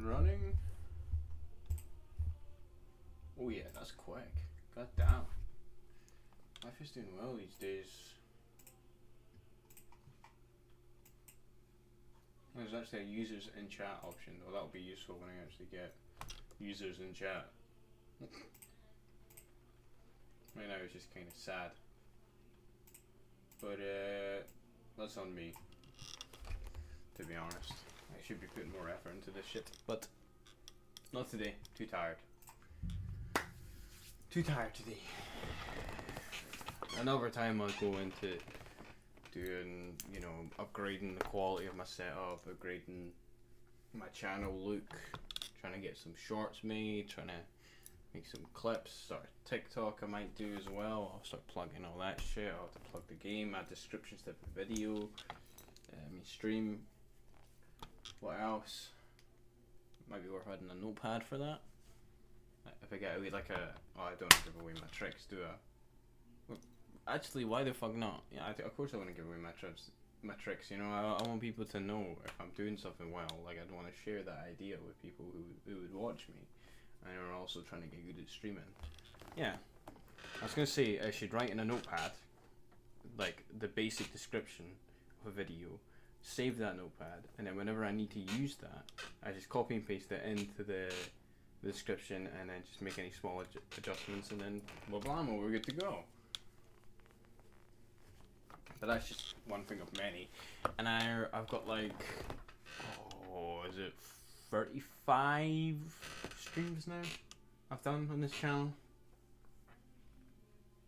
and running. Oh yeah, that's quick. God damn. Life is doing well these days. There's actually a users in chat option, though that'll be useful when I actually get users in chat. Right now it's just kind of sad. But that's on me, to be honest. I should be putting more effort into this shit, but not today. Too tired. Too tired today. Another time I'll go into doing, you know, upgrading the quality of my setup, upgrading my channel look, trying to get some shorts made, trying to make some clips, start TikTok I might do as well. I'll start plugging all that shit. I'll have to plug the game, add descriptions to the video, stream. What else? Might be worth adding a notepad for that. If I get away like a, oh, I don't give away my tricks, do I? Well, actually, why the fuck not? Yeah, of course I want to give away my tricks. You know, I want people to know if I'm doing something well. Like, I'd want to share that idea with people who would watch me, and are also trying to get good at streaming. Yeah, I was gonna say I should write in a notepad, like the basic description of a video, save that notepad, and then whenever I need to use that, I just copy and paste it into the description, and then just make any small adjustments, and then blah, we're good to go. But that's just one thing of many, and I've got like, oh, is it 35 streams now I've done on this channel?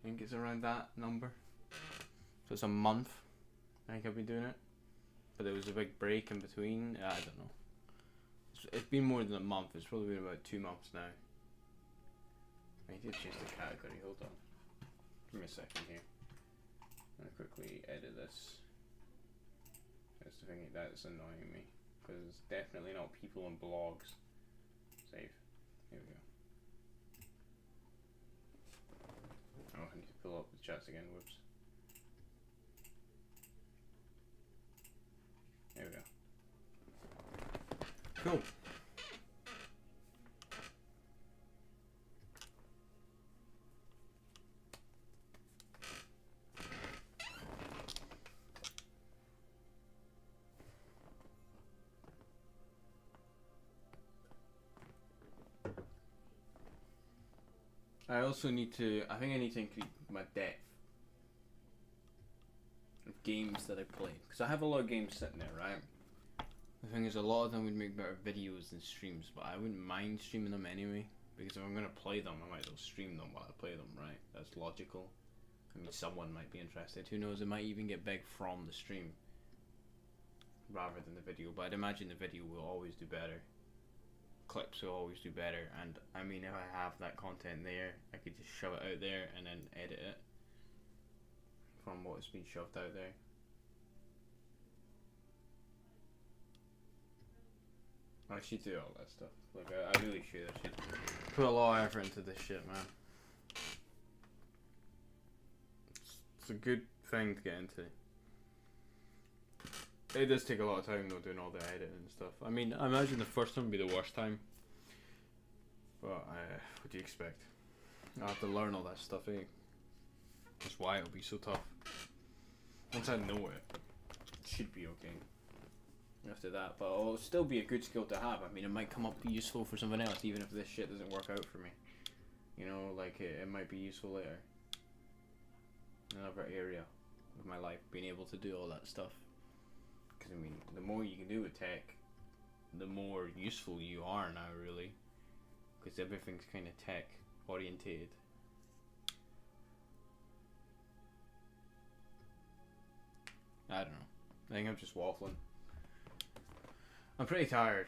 I think it's around that number. So it's a month I think I've been doing it, but there was a big break in between. I don't know. It's been more than a month. It's probably been about 2 months now. I need to change the category. Hold on. Give me a second here. I'm gonna quickly edit this. That's the thing that's annoying me, because it's definitely not people and blogs. Save. Here we go. Oh, I need to pull up the chats again. Whoops. There we go. Cool. I also need to, I think I need to increase my depth of games that I play, because I have a lot of games sitting there, right? The thing is, a lot of them would make better videos than streams, but I wouldn't mind streaming them anyway, because if I'm going to play them, I might as well stream them while I play them, right? That's logical. I mean, someone might be interested, who knows, it might even get big from the stream, rather than the video, but I'd imagine the video will always do better. Clips will always do better, and I mean, if I have that content there, I could just shove it out there and then edit it from what's been shoved out there. I should do all that stuff. Like, I really should. I should put a lot of effort into this shit, man. It's a good thing to get into. It does take a lot of time though, doing all the editing and stuff. I mean, I imagine the first time would be the worst time. But what do you expect? I have to learn all that stuff, eh? That's why it'll be so tough. Once I know it, it should be okay. After that, but it'll still be a good skill to have. I mean, it might come up useful for something else, even if this shit doesn't work out for me. You know, like it might be useful later. In another area of my life, being able to do all that stuff. Because I mean, the more you can do with tech, the more useful you are now, really. Because everything's kind of tech orientated. I don't know. I think I'm just waffling. I'm pretty tired,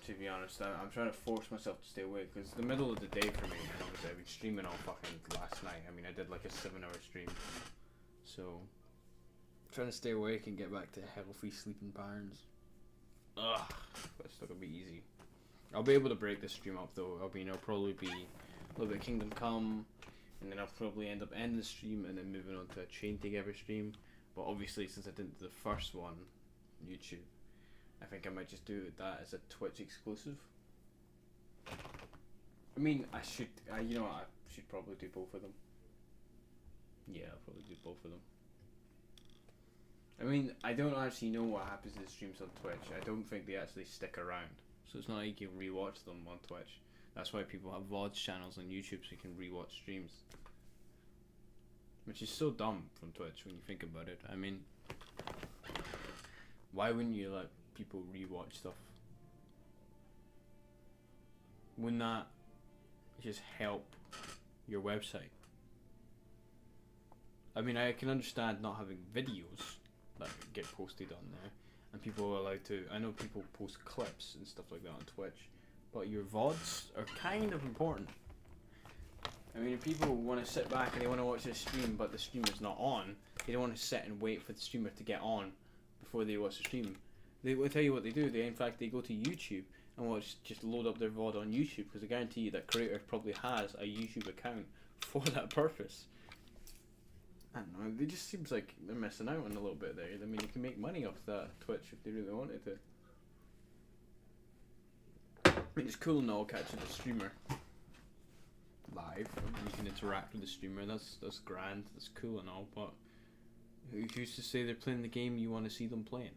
to be honest. I'm trying to force myself to stay awake because it's the middle of the day for me, and obviously I've been streaming all fucking last night. I mean, I did like a 7-hour stream, so I'm trying to stay awake and get back to healthy sleeping patterns. Ugh, but it's not gonna be easy. I'll be able to break this stream up though. I'll probably be a little bit of Kingdom Come, and then I'll probably end up ending the stream and then moving on to a Chain Together stream. But obviously, since I didn't do the first one, YouTube, I think I might just do that as a Twitch exclusive. I mean, I should probably do both of them. Yeah, I'll probably do both of them. I mean, I don't actually know what happens to the streams on Twitch. I don't think they actually stick around. So it's not like you can rewatch them on Twitch. That's why people have VODs channels on YouTube so you can rewatch streams. Which is so dumb from Twitch when you think about it. I mean, why wouldn't you let people rewatch stuff? Wouldn't that just help your website? I mean, I can understand not having videos that get posted on there, and people are allowed to. I know people post clips and stuff like that on Twitch, but your VODs are kind of important. I mean, if people want to sit back and they want to watch a stream, but the streamer's not on, they don't want to sit and wait for the streamer to get on before they watch the stream. They will tell you what they do. They go to YouTube and just load up their VOD on YouTube, because I guarantee you that creator probably has a YouTube account for that purpose. I don't know, it just seems like they're missing out on a little bit there. I mean, you can make money off that Twitch if they really wanted to. I mean, it's cool and all catching the streamer live. You can interact with the streamer, that's grand, that's cool and all, but who's to say they're playing the game you want to see them playing?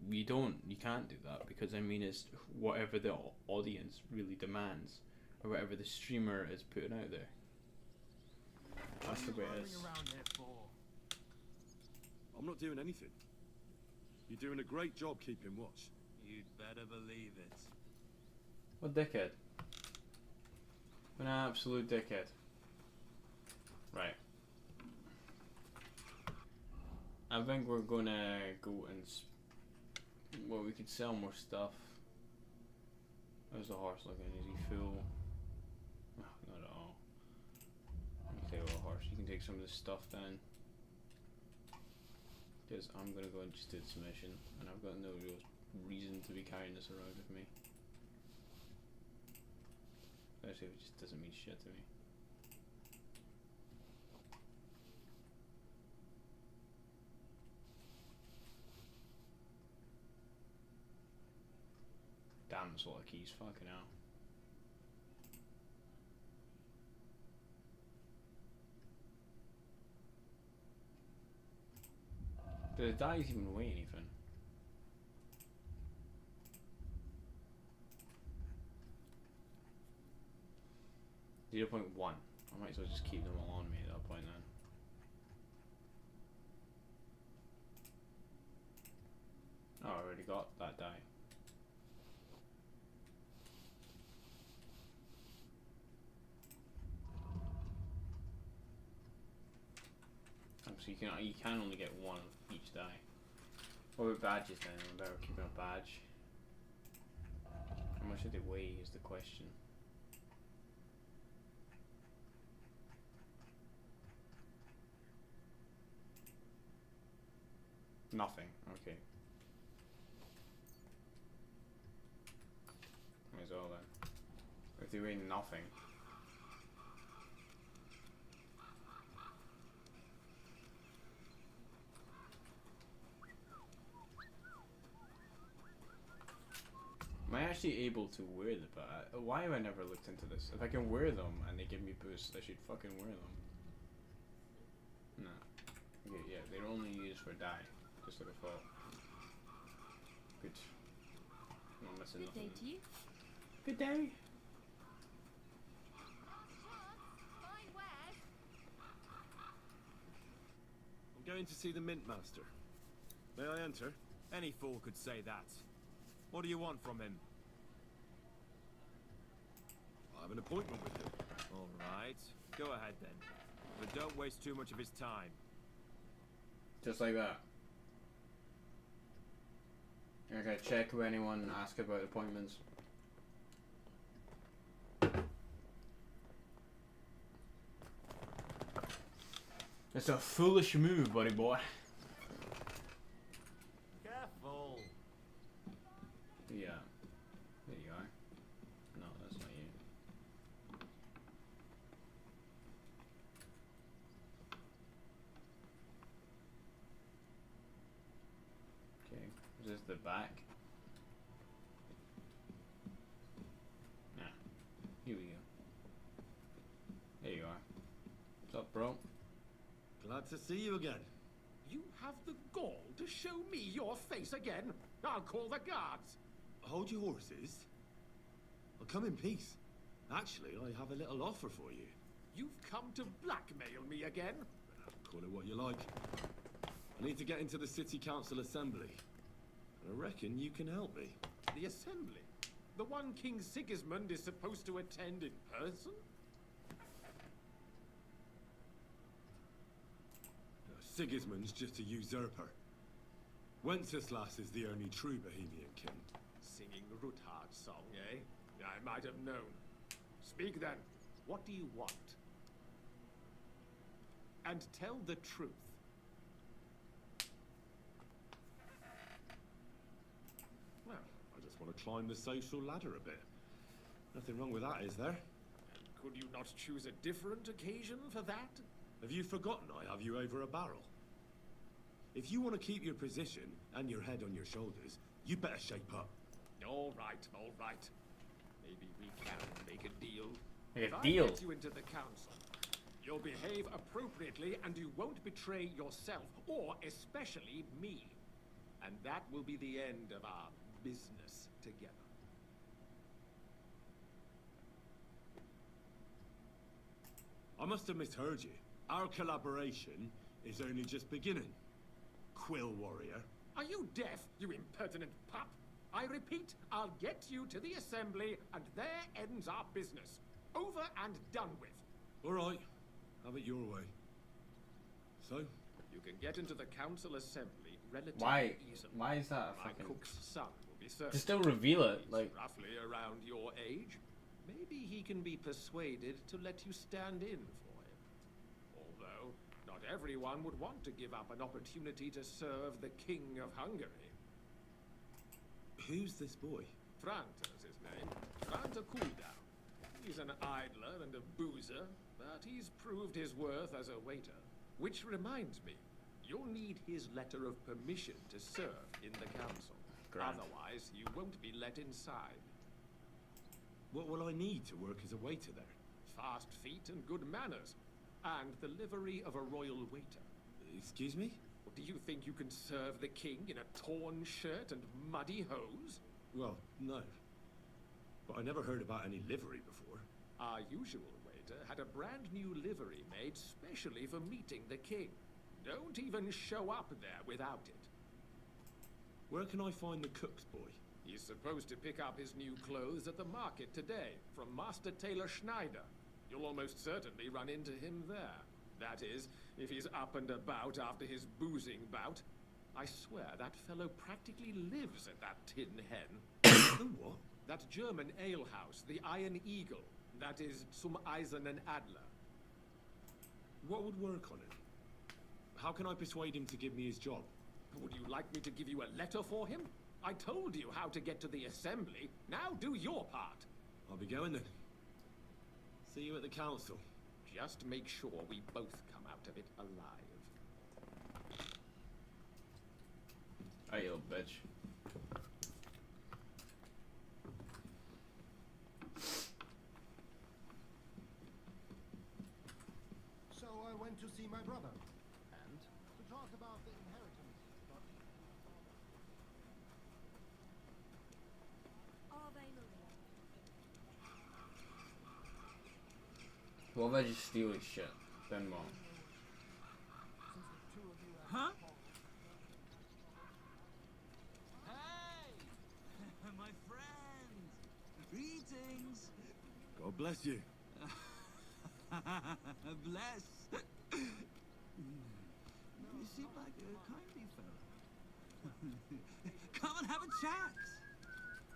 You can't do that, because I mean, it's whatever the audience really demands, or whatever the streamer is putting out there. That's the way it is. I'm not doing anything. You're doing a great job keeping watch. You'd better believe it. What dickhead? An absolute dickhead. Right. I think we're gonna go and well, we could sell more stuff. How's the horse looking? Is he full? Oh, not at all. Okay, well, horse, you can take some of this stuff then. Because I'm gonna go and just do this mission, and I've got no real reason to be carrying this around with me. Especially if it just doesn't mean shit to me. Damn, that's a lot of keys, fucking hell. Do the dice even weigh anything? .1. I might as well just keep them all on me at that point then. Oh, I already got that die. So you can only get one of each die. What about badges then? I'm better keeping a badge. How much do they weigh is the question. Nothing. Okay. Might as well then. If they weigh nothing. Am I actually able to wear the badge? Why have I never looked into this? If I can wear them and they give me boosts, I should fucking wear them. No. Okay, yeah, they're only used for die. Just like I thought. Good. I'm not missing nothing. Good day to you. Good day. I'm going to see the Mint Master. May I enter? Any fool could say that. What do you want from him? I have an appointment with him. All right. Go ahead then. But don't waste too much of his time. Just like that. Okay, check with anyone and ask about appointments. It's a foolish move, buddy boy. Careful. Yeah. There you are. No, that's not you. Okay. Is this the back? Nah. Here we go. There you are. What's up, bro? Glad to see you again. You have the gall to show me your face again? I'll call the guards. Hold your horses. I'll come in peace. Actually, I have a little offer for you. You've come to blackmail me again? Call it what you like. I need to get into the city council assembly. I reckon you can help me. The assembly? The one King Sigismund is supposed to attend in person? Sigismund's just a usurper. Wenceslas is the only true Bohemian king. Singing Ruthard's song, eh? I might have known. Speak then. What do you want? And tell the truth. Well, I just want to climb the social ladder a bit. Nothing wrong with that, is there? And could you not choose a different occasion for that? Have you forgotten I have you over a barrel? If you want to keep your position and your head on your shoulders, you better shape up. All right, all right. Maybe we can make a deal. Make If a deal? I get you into the council, you'll behave appropriately and you won't betray yourself, or especially me. And that will be the end of our business together. I must have misheard you. Our collaboration is only just beginning. Quill warrior. Are you deaf, you impertinent pup? I repeat, I'll get you to the assembly, and there ends our business. Over and done with. All right, have it your way. So, You can get into the council assembly relatively Why? easily. Why is that a My fucking... cook's son will be served. To still reveal it, He's like... roughly around your age. Maybe he can be persuaded to let you stand in for him. Although, not everyone would want to give up an opportunity to serve the King of Hungary. who's this boy? Franta's his name. Franta Cooldown. He's an idler and a boozer, but he's proved his worth as a waiter. Which reminds me, you'll need his letter of permission to serve in the council. Grand. Otherwise, you won't be let inside. What will I need to work as a waiter there? Fast feet and good manners, and the livery of a royal waiter. Excuse me? Do you think you can serve the king in a torn shirt and muddy hose? Well, no. But I never heard about any livery before. Our usual waiter had a brand new livery made specially for meeting the king. Don't even show up there without it. Where can I find the cook's boy? He's supposed to pick up his new clothes at the market today from Master Tailor Schneider. You'll almost certainly run into him there. That is, if he's up and about after his boozing bout. I swear that fellow practically lives at that Tin Hen. The what? That German alehouse, the Iron Eagle. That is Zum Eisernen Adler. What would work on it? How can I persuade him to give me his job? Would you like me to give you a letter for him? I told you how to get to the assembly. Now do your part. I'll be going then. See you at the council. Just make sure we both come out of it alive. Hey, you little bitch. So I went to see my brother And? to talk about the inheritance, but Ave Maria. What if I just steal his shit? Then what? since the two of you have Huh? fought, Hey! My friend! Greetings! God bless you. Bless! You seem like a kindly fellow. Come and have a chat!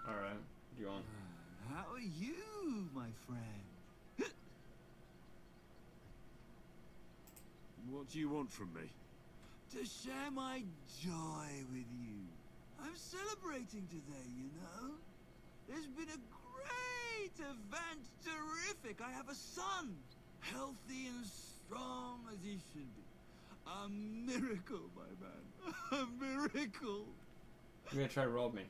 Alright, do you want? How are you, my friend? What do you want from me? To share my joy with you. I'm celebrating today, you know. There's been a great event, terrific. I have a son, healthy and strong as he should be. A miracle, my man. A miracle. You're gonna try to rob me.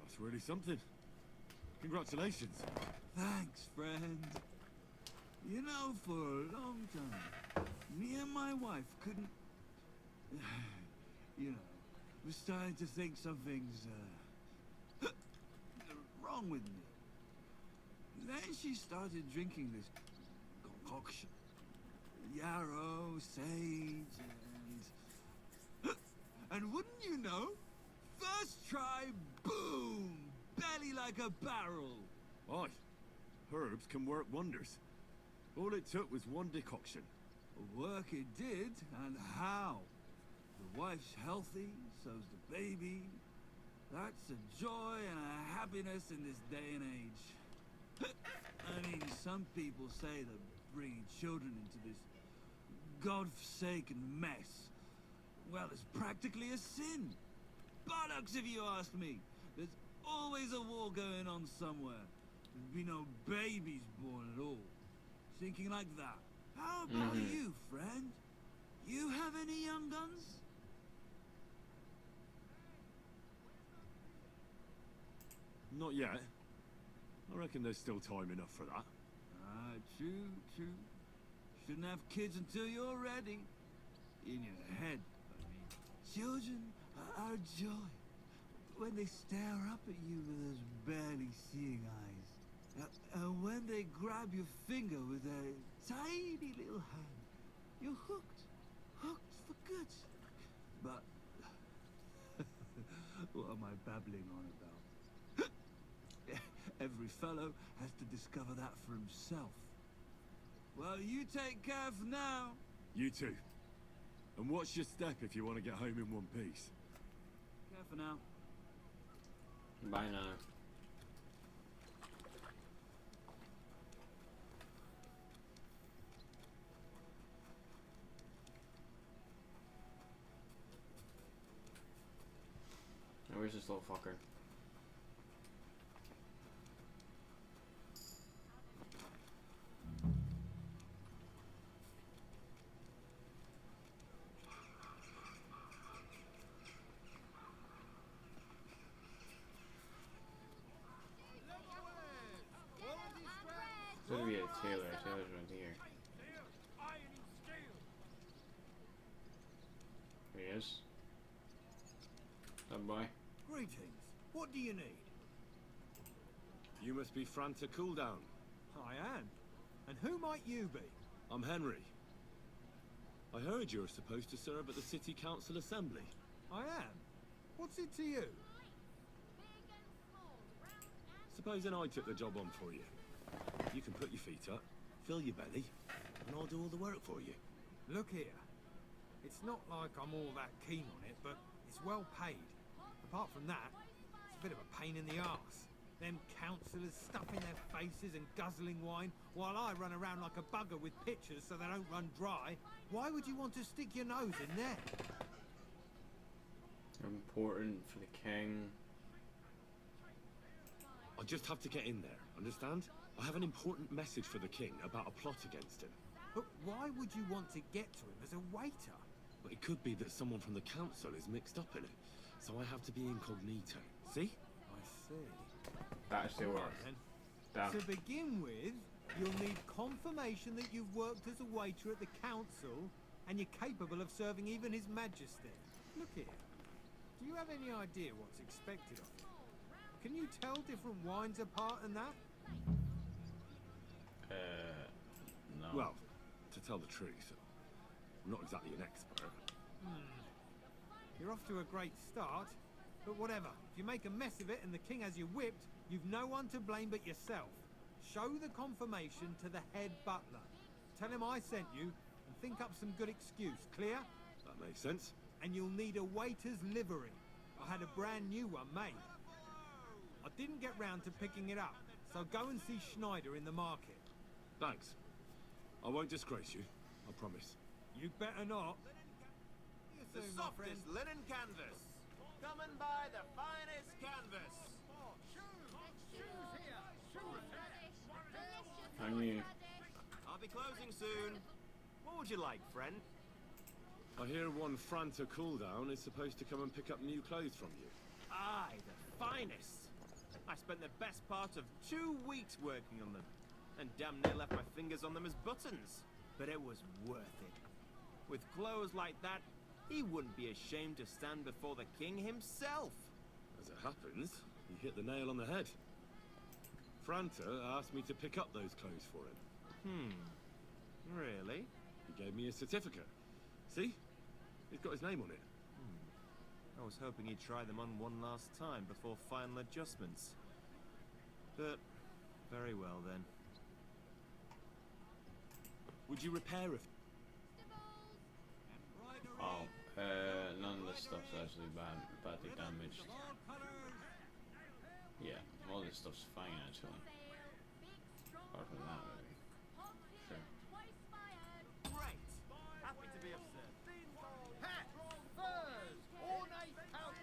That's really something. Congratulations. Thanks, friend. You know, for a long time, me and my wife couldn't... you know, we're starting to think something's, wrong with me. Then she started drinking this concoction. Yarrow, sage, and wouldn't you know, first try, boom! Belly like a barrel. Aye. Herbs can work wonders. All it took was one decoction. Work it did, and how? The wife's healthy, so's the baby. That's a joy and a happiness in this day and age. I mean, some people say that bringing children into this God-forsaken mess, well, it's practically a sin. Bollocks, if you ask me. There's always a war going on somewhere. There'd be no babies born at all. Thinking like that. How about you, friend? You have any young guns? Not yet. I reckon there's still time enough for that. Ah, true, true. Shouldn't have kids until you're ready. In your head, I mean. Children are a joy. When they stare up at you with those barely seeing eyes. And when they grab your finger with their tiny little hand. You're hooked. Hooked for good. But... what am I babbling on about? Every fellow has to discover that for himself. Well, you take care for now. You too. And watch your step if you want to get home in one piece. Care for now. Bye now. Now where's this little fucker? Could be a tailor. Tailor's right here. There he is. That boy. Greetings. What do you need? You must be Franta Cooldown. I am. And who might you be? I'm Henry. I heard you're supposed to serve at the City Council Assembly. I am. What's it to you? Supposing I took the job on for you. You can put your feet up, fill your belly, and I'll do all the work for you. Look here. It's not like I'm all that keen on it, but it's well paid. Apart from that, it's a bit of a pain in the arse. Them councillors stuffing their faces and guzzling wine, while I run around like a bugger with pitchers so they don't run dry. Why would you want to stick your nose in there? Important for the king. I just have to get in there, understand? I have an important message for the king about a plot against him. But why would you want to get to him as a waiter? But it could be that someone from the council is mixed up in it, so I have to be incognito. See? I see. That still Right works. then. Damn. To begin with, you'll need confirmation that you've worked as a waiter at the council and you're capable of serving even His Majesty. Look here. Do you have any idea what's expected of you? Can you tell different wines apart and that? No. Well, to tell the truth, I'm not exactly an expert. You're off to a great start, but whatever. If you make a mess of it and the king has you whipped, you've no one to blame but yourself. Show the confirmation to the head butler. Tell him I sent you and think up some good excuse. Clear? That makes sense. And you'll need a waiter's livery. I had a brand new one made. I didn't get round to picking it up, so go and see Schneider in the market. Thanks. I won't disgrace you, I promise. You'd better not. The softest linen canvas. Come and buy the finest canvas. I knew. I'll be closing soon. What would you like, friend? I hear one Franta cooldown is supposed to come and pick up new clothes from you. Aye, the finest. I spent the best part of 2 weeks working on them, and damn near left my fingers on them as buttons. But it was worth it. With clothes like that, he wouldn't be ashamed to stand before the king himself. As it happens, you hit the nail on the head. Franta asked me to pick up those clothes for him. Really? He gave me a certificate. See? He's got his name on it. I was hoping he'd try them on one last time before final adjustments. But, very well then. Would you repair a... Oh, none of this stuff's actually badly damaged. Yeah, all this stuff's fine actually. Apart from that, maybe. Sure. Great. Happy to be of service. Hats, furs, ornate pouches.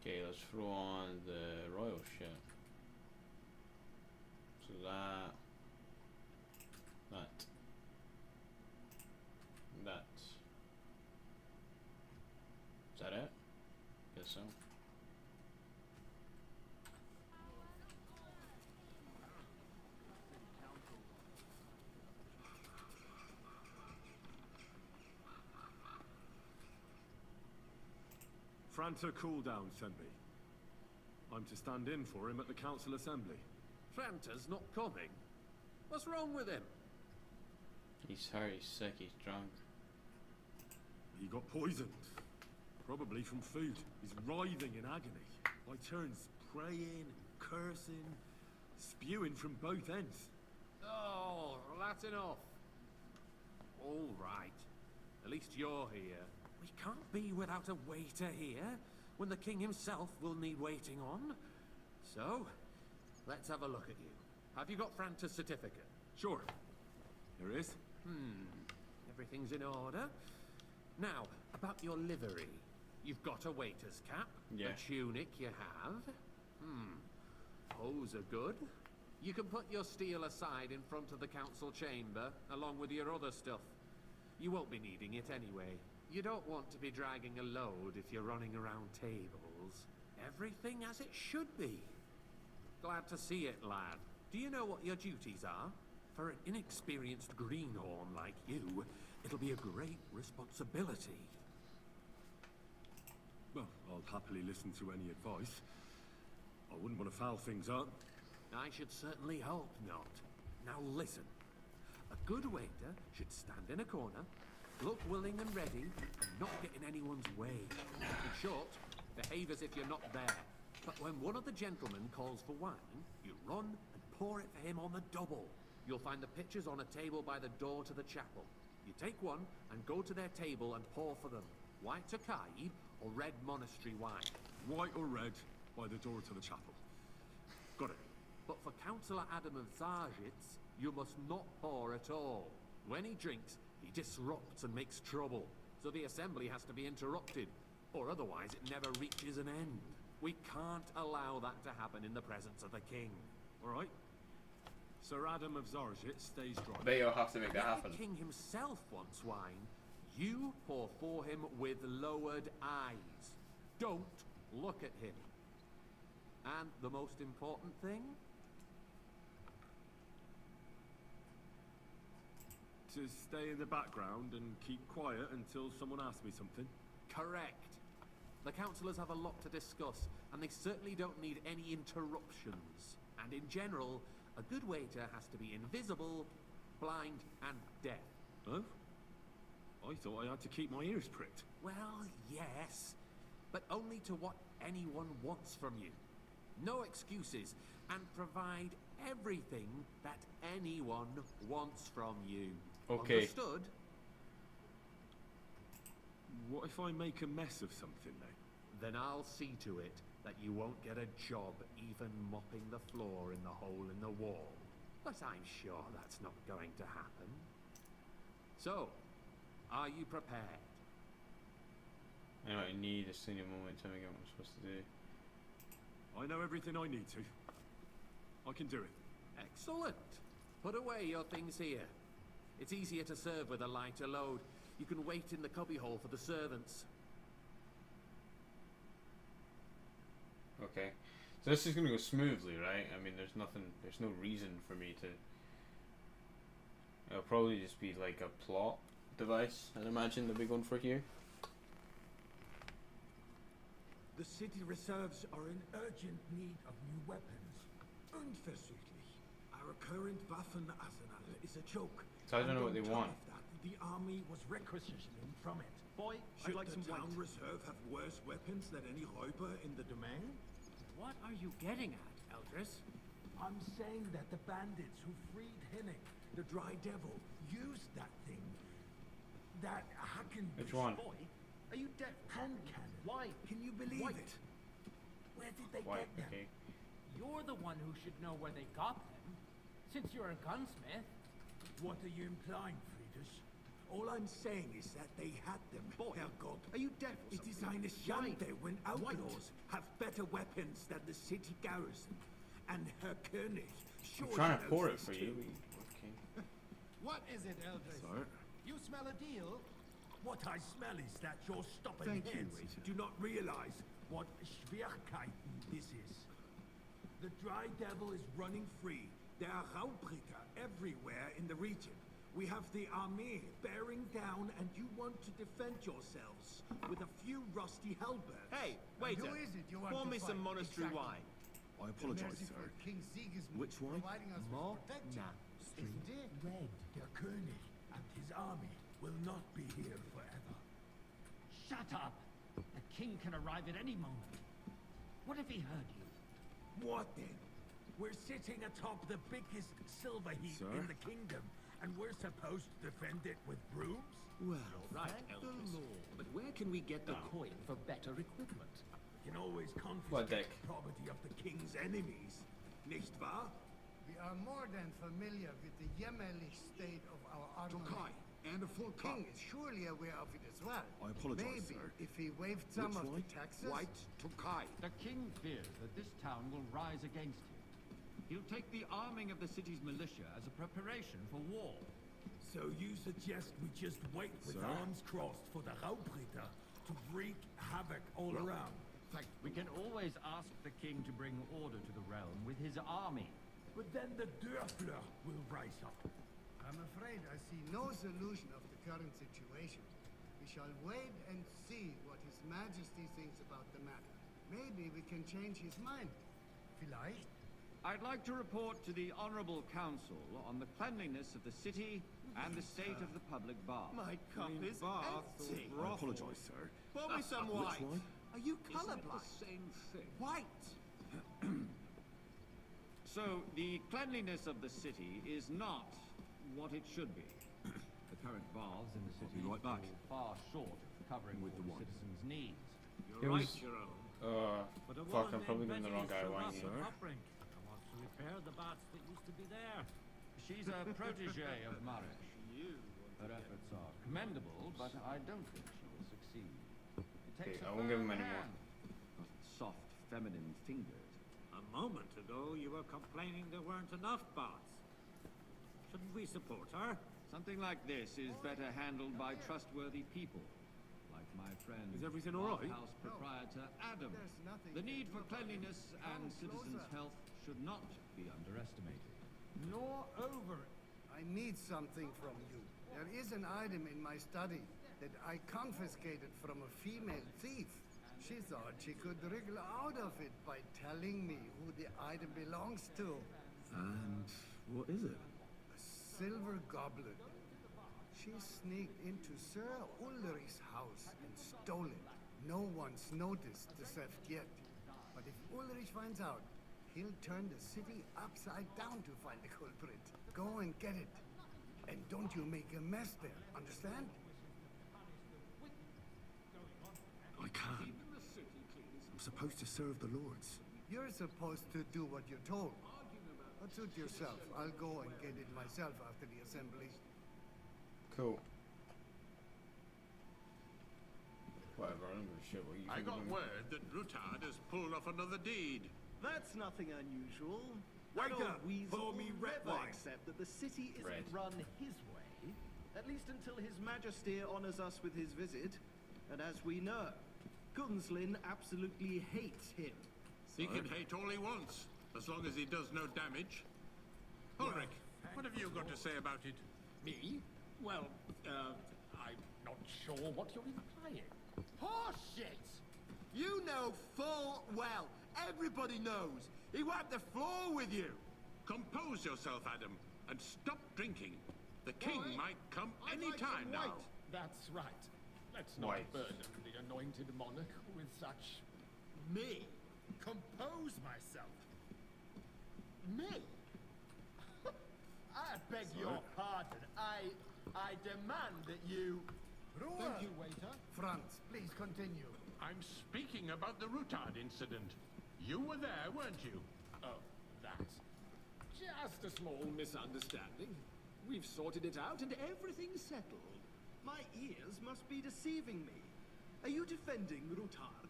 Okay, let's throw on the royal ship. So that. Is that it? Guess so. Franta cooldown sent me. I'm to stand in for him at the council assembly. Franta's not coming. What's wrong with him? He's hurt, he's sick, he's drunk. He got poisoned. Probably from food. He's writhing in agony. By turns praying and cursing, spewing from both ends. Oh, that's enough. All right. At least you're here. We can't be without a waiter here when the king himself will need waiting on. So, let's have a look at you. Have you got Franta's certificate? Sure. Here it is. Everything's in order. Now, about your livery. You've got a waiter's cap. Yeah. A tunic you have. Hose are good. You can put your steel aside in front of the council chamber, along with your other stuff. You won't be needing it anyway. You don't want to be dragging a load if you're running around tables. Everything as it should be. Glad to see it, lad. Do you know what your duties are? For an inexperienced greenhorn like you, it'll be a great responsibility. Well, I'll happily listen to any advice. I wouldn't want to foul things up. I should certainly hope not. Now listen. A good waiter should stand in a corner, look willing and ready, and not get in anyone's way. In short, behave as if you're not there. But when one of the gentlemen calls for wine, you run and pour it for him on the double. You'll find the pitchers on a table by the door to the chapel. You take one and go to their table and pour for them. White Tokai or red monastery wine. White or red, by the door to the chapel. Got it. But for Councillor Adam of Zarjitz, you must not pour at all. When he drinks, he disrupts and makes trouble. So the assembly has to be interrupted, or otherwise it never reaches an end. We can't allow that to happen in the presence of the king. All right. Sir Adam of Zarjit stays dry. I bet you'll have to make that happen. The king himself wants wine. You pour for him with lowered eyes. Don't look at him. And the most important thing? To stay in the background and keep quiet until someone asks me something. Correct. The councillors have a lot to discuss, and they certainly don't need any interruptions. And in general, a good waiter has to be invisible, blind, and deaf. Oh? I thought I had to keep my ears pricked. Well, yes, but only to what anyone wants from you. No excuses, and provide everything that anyone wants from you. Okay. Understood? What if I make a mess of something, then? Then I'll see to it that you won't get a job even mopping the floor in the hole in the wall. But I'm sure that's not going to happen. So, are you prepared? I know I need a senior moment to tell me what I'm supposed to do. I know everything I need to. I can do it. Excellent. Put away your things here. It's easier to serve with a lighter load. You can wait in the cubbyhole for the servants. Okay. So this is gonna go smoothly, right? I mean, there's no reason for me to... It'll probably just be like a plot device, I'd imagine, that we're going for here. The city reserves are in urgent need of new weapons. Unverzüglich. Our current Waffenarsenal is a joke. So I don't And know what on they top want. of that, the army was requisitioning from it. Boy, Should I'd like the some town white. reserve have worse weapons than any Räuber in the domain? What are you getting at, Eldris? I'm saying that the bandits who freed Hinnick, the Dry Devil, used that thing. That Hackenbush. Which one? Boy, are you deaf? Hand cannon. Why? Can you believe White. it? Where did they White, get them? okay. You're the one who should know where they got them, since you're a gunsmith. What are you implying, Friedrich? All I'm saying is that they had them. Boy, Herrgott. are you deaf or It is something? eine Schande when outlaws have better weapons than the city garrison. And Herr König I'm surely trying to knows pour it this for too. you. Okay. What is it, Eldris? Sir? You smell a deal? What I smell is that you're stopping Thank you, heads. waiter. Do not realize what Schwierigkeiten this is. The Dry Devil is running free. There are Raubritter everywhere in the region. We have the army bearing down, and you want to defend yourselves with a few rusty halberds. Hey, waiter. Who is it you want Pour to me some fight? monastery Exactly. wine. I apologize, Merciful sir. King Sigismund Which wine? providing us with protection, isn't it? Red, der König and his army will not be here forever. Shut up! The king can arrive at any moment. What if he heard you? What then? We're sitting atop the biggest silver heap Sir? in the kingdom, and we're supposed to defend it with brooms? Well, right, Eldris. But where can we get the coin for better equipment? We can always What confiscate deck? the property of the king's enemies, nicht wahr? We are more than familiar with the jämmerlich state of our army. Tokai, and a full cup. King is surely aware of it as well. I apologize, Maybe sir. if he waived some Which of wine? the taxes. White Tokai. The king fears that this town will rise against him. He'll take the arming of the city's militia as a preparation for war. So you suggest we just wait with Sir? arms crossed for the Raubritter to wreak havoc all around? We can always ask the king to bring order to the realm with his army. But then the Dörfler will rise up. I'm afraid I see no solution of the current situation. We shall wait and see what His Majesty thinks about the matter. Maybe we can change his mind. Vielleicht? I'd like to report to the Honorable Council on the cleanliness of the city and the state of the public bath. My cup is empty. I apologize, sir. Pour me some Which white. wine? Are you Isn't it colorblind? the same thing? White. So, the cleanliness of the city is not what it should be. The current baths in the city be right back. fall far short of covering With all the the wine. citizens' needs. It was... fuck, I'm probably doing the wrong guy. Why Sir? I want to repair the baths that used to be there. She's a protege of Marish. Her efforts are commendable, but I don't think she will succeed. It takes Okay, a I won't give him firm any more. hand, not soft, feminine fingers. A moment ago, you were complaining there weren't enough baths. Shouldn't we support her? Something like this is better handled by trustworthy people, like my friend. Is everything all right? House proprietor Adam. There's nothing The to need do for about it. cleanliness and Come citizens' closer. health should not be underestimated. Nor over it. I need something from you. There is an item in my study that I confiscated from a female thief. She thought she could wriggle out of it by telling me who the item belongs to. And what is it? A silver goblet. She sneaked into Sir Ulrich's house and stole it. No one's noticed the theft yet. But if Ulrich finds out, he'll turn the city upside down to find the culprit. Go and get it. And don't you make a mess there, understand? I can't. I'm supposed to serve the lords. You're supposed to do what you're told. But suit yourself. I'll go and get it myself after the assembly. Cool. Whatever, I don't give a shit what you I think got of him. word that Rutard has pulled off another deed. That's nothing unusual. Waiter, That old weasel pour me red never wine. accept that the city isn't Red. run his way, at least until His Majesty honors us with his visit. And as we know, Gunslin absolutely hates him. He can hate all he wants, as long as he does no damage. Ulrich, what have you got to say about it? Me? Well, I'm not sure what you're implying. Horseshit! You know full well, everybody knows, he wiped the floor with you. Compose yourself, Adam, and stop drinking. The king Why? might come I'd any like time some now. white. That's right. Let's not White. burden the anointed monarch with such... Me? Compose myself? Me? I beg your pardon. I demand that you... Thank you, waiter. Franz, please continue. I'm speaking about the Rutard incident. You were there, weren't you? Oh, that. Just a small misunderstanding. We've sorted it out and everything's settled. My ears must be deceiving me. Are you defending Rutard?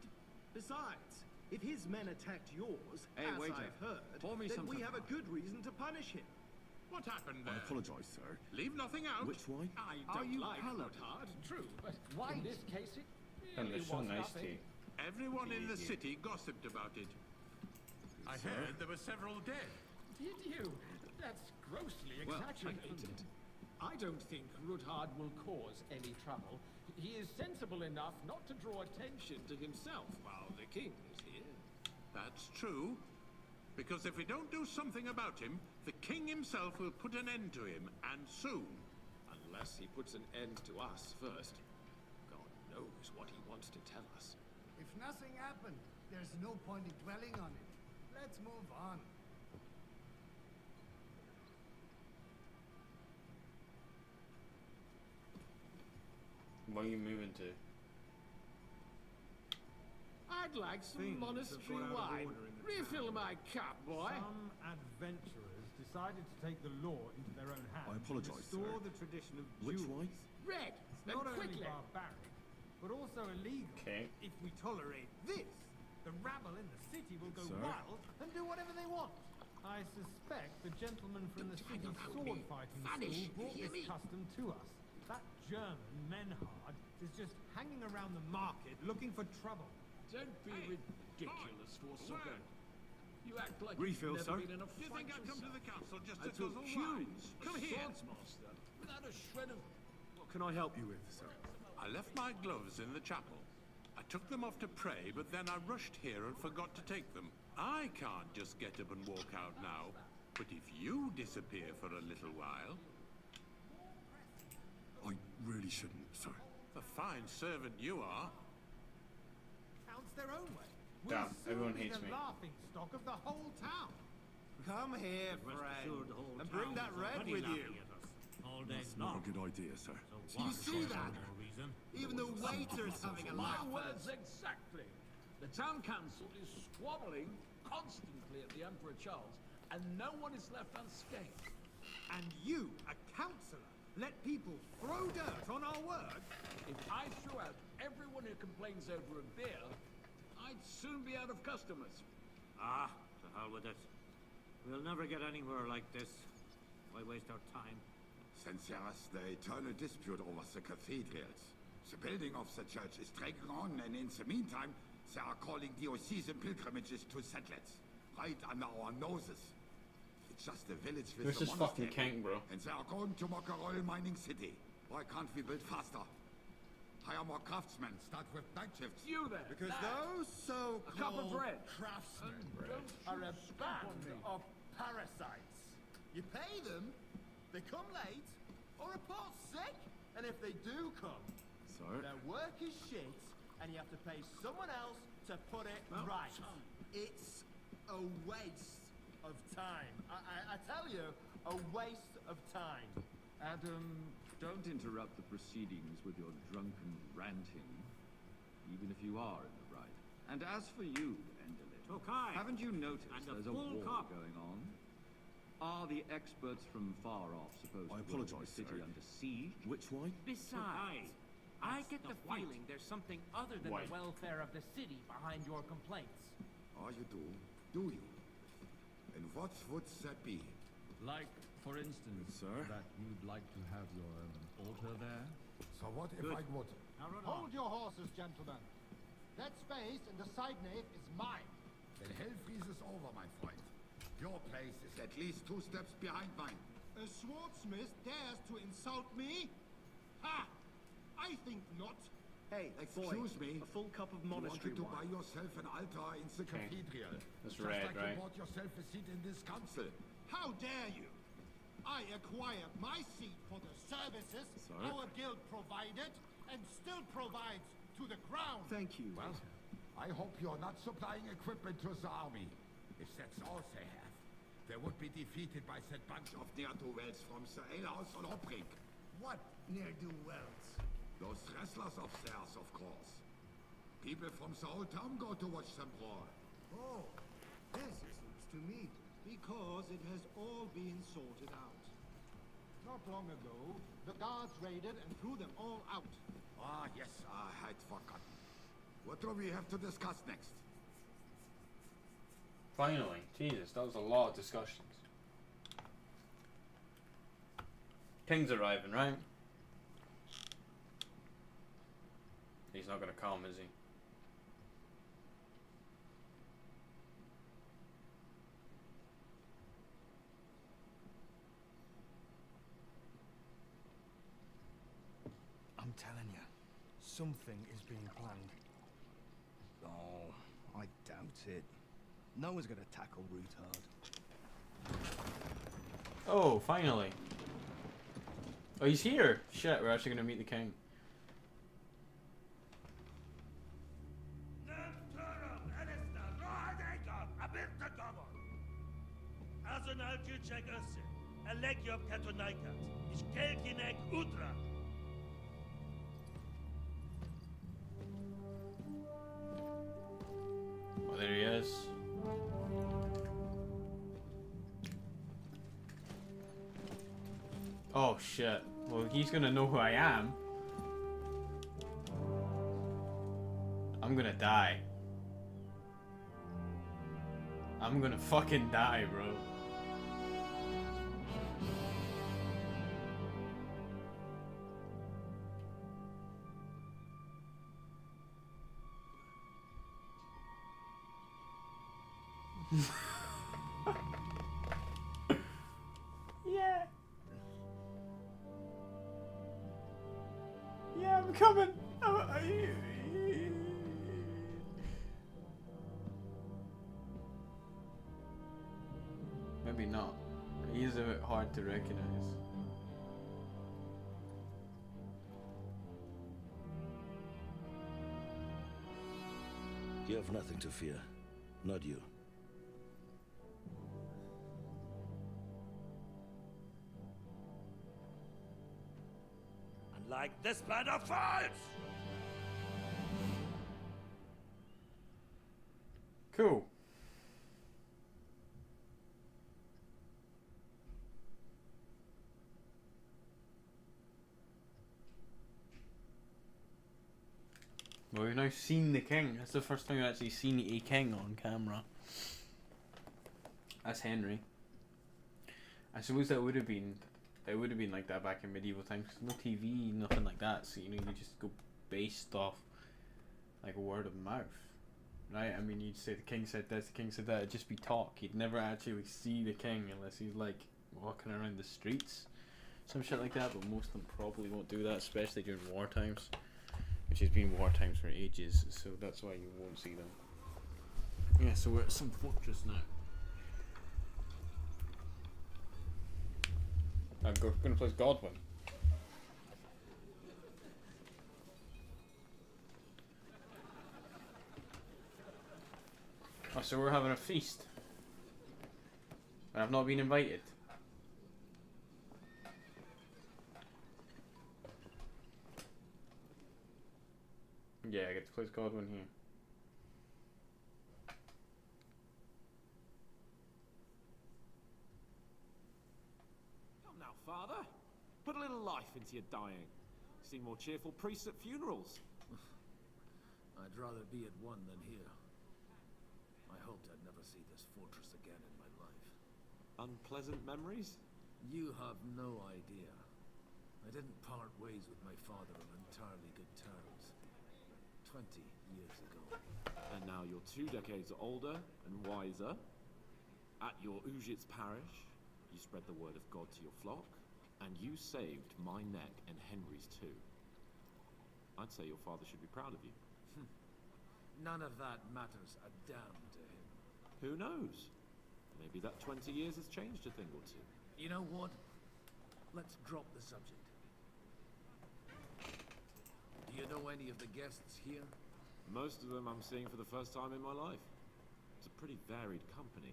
Besides, if his men attacked yours, Hey, as waiter, I've heard, pour me then some we have a champagne. good reason to punish him. What happened I there? apologize, sir. Leave nothing out. Which wine? I Are don't you like paladin? Rutard, true, but in this case it And really they're so was nice nothing. to Everyone in the you. city gossiped about it. I heard there were several dead. Did you? That's grossly Well, exaggerated. I don't think Rutard will cause any trouble. He is sensible enough not to draw attention to himself while the king is here. That's true. Because if we don't do something about him, the king himself will put an end to him, and soon. Unless he puts an end to us first. God knows what he wants to tell us. If nothing happened, there's no point in dwelling on it. Let's move on. What are you moving to? I'd like some Things have monastery got out of wine. order in the Refill town. my cup, boy. Some adventurers decided to take the law into their own hands. I apologise, and restore sir. the tradition of Which jewels. wine? Red, It's and not only quickly. barbaric, but also illegal. Okay. If we tolerate this, the rabble in the city will go Sir? wild and do whatever they want. I suspect the gentleman from the city sword fighting Vanish, school brought you hear this me? custom to us. That German Menhard is just hanging around the market looking for trouble. Don't be ridiculous, Forsucker. You act like Refill, you've never sir. been in a Do you fight think I'd come to yourself. the council just I to took guzzle cues. wine? Come here. Swordsmaster, without a shred of... What can I help you with, sir? I left my gloves in the chapel. I took them off to pray, but then I rushed here and forgot to take them. I can't just get up and walk out now. But if you disappear for a little while... I really shouldn't, sir. A fine servant you are. Counts their own way. Damn, We'll soon everyone be hates the me. laughing stock of the whole town. Come here, Rest friend, assured the whole and bring town that is red already with you. laughing at us all day That's not long. a good idea, sir. So Do you why see should that? no reason? Even the waiter's having a My laugh. words exactly. The town council is squabbling constantly at the Emperor Charles, and no one is left unscathed. And you, a councillor, let people throw dirt on our work? If I threw out everyone who complains over a beer, I'd soon be out of customers. Ah, to hell with it. We'll never get anywhere like this. Why waste our time? Since there is the eternal dispute over the cathedrals, the building of the church is dragging on, and in the meantime, they are calling diocesan pilgrimages to settlers, right under our noses. It's just a village with This a is fucking monastery, Kank, bro. and they are going to make a oil mining city. Why can't we build faster? Hire more craftsmen, start with night shifts. You there, Because lad, those a cup of so-called bread. craftsmen Don't are a you band on me. of parasites. You pay them, they come late, or report sick, and if they do come, Sir? their work is shit, and you have to pay someone else to put it right. It's a waste of time. I tell you, a waste of time. Adam, don't interrupt the proceedings with your drunken ranting, even if you are in the right. And as for you, Endelit, Okay. haven't you noticed And a there's a full war cup. going on? Are the experts from far off supposed I to put apologise, the city sir. under siege? Which wine? Besides, I get the white. feeling there's something other than White. the welfare of the city behind your complaints. Oh, you do? Do you? And what would that be? Like, for instance, that you'd like to have your own altar there? So what if I would? Hold your horses, gentlemen. That space in the side nave is mine. Then hell freezes over, my friend. Your place is at least 2 steps behind mine. A swordsmith dares to insult me? Ha! I think not. Hey, Excuse me. A full cup of You monastery wanted to wine. buy yourself an altar in the cathedral. That's Just red, like right? you bought yourself a seat in this council. How dare you? I acquired my seat for the services our guild provided and still provides to the crown. Thank you. Well, I hope you're not supplying equipment to the army. If that's all they have, they would be defeated by that bunch of ne'er-do-wells from the alehouse on Hopbrink. What ne'er-do-wells? Those wrestlers of theirs, of course. People from the whole town go to watch them brawl. Oh, this is news to me. Because it has all been sorted out. Not long ago, the guards raided and threw them all out. Ah, yes, I had forgotten. What do we have to discuss next? Finally. Jesus, that was a lot of discussions. King's arriving, right? He's not gonna come, is he? I'm telling you, something is being planned. Oh, I doubt it. No one's gonna tackle Rootard. Oh, finally. Oh, he's here. Shit, we're actually gonna meet the king. Oh, there he is. Oh shit. Well, he's gonna know who I am. I'm gonna die. I'm gonna fucking die, bro. Yeah. Yeah, I'm coming. Maybe not. He is a bit hard to recognize. You have nothing to fear. Not you. Unlike this band of fools! Cool. Well, we've now seen the king. That's the first time we've actually seen a king on camera. That's Henry. I suppose that would have been, it would have been like that back in medieval times. 'Cause no TV, nothing like that. So you just go based off like word of mouth, right? I mean, you'd say the king said this, the king said that. It'd just be talk. You'd never actually see the king unless he's like walking around the streets, some shit like that. But most of them probably won't do that, especially during war times. Which has been war times for ages, so that's why you won't see them. Yeah, so we're at some fortress now. I'm gonna place Godwin. Oh, so we're having a feast. And I've not been invited. Yeah, I get to place Godwin here. Come now, Father. Put a little life into your dying. See more cheerful priests at funerals. I'd rather be at one than here. I hoped I'd never see this fortress again in my life. Unpleasant memories? You have no idea. I didn't part ways with my father on entirely good terms. 20 years ago. And now you're 2 decades older and wiser. At your Ujit's parish, you spread the word of God to your flock, and you saved my neck and Henry's too. I'd say your father should be proud of you. None of that matters a damn to him. Who knows? Maybe that 20 years has changed a thing or two. You know what? Let's drop the subject. Do you know any of the guests here? Most of them I'm seeing for the first time in my life. It's a pretty varied company.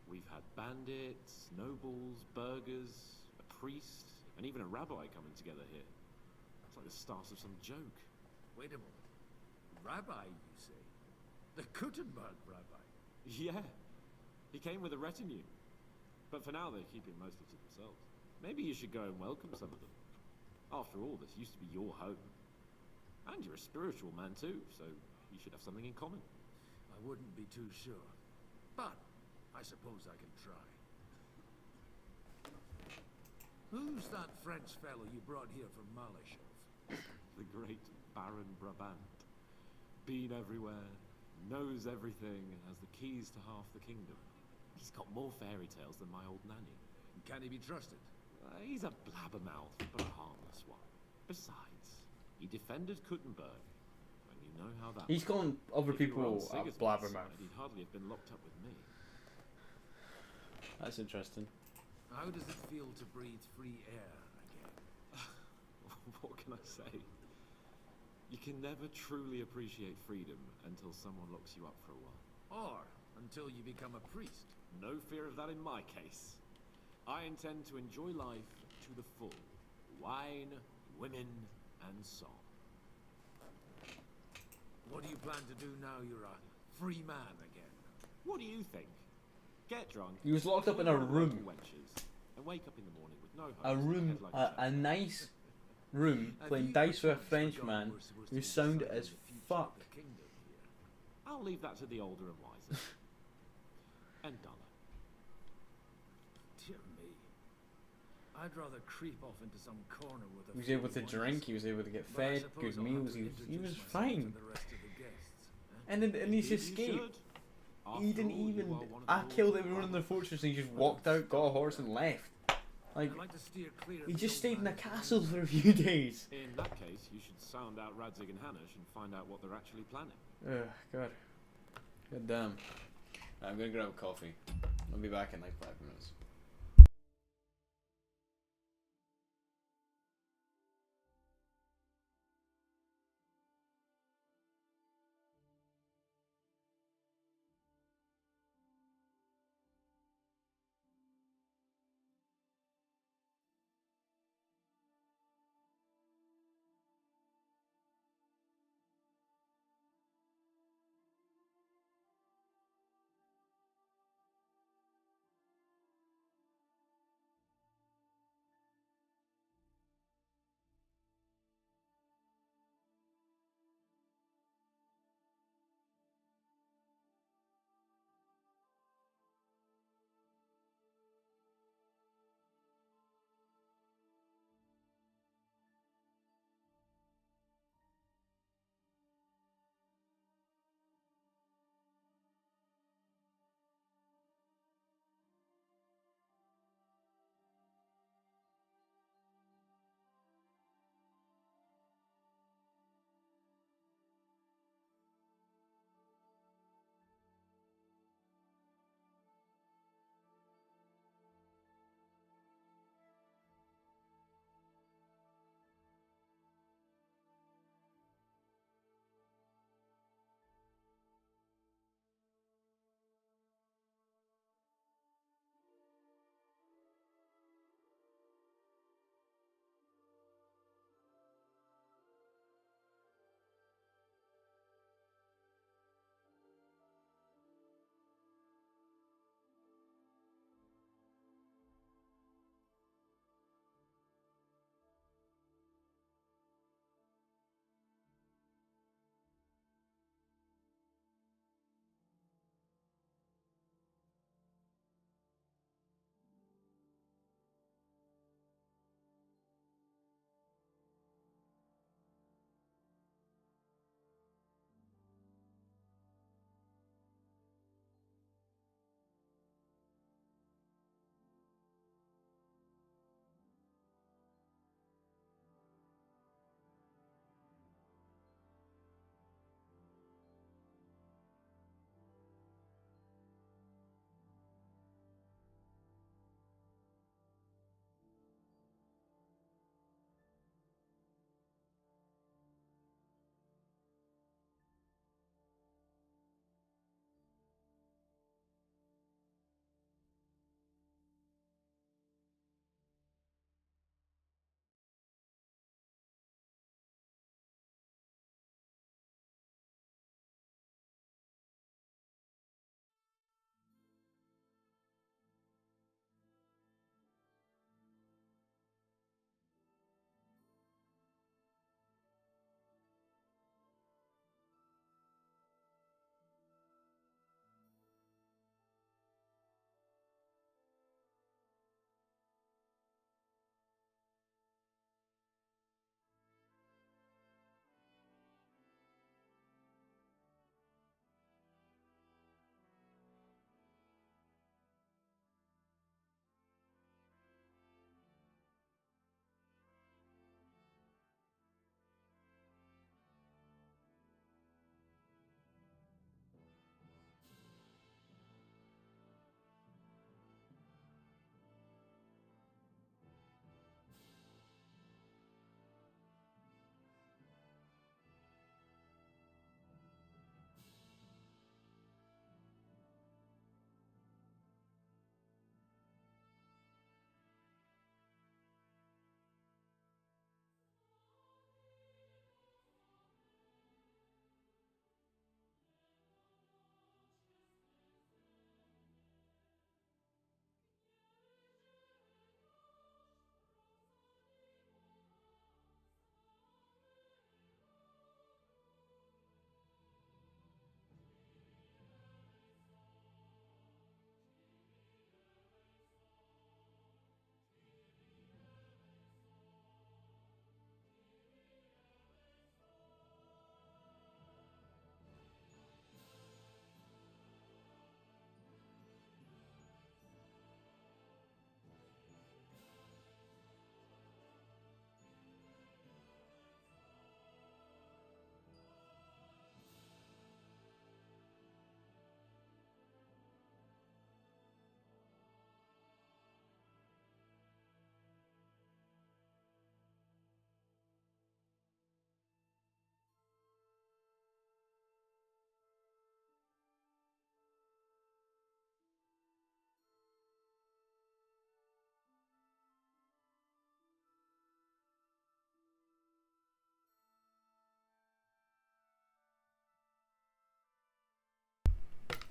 We've had bandits, nobles, burghers, a priest, and even a rabbi coming together here. It's like the start of some joke. Wait a moment. Rabbi, you say? The Gutenberg rabbi? Yeah. He came with a retinue. But for now, they're keeping mostly to themselves. Maybe you should go and welcome some of them. After all, this used to be your home. And you're a spiritual man too, so you should have something in common. I wouldn't be too sure. But I suppose I can try. Who's that French fellow you brought here from Malishov? The great Baron Brabant. Been everywhere, knows everything, has the keys to half the kingdom. He's got more fairy tales than my old nanny. Can he be trusted? He's a blabbermouth, but a harmless one. Besides, he defended Gutenberg, and you know how that He's calling other If you were on people a Sigismund's blabbermouth. side, he'd hardly have been locked up with me. That's interesting. How does it feel to breathe free air again? What can I say? You can never truly appreciate freedom until someone locks you up for a while. Or until you become a priest. No fear of that in my case. I intend to enjoy life to the full. Wine, women, and song. What do you plan to do now you're a free man again? What do you think? Get drunk. He was locked up in a room. Wenches, and wake up in the morning with no hope. A room, a nice room, playing dice with a French man who sounded as fuck. I'll leave that to the older and wiser. And duller. Dear me. I'd rather creep off into some corner with a He was able to drink, he was able to get fed, good meals, he was fine. And then he just escaped. He didn't even. I killed everyone in the fortress and he just walked out, got a horse and left. Like, he just stayed in a castle for a few days. In that case, you should sound out Radzig and Hanush and find out what they're actually planning. Ugh, God. God damn. I'm gonna grab a coffee. I'll be back in like 5 minutes.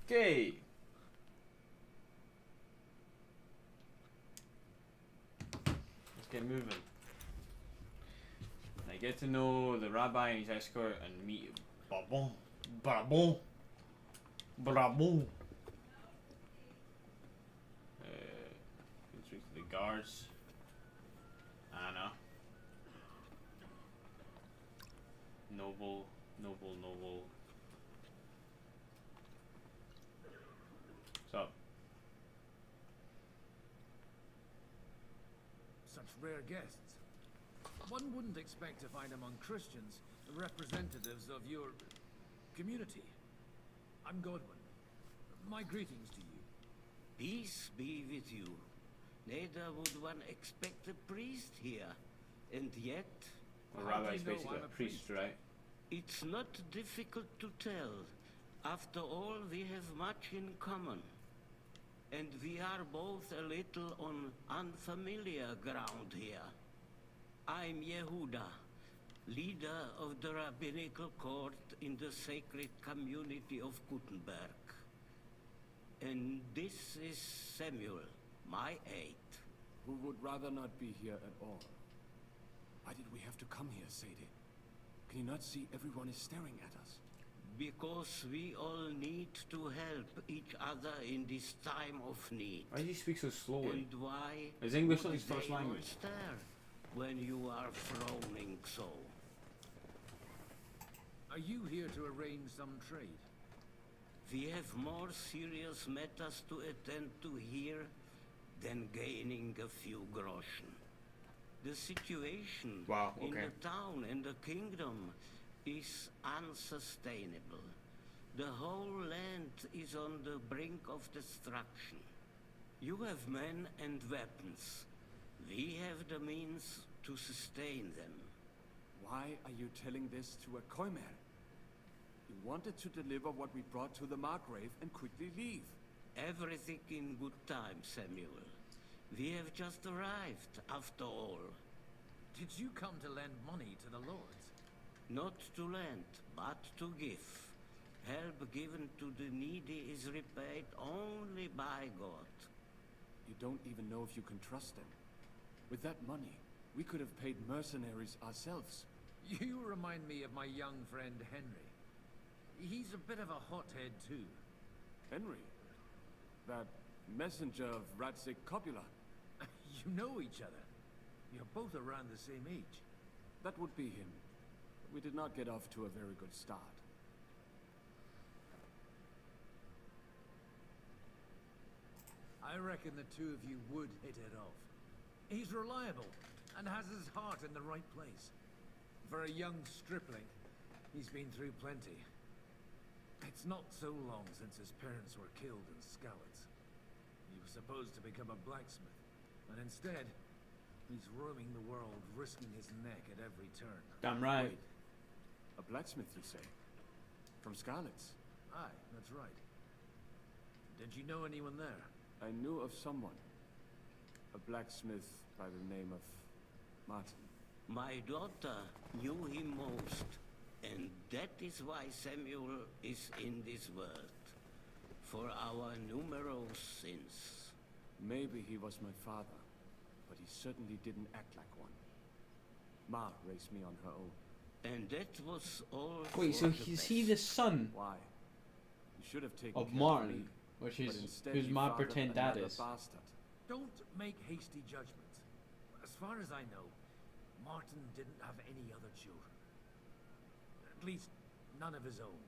Okay. Let's get moving. I get to know the rabbi and his escort and meet Babon. Brabon. Brabon. Speak to the guards. Anna. Noble. What's up? Such rare guests. One wouldn't expect to find among Christians representatives of your community. I'm Godwin. My greetings to you. Peace be with you. Neither would one expect a priest here. And yet... The rabbi's basically a priest, right? It's not difficult to tell. After all, we have much in common. And we are both a little on unfamiliar ground here. I'm Yehuda, leader of the rabbinical court in the sacred community of Gutenberg. And this is Samuel, my aide. Who would rather not be here at all. Why did we have to come here, Sadie? Can you not see everyone is staring at us? Because we all need to help each other in this time of need. Why do you speak so slowly? And why is English not would his first they language? not stare when you are frowning so? Are you here to arrange some trade? We have more serious matters to attend to here than gaining a few groschen. The situation in the town and the kingdom is unsustainable. The whole land is on the brink of destruction. You have men and weapons. We have the means to sustain them. Why are you telling this to a Koimer? You wanted to deliver what we brought to the Margrave and quickly leave. Everything in good time, Samuel. We have just arrived, after all. Did you come to lend money to the lords? Not to lend, but to give. Help given to the needy is repaid only by God. You don't even know if you can trust them. With that money, we could have paid mercenaries ourselves. You remind me of my young friend Henry. He's a bit of a hothead too. Henry? That messenger of Radzik Copula? You know each other. You're both around the same age. That would be him. We did not get off to a very good start. I reckon the two of you would hit it off. He's reliable and has his heart in the right place. For a young stripling, he's been through plenty. It's not so long since his parents were killed in Skalitz. He was supposed to become a blacksmith, and instead, he's roaming the world, risking his neck at every turn. Damn right. Wait, a blacksmith, you say? From Skalitz? Aye, that's right. Did you know anyone there? I knew of someone. A blacksmith by the name of Martin. My daughter knew him most, and that is why Samuel is in this world. For our numerous sins. Maybe he was my father, but he certainly didn't act like one. Ma raised me on her own. And that was all. Wait, so is he the son? Why? You should have taken of care Martin, of me, which is instead whose you my fathered pretend dad another is. Bastard. Don't make hasty judgments. As far as I know, Martin didn't have any other children. At least, none of his own.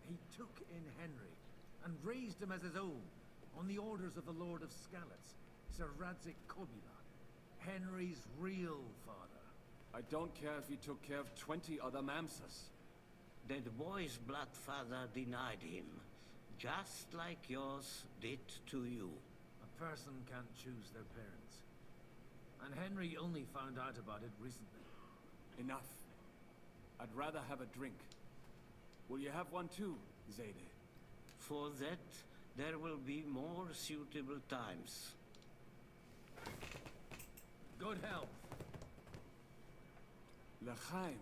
He took in Henry and raised him as his own on the orders of the Lord of Skalitz, Sir Radzik Kobula, Henry's real father. I don't care if he took care of 20 other Mamsas. That boy's blood father denied him, just like yours did to you. A person can't choose their parents. And Henry only found out about it recently. Enough. I'd rather have a drink. Will you have one too, Zayde? For that, there will be more suitable times. Good health. L'chaim.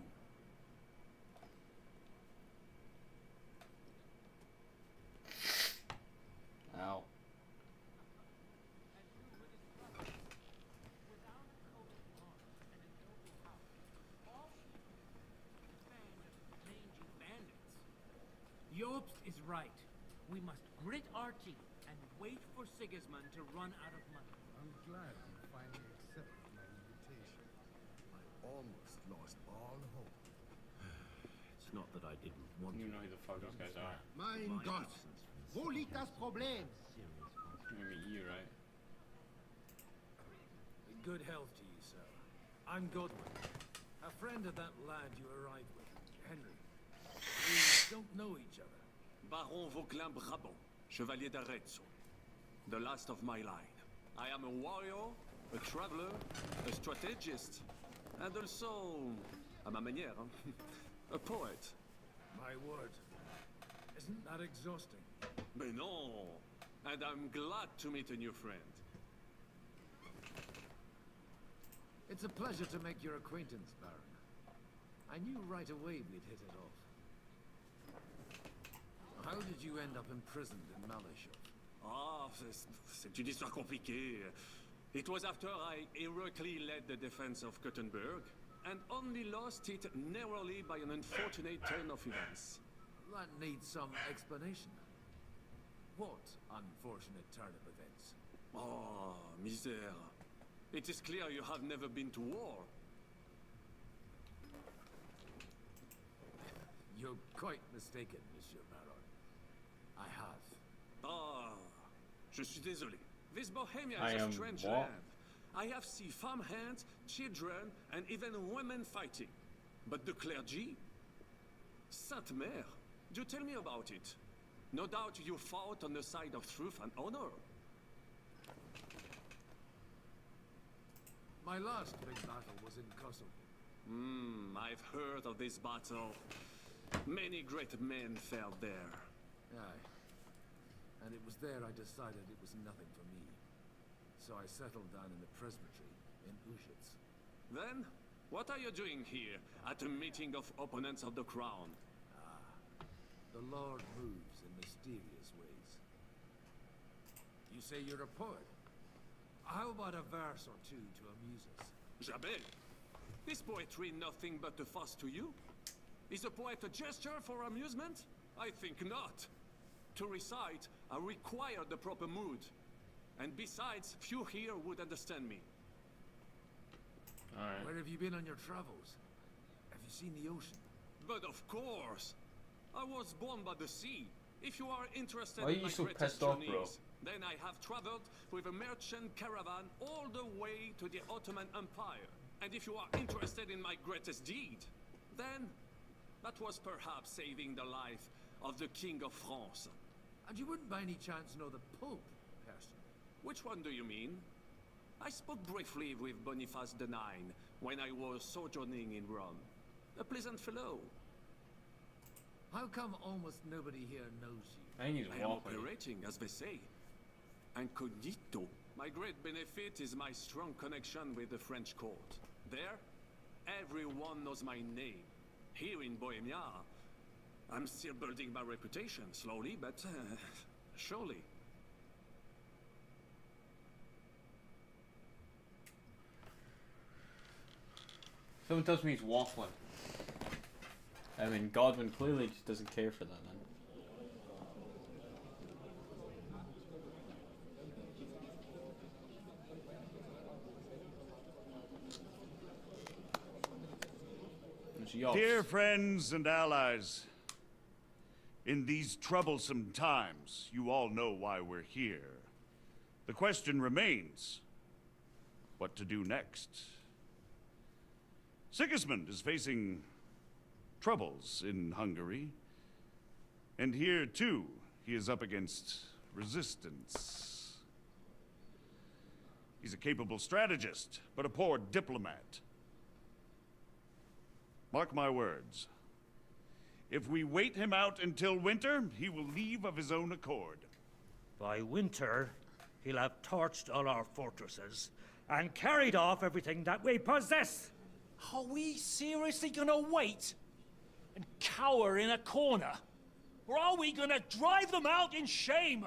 Probst is right. We must grit our teeth and wait for Sigismund to run out of money. I'm glad you finally accepted my invitation. I almost lost all hope. It's not that I didn't want You to. know who the fuck these guys are. Mein Gott! Wo liegt das Problem? Maybe you, right? Good health to you, sir. I'm Godwin, a friend of that lad you arrived with, Henry. We don't know each other. Baron Vauquelin Brabant, Chevalier d'Arezzo. The last of my line. I am a warrior, a traveler, a strategist, and also, à ma manière, a poet. My word. Isn't that exhausting? Mais non! And I'm glad to meet a new friend. It's a pleasure to make your acquaintance, Baron. I knew right away we'd hit it off. How did you end up imprisoned in Malashov? Ah, c'est une histoire compliquée. It was after I heroically led the defense of Gothenburg, and only lost it narrowly by an unfortunate turn of events. That needs some explanation. What unfortunate turn of events? Oh, misère. It is clear you have never been to war. You're quite mistaken, Monsieur Baron. I have. Ah, je suis désolé. This Bohemia I is a am strange what? land. I have seen farmhands, children, and even women fighting. But the clergy? Sainte Mère, do tell me about it. No doubt you fought on the side of truth and honor. My last big battle was in Kosovo. I've heard of this battle. Many great men fell there. Aye. And it was there I decided it was nothing for me. So I settled down in the presbytery in Ushitz. Then, what are you doing here at a meeting of opponents of the crown? The Lord moves in mysterious ways. You say you're a poet? How about a verse or two to amuse us? Jamais. Is poetry nothing but a fuss to you? Is a poet a gesture for amusement? I think not. To recite, I require the proper mood. And besides, few here would understand me. Alright. Where have you been on your travels? Have you seen the ocean? But of course! I was born by the sea. If you are interested Why are in you my so greatest pissed off, bro? journeys, then I have traveled with a merchant caravan all the way to the Ottoman Empire. And if you are interested in my greatest deed, then that was perhaps saving the life of the King of France. And you wouldn't by any chance know the Pope, personally? Which one do you mean? I spoke briefly with Boniface IX when I was sojourning in Rome. A pleasant fellow. How come almost nobody here knows you? I need I am operating, as they say. Incognito. My great benefit is my strong connection with the French court. There, everyone knows my name. Here in Bohemia, I'm still building my reputation, slowly, but surely. Someone tells me he's waffling. I mean, Godwin clearly just doesn't care for that then. Dear friends and allies, in these troublesome times, you all know why we're here. The question remains, what to do next? Sigismund is facing troubles in Hungary, and here too, he is up against resistance. He's a capable strategist, but a poor diplomat. Mark my words. If we wait him out until winter, he will leave of his own accord. By winter, he'll have torched all our fortresses and carried off everything that we possess. Are we seriously gonna wait and cower in a corner? Or are we gonna drive them out in shame?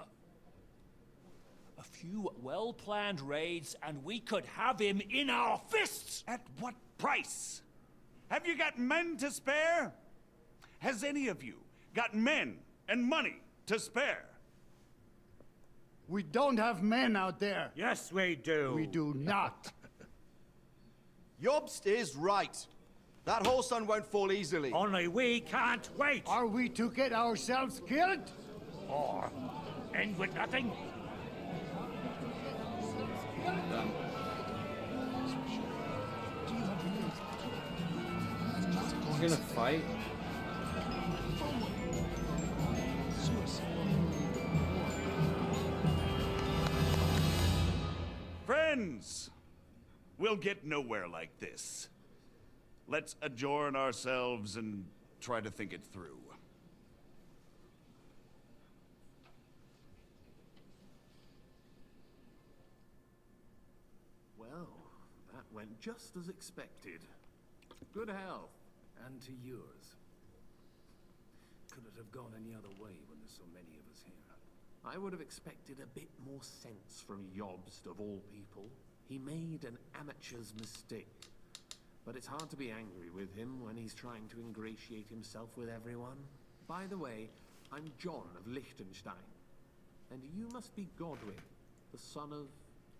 A few well-planned raids and we could have him in our fists! At what price? Have you got men to spare? Has any of you got men and money to spare. We don't have men out there. Yes, we do. We do not. Jobst is right. That whole son won't fall easily. Only we can't wait. Are we to get ourselves killed? Or end with nothing? We're gonna fight. Friends, we'll get nowhere like this. Let's adjourn ourselves and try to think it through. Well, that went just as expected. Good health. And to yours. Could it have gone any other way when there's so many of us here? I would have expected a bit more sense from Jobst, of all people. He made an amateur's mistake. But it's hard to be angry with him when he's trying to ingratiate himself with everyone. By the way, I'm John of Liechtenstein. And you must be Godwin, the son of...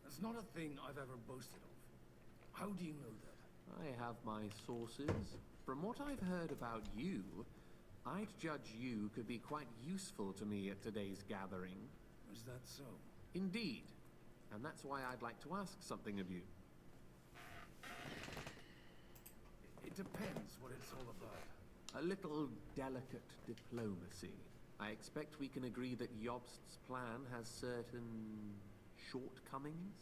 That's not a thing I've ever boasted of. How do you know that? I have my sources. From what I've heard about you, I'd judge you could be quite useful to me at today's gathering. Is that so? Indeed. And that's why I'd like to ask something of you. It depends what it's all about. A little delicate diplomacy. I expect we can agree that Jobst's plan has certain shortcomings.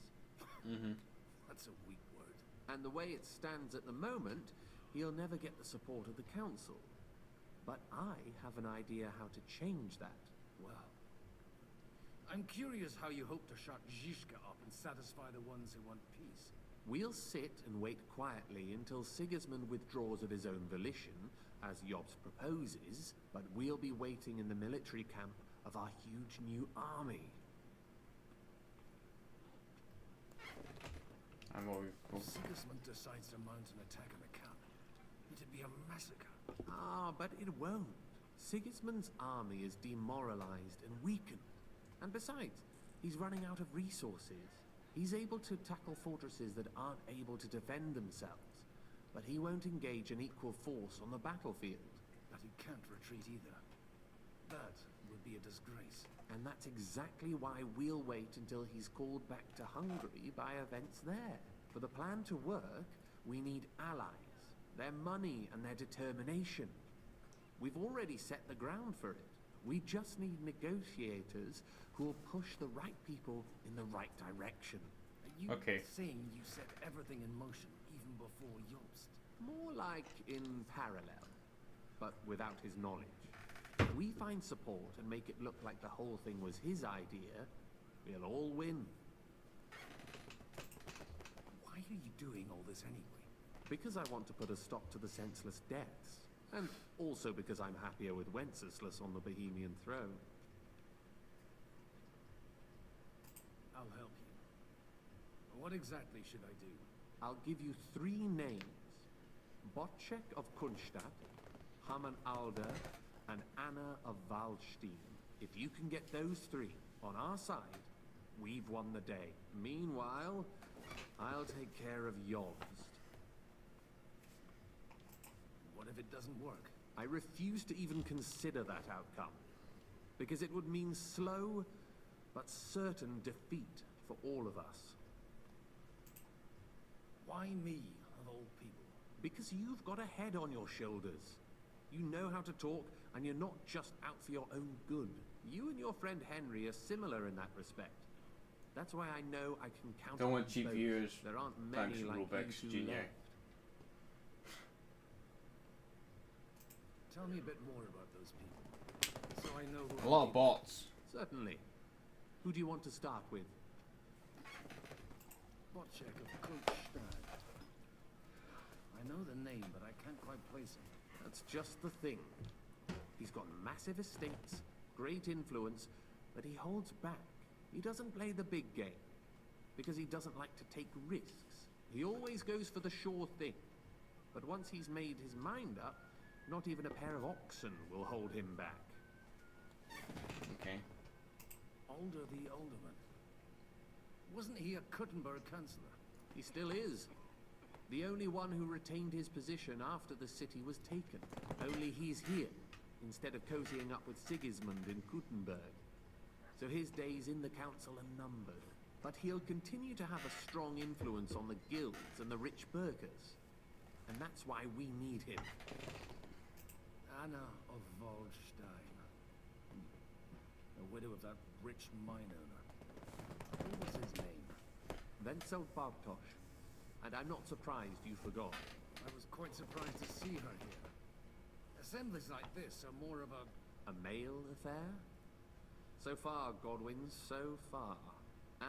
That's a weak word. And the way it stands at the moment, he'll never get the support of the council. But I have an idea how to change that. Well, I'm curious how you hope to shut Zizka up and satisfy the ones who want peace. We'll sit and wait quietly until Sigismund withdraws of his own volition, as Jobst proposes, but we'll be waiting in the military camp of our huge new army. Cool. Sigismund decides to mount an attack on the camp. It'd be a massacre. Ah, but it won't. Sigismund's army is demoralized and weakened. And besides, he's running out of resources. He's able to tackle fortresses that aren't able to defend themselves. But he won't engage an equal force on the battlefield. But he can't retreat either. That would be a disgrace. And that's exactly why we'll wait until he's called back to Hungary by events there. For the plan to work, we need allies, their money and their determination. We've already set the ground for it. We just need negotiators who'll push the right people in the right direction. Are you saying you set everything in motion even before Jobst? More like in parallel, but without his knowledge. If we find support and make it look like the whole thing was his idea, we'll all win. Why are you doing all this anyway? Because I want to put a stop to the senseless deaths. And also because I'm happier with Wenceslas on the Bohemian throne. I'll help you. What exactly should I do? I'll give you 3 names. Botchek of Kunstadt, Haman Alder, and Anna of Waldstein. If you can get those 3 on our side, we've won the day. Meanwhile, I'll take care of Jobst. What if it doesn't work? I refuse to even consider that outcome. Because it would mean slow, but certain defeat for all of us. Why me, of all people? Because you've got a head on your shoulders. You know how to talk, and you're not just out for your own good. You and your friend Henry are similar in that respect. That's why I know I can count Don't on want cheap both. viewers. There aren't Thanks, many like Robex you two Jr. left. Tell me a bit more about those people, so I know who. A lot of bots. Certainly. Who do you want to start with? Botchek of Kunstadt. I know the name, but I can't quite place him. That's just the thing. He's got massive estates, great influence, but he holds back. He doesn't play the big game, because he doesn't like to take risks. He always goes for the sure thing. But once he's made his mind up, not even a pair of oxen will hold him back. Okay. Alder the Alderman. Wasn't he a Kuttenberg councillor? He still is. The only one who retained his position after the city was taken. Only he's here, instead of cozying up with Sigismund in Kuttenberg. So his days in the council are numbered. But he'll continue to have a strong influence on the guilds and the rich burghers. And that's why we need him. Anna of Waldstein. The widow of that rich mine owner. What was his name? Wenzel Bartosz. And I'm not surprised you forgot. I was quite surprised to see her here. Assemblies like this are more of a male affair? So far, Godwin, so far.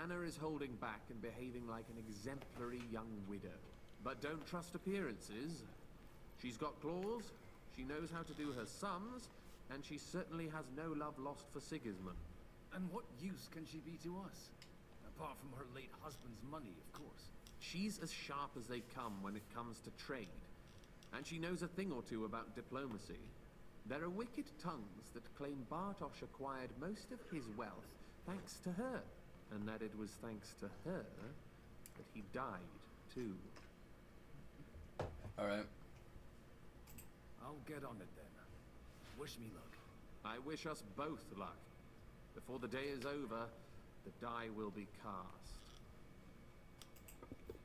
Anna is holding back and behaving like an exemplary young widow. But don't trust appearances. She's got claws, she knows how to do her sums, and she certainly has no love lost for Sigismund. And what use can she be to us? Apart from her late husband's money, of course. She's as sharp as they come when it comes to trade. And she knows a thing or two about diplomacy. There are wicked tongues that claim Bartosz acquired most of his wealth thanks to her. And that it was thanks to her that he died, too. Alright. I'll get on it then. Wish me luck. I wish us both luck. Before the day is over, the die will be cast.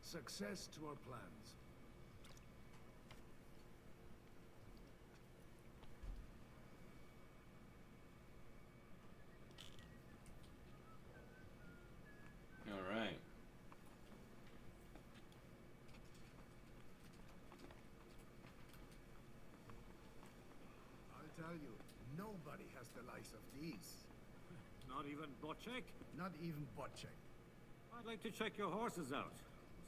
Success to our plans. All right. I'll tell you, nobody has the likes of these. Not even Bocek? Not even Bocek. I'd like to check your horses out.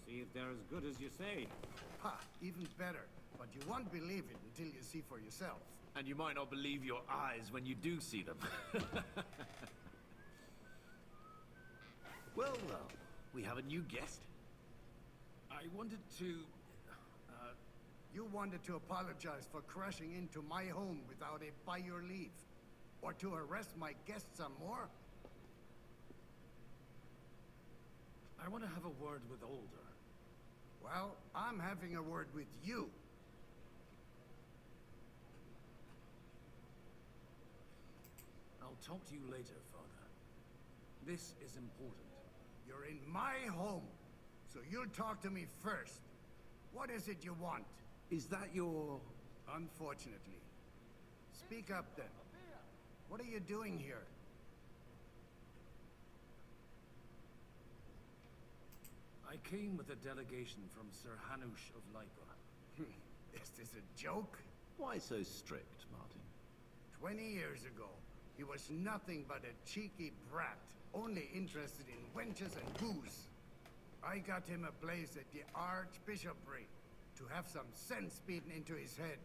See if they're as good as you say. Ha, even better. But you won't believe it until you see for yourself. And you might not believe your eyes when you do see them. Well, we have a new guest. I wanted to... You wanted to apologize for crashing into my home without it by your leave. Or to arrest my guests some more? I want to have a word with Alder. Well, I'm having a word with you. I'll talk to you later, Father. This is important. You're in my home, so you'll talk to me first. What is it you want? Is that your... Unfortunately. Speak up then. What are you doing here? I came with a delegation from Sir Hanush of Lipa. Is this a joke? Why so strict, Martin? 20 years ago, he was nothing but a cheeky brat, only interested in wenches and booze. I got him a place at the Archbishopric to have some sense beaten into his head.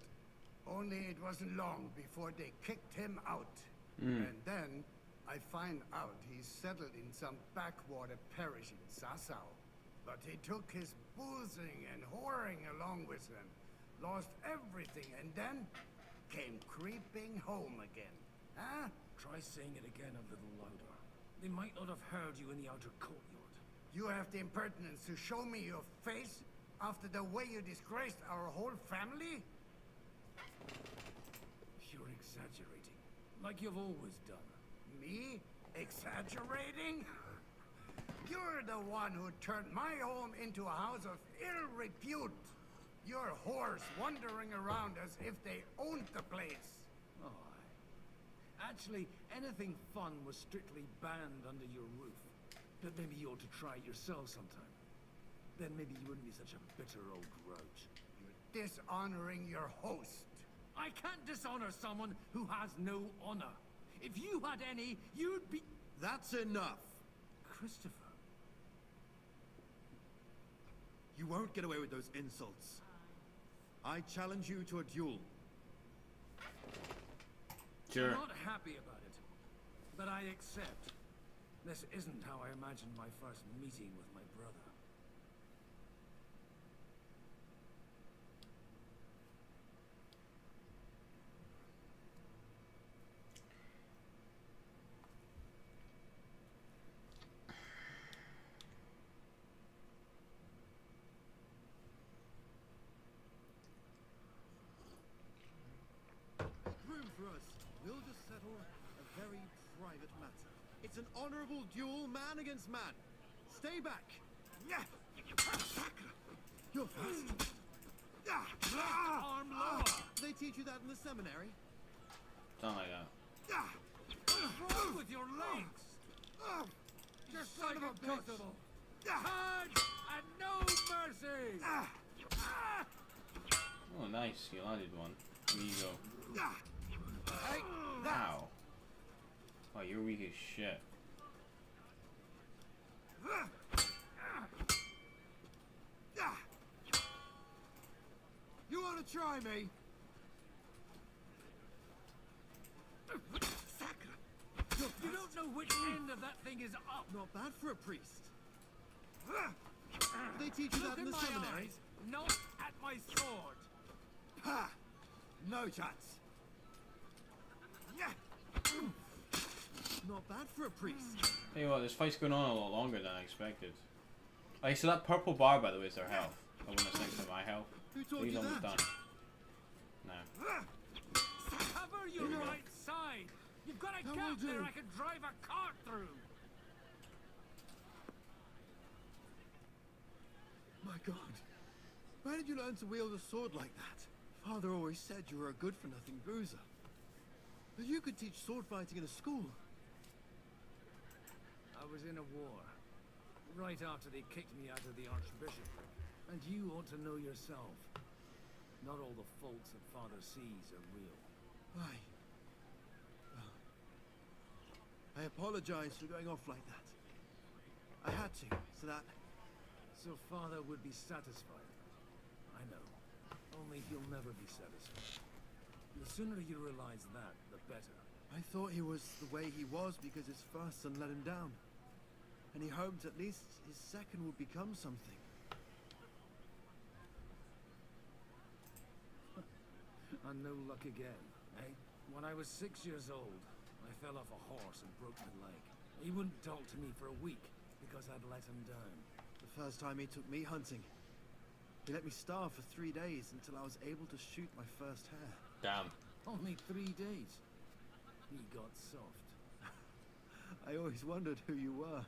Only it wasn't long before they kicked him out. And then I find out he's settled in some backwater parish in Sassau. But he took his boozing and whoring along with him, lost everything, and then came creeping home again. Huh? Try saying it again a little louder. They might not have heard you in the outer courtyard. You have the impertinence to show me your face after the way you disgraced our whole family? You're exaggerating, like you've always done. Me? Exaggerating? You're the one who turned my home into a house of ill repute. Your whores wandering around as if they owned the place. Oh, actually, anything fun was strictly banned under your roof. But maybe you ought to try it yourself sometime. Then maybe you wouldn't be such a bitter old grouch. You're dishonoring your host. I can't dishonor someone who has no honor. If you had any, you'd be... That's enough. Christopher. You won't get away with those insults. I challenge you to a duel. Sure. I'm not happy about it, but I accept. This isn't how I imagined my first meeting with my brother. We'll just settle a very private matter. It's an honorable duel, man against man. Stay back. You're first. Arm lower. They teach you that in the seminary? Something like that. What's wrong with your legs? Just like a bitch. Hard and no mercy. Oh, nice. You landed one. There you go. Hey, Wow. Oh, you're weak as shit. You want to try me? You don't know which end of that thing is up. Not bad for a priest. They teach you that in the my seminary? eyes, not at my sword. Ha! No chance. Not bad for a priest. Tell you what, this fight's going on a lot longer than I expected. Okay, so that purple bar, by the way, is their health. I want to think to my health. Who told He's you almost that? done. No. Cover your right side. You've got a That gap will there do. I can drive a cart through. My God. Where did you learn to wield a sword like that? Father always said you were a good-for-nothing bruiser. But you could teach sword fighting in a school. I was in a war. Right after they kicked me out of the Archbishop. And you ought to know yourself. Not all the faults that Father sees are real. Aye. Well, I apologize for going off like that. I had to, So Father would be satisfied. I know. Only he'll never be satisfied. The sooner you realize that, the better. I thought he was the way he was because his first son let him down. And he hoped at least his second would become something. And no luck again, eh? When I was 6 years old, I fell off a horse and broke my leg. He wouldn't talk to me for a week because I'd let him down. The first time he took me hunting, he let me starve for 3 days until I was able to shoot my first hare. Damn. Only 3 days. He got soft. I always wondered who you were.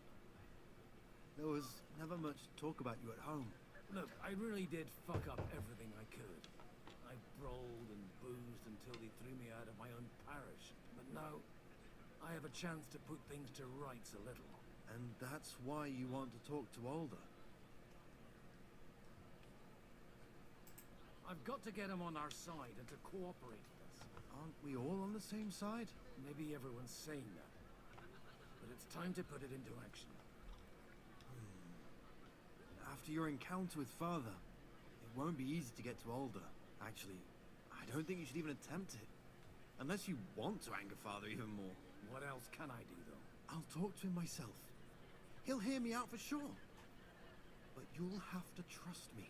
There was never much talk about you at home. Look, I really did fuck up everything I could. I brawled and boozed until they threw me out of my own parish. But now, I have a chance to put things to rights a little. And that's why you want to talk to Alder. I've got to get him on our side and to cooperate with us. Aren't we all on the same side? Maybe everyone's saying that. But it's time to put it into action. After your encounter with Father, it won't be easy to get to Alder. Actually, I don't think you should even attempt it. Unless you want to anger Father even more. What else can I do, though? I'll talk to him myself. He'll hear me out for sure. But you'll have to trust me.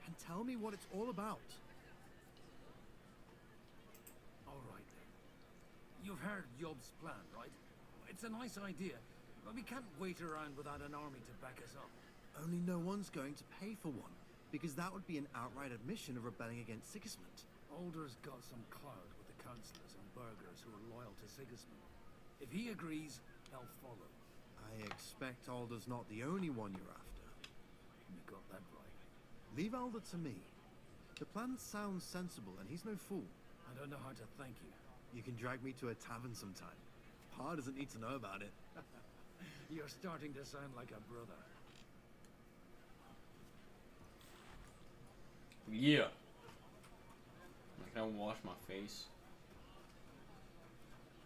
And tell me what it's all about. All right, then. You've heard Yob's plan, right? It's a nice idea, but we can't wait around without an army to back us up. Only no one's going to pay for one, because that would be an outright admission of rebelling against Sigismund. Alder's got some clout with the councillors and burghers who are loyal to Sigismund. If he agrees, they'll follow. I expect Alder's not the only one you're after. You got that right. Leave Alder to me. The plan sounds sensible, and he's no fool. I don't know how to thank you. You can drag me to a tavern sometime. Pa doesn't need to know about it. You're starting to sound like a brother. Yeah. I can't wash my face.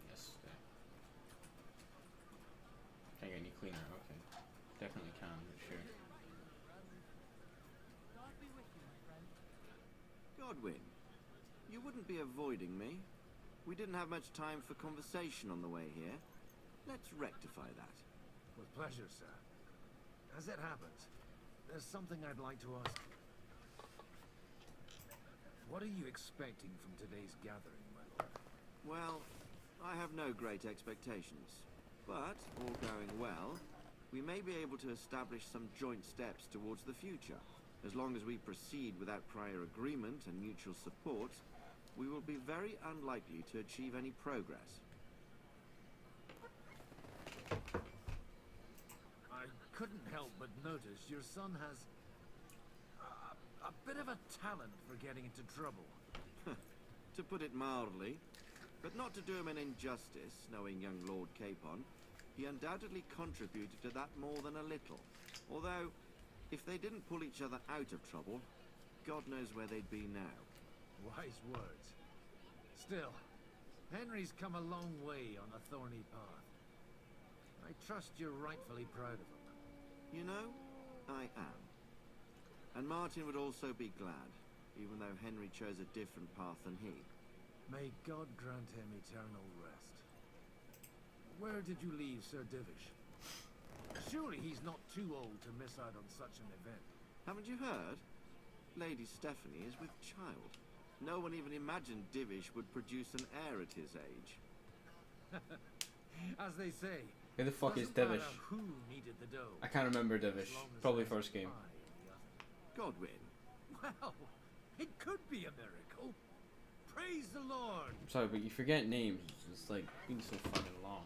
Yes. Can't get any cleaner. Okay. Definitely can, but sure. Godwin, you wouldn't be avoiding me. We didn't have much time for conversation on the way here. Let's rectify that. With pleasure, sir. As it happens, there's something I'd like to ask you. What are you expecting from today's gathering, my lord? Well, I have no great expectations. But, all going well, we may be able to establish some joint steps towards the future. As long as we proceed without prior agreement and mutual support, we will be very unlikely to achieve any progress. I couldn't help but notice your son has a bit of a talent for getting into trouble. To put it mildly, but not to do him an injustice, knowing young Lord Capon, he undoubtedly contributed to that more than a little. Although, if they didn't pull each other out of trouble, God knows where they'd be now. Wise words. Still, Henry's come a long way on a thorny path. I trust you're rightfully proud of him. You know, I am. And Martin would also be glad, even though Henry chose a different path than he. May God grant him eternal rest. Where did you leave Sir Divish? Surely he's not too old to miss out on such an event. Haven't you heard? Lady Stephanie is with child. No one even imagined Divish would produce an heir at his age. As they say, Who the fuck is doesn't Divish? matter who needed the dough. I can't remember Divish. Probably first game. Godwin. Well, it could be a miracle. Praise the Lord. I'm sorry, but you forget names. It's like being so fucking long.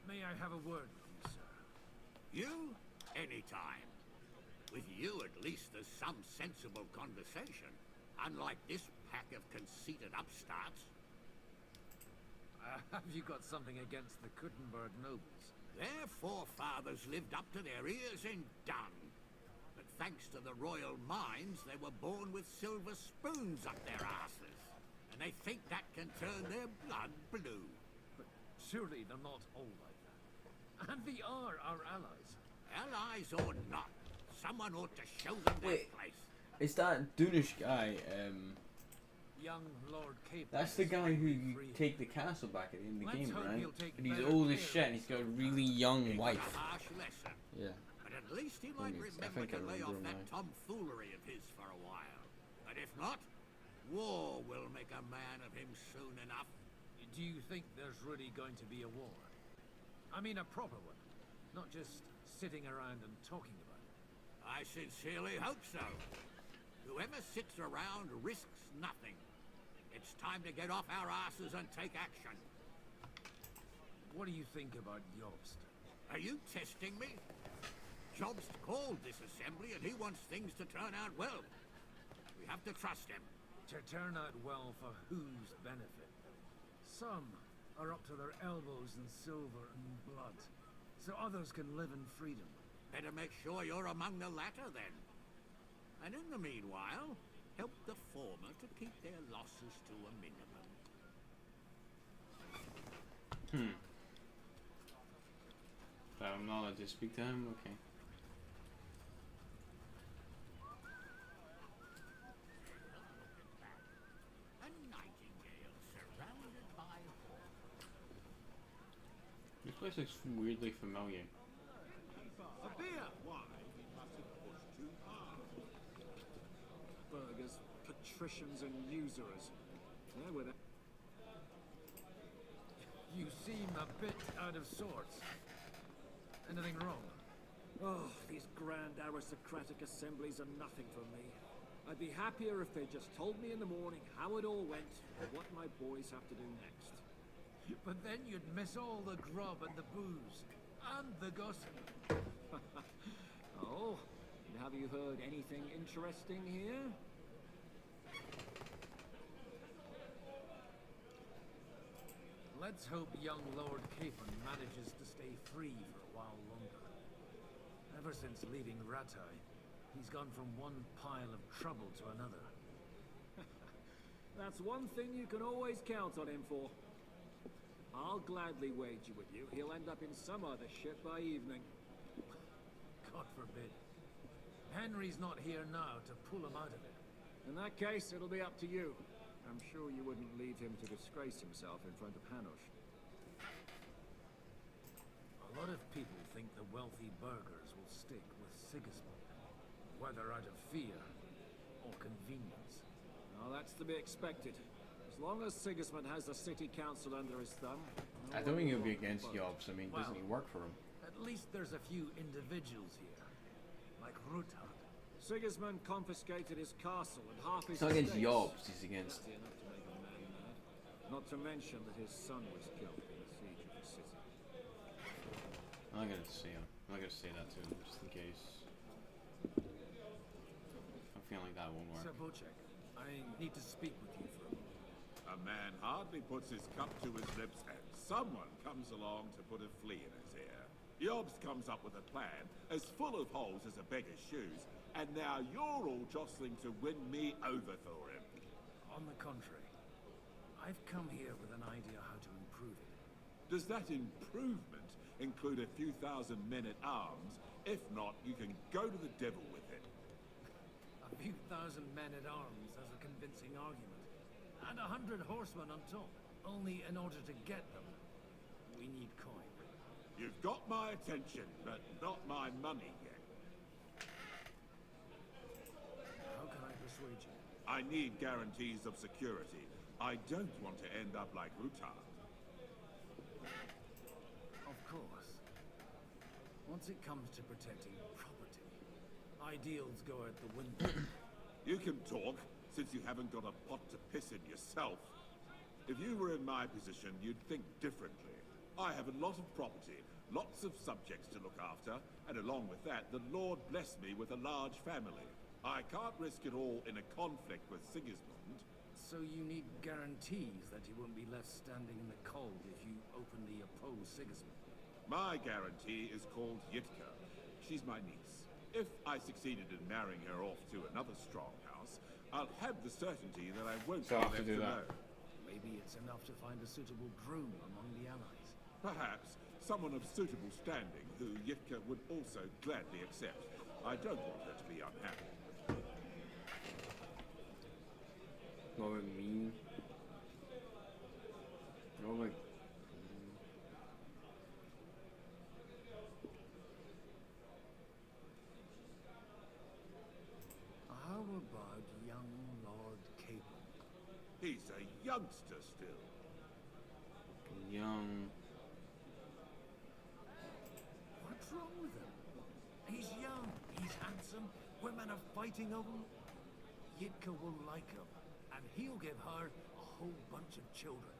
May I have a word with you, sir? You? Anytime. With you, at least there's some sensible conversation. Unlike this pack of conceited upstarts. Have you got something against the Kuttenberg nobles? Their forefathers lived up to their ears in dung. But thanks to the royal mines, they were born with silver spoons up their asses. And they think that can turn their blood blue. But surely they're not all like that. And they are our allies. Allies or not, someone ought to show them their place. Is that Dunish guy, Young Lord Capon. that's the guy who you take the castle back at the end of the game, right? And he's old as shit and he's got a really young wife. Yeah. But at least he might remember to lay off that tomfoolery of his for a while. But if not, war will make a man of him soon enough. Do you think there's really going to be a war? I mean a proper one, not just sitting around and talking about it. I sincerely hope so. Whoever sits around risks nothing. It's time to get off our asses and take action. What do you think about Jobst? Are you testing me? Jobst called this assembly and he wants things to turn out well. We have to trust him. To turn out well for whose benefit? Some are up to their elbows in silver and blood, so others can live in freedom. Better make sure you're among the latter then. And in the meanwhile, help the former to keep their losses to a minimum. But I'm not allowed to speak to him? Okay. A nightingale surrounded by hawks. This place looks weirdly familiar. A beer! Burgers, patricians and usurers. There with it. You seem a bit out of sorts. Anything wrong? Oh, these grand aristocratic assemblies are nothing for me. I'd be happier if they just told me in the morning how it all went and what my boys have to do next. But then you'd miss all the grub and the booze. And the gossip. Oh, and have you heard anything interesting here? Let's hope young Lord Capon manages to stay free for a while longer. Ever since leaving Ratai, he's gone from one pile of trouble to another. That's one thing you can always count on him for. I'll gladly wager with you he'll end up in some other shit by evening. God forbid. Henry's not here now to pull him out of it. In that case, it'll be up to you. I'm sure you wouldn't leave him to disgrace himself in front of Hanush. A lot of people think the wealthy burghers will stick with Sigismund, whether out of fear or convenience. Now that's to be expected. As long as Sigismund has the city council under his thumb... I don't think he'll be against Jobs. I mean, doesn't he work for him? At least there's a few individuals here, like Ruthard, Sigismund confiscated his castle and half his It's not against estates. Yobs, he's against... Nasty enough to make a man mad. Not to mention that his son was killed in the siege of the city. I'm not gonna say him. I'm not gonna say that to him, just in case. I'm feeling like that won't work. Sir Bocek, I need to speak with you for a moment. A man hardly puts his cup to his lips and someone comes along to put a flea in his ear. Yobs comes up with a plan as full of holes as a beggar's shoes, and now you're all jostling to win me over for him. On the contrary, I've come here with an idea how to improve it. Does that improvement include a few thousand men-at-arms? If not, you can go to the devil with it. A few thousand men-at-arms has a convincing argument. And 100 horsemen on top. Only in order to get them, we need coin. You've got my attention, but not my money yet. How can I persuade you? I need guarantees of security. I don't want to end up like Rutard. Of course. Once it comes to protecting property, ideals go out the window. You can talk, since you haven't got a pot to piss in yourself. If you were in my position, you'd think differently. I have a lot of property, lots of subjects to look after, and along with that, the Lord blessed me with a large family. I can't risk it all in a conflict with Sigismund. So you need guarantees that you won't be left standing in the cold if you openly oppose Sigismund. My guarantee is called Yitka. She's my niece. If I succeeded in marrying her off to another strong house, I'll have the certainty that I won't be left alone. Maybe it's enough to find a suitable groom among the allies. Perhaps someone of suitable standing who Yitka would also gladly accept. I don't want her to be unhappy. What would it mean? What would... How about young Lord Capon? He's a youngster still. Young... What's wrong with him? He's young, he's handsome, women are fighting over him. Yitka will like him, and he'll give her a whole bunch of children.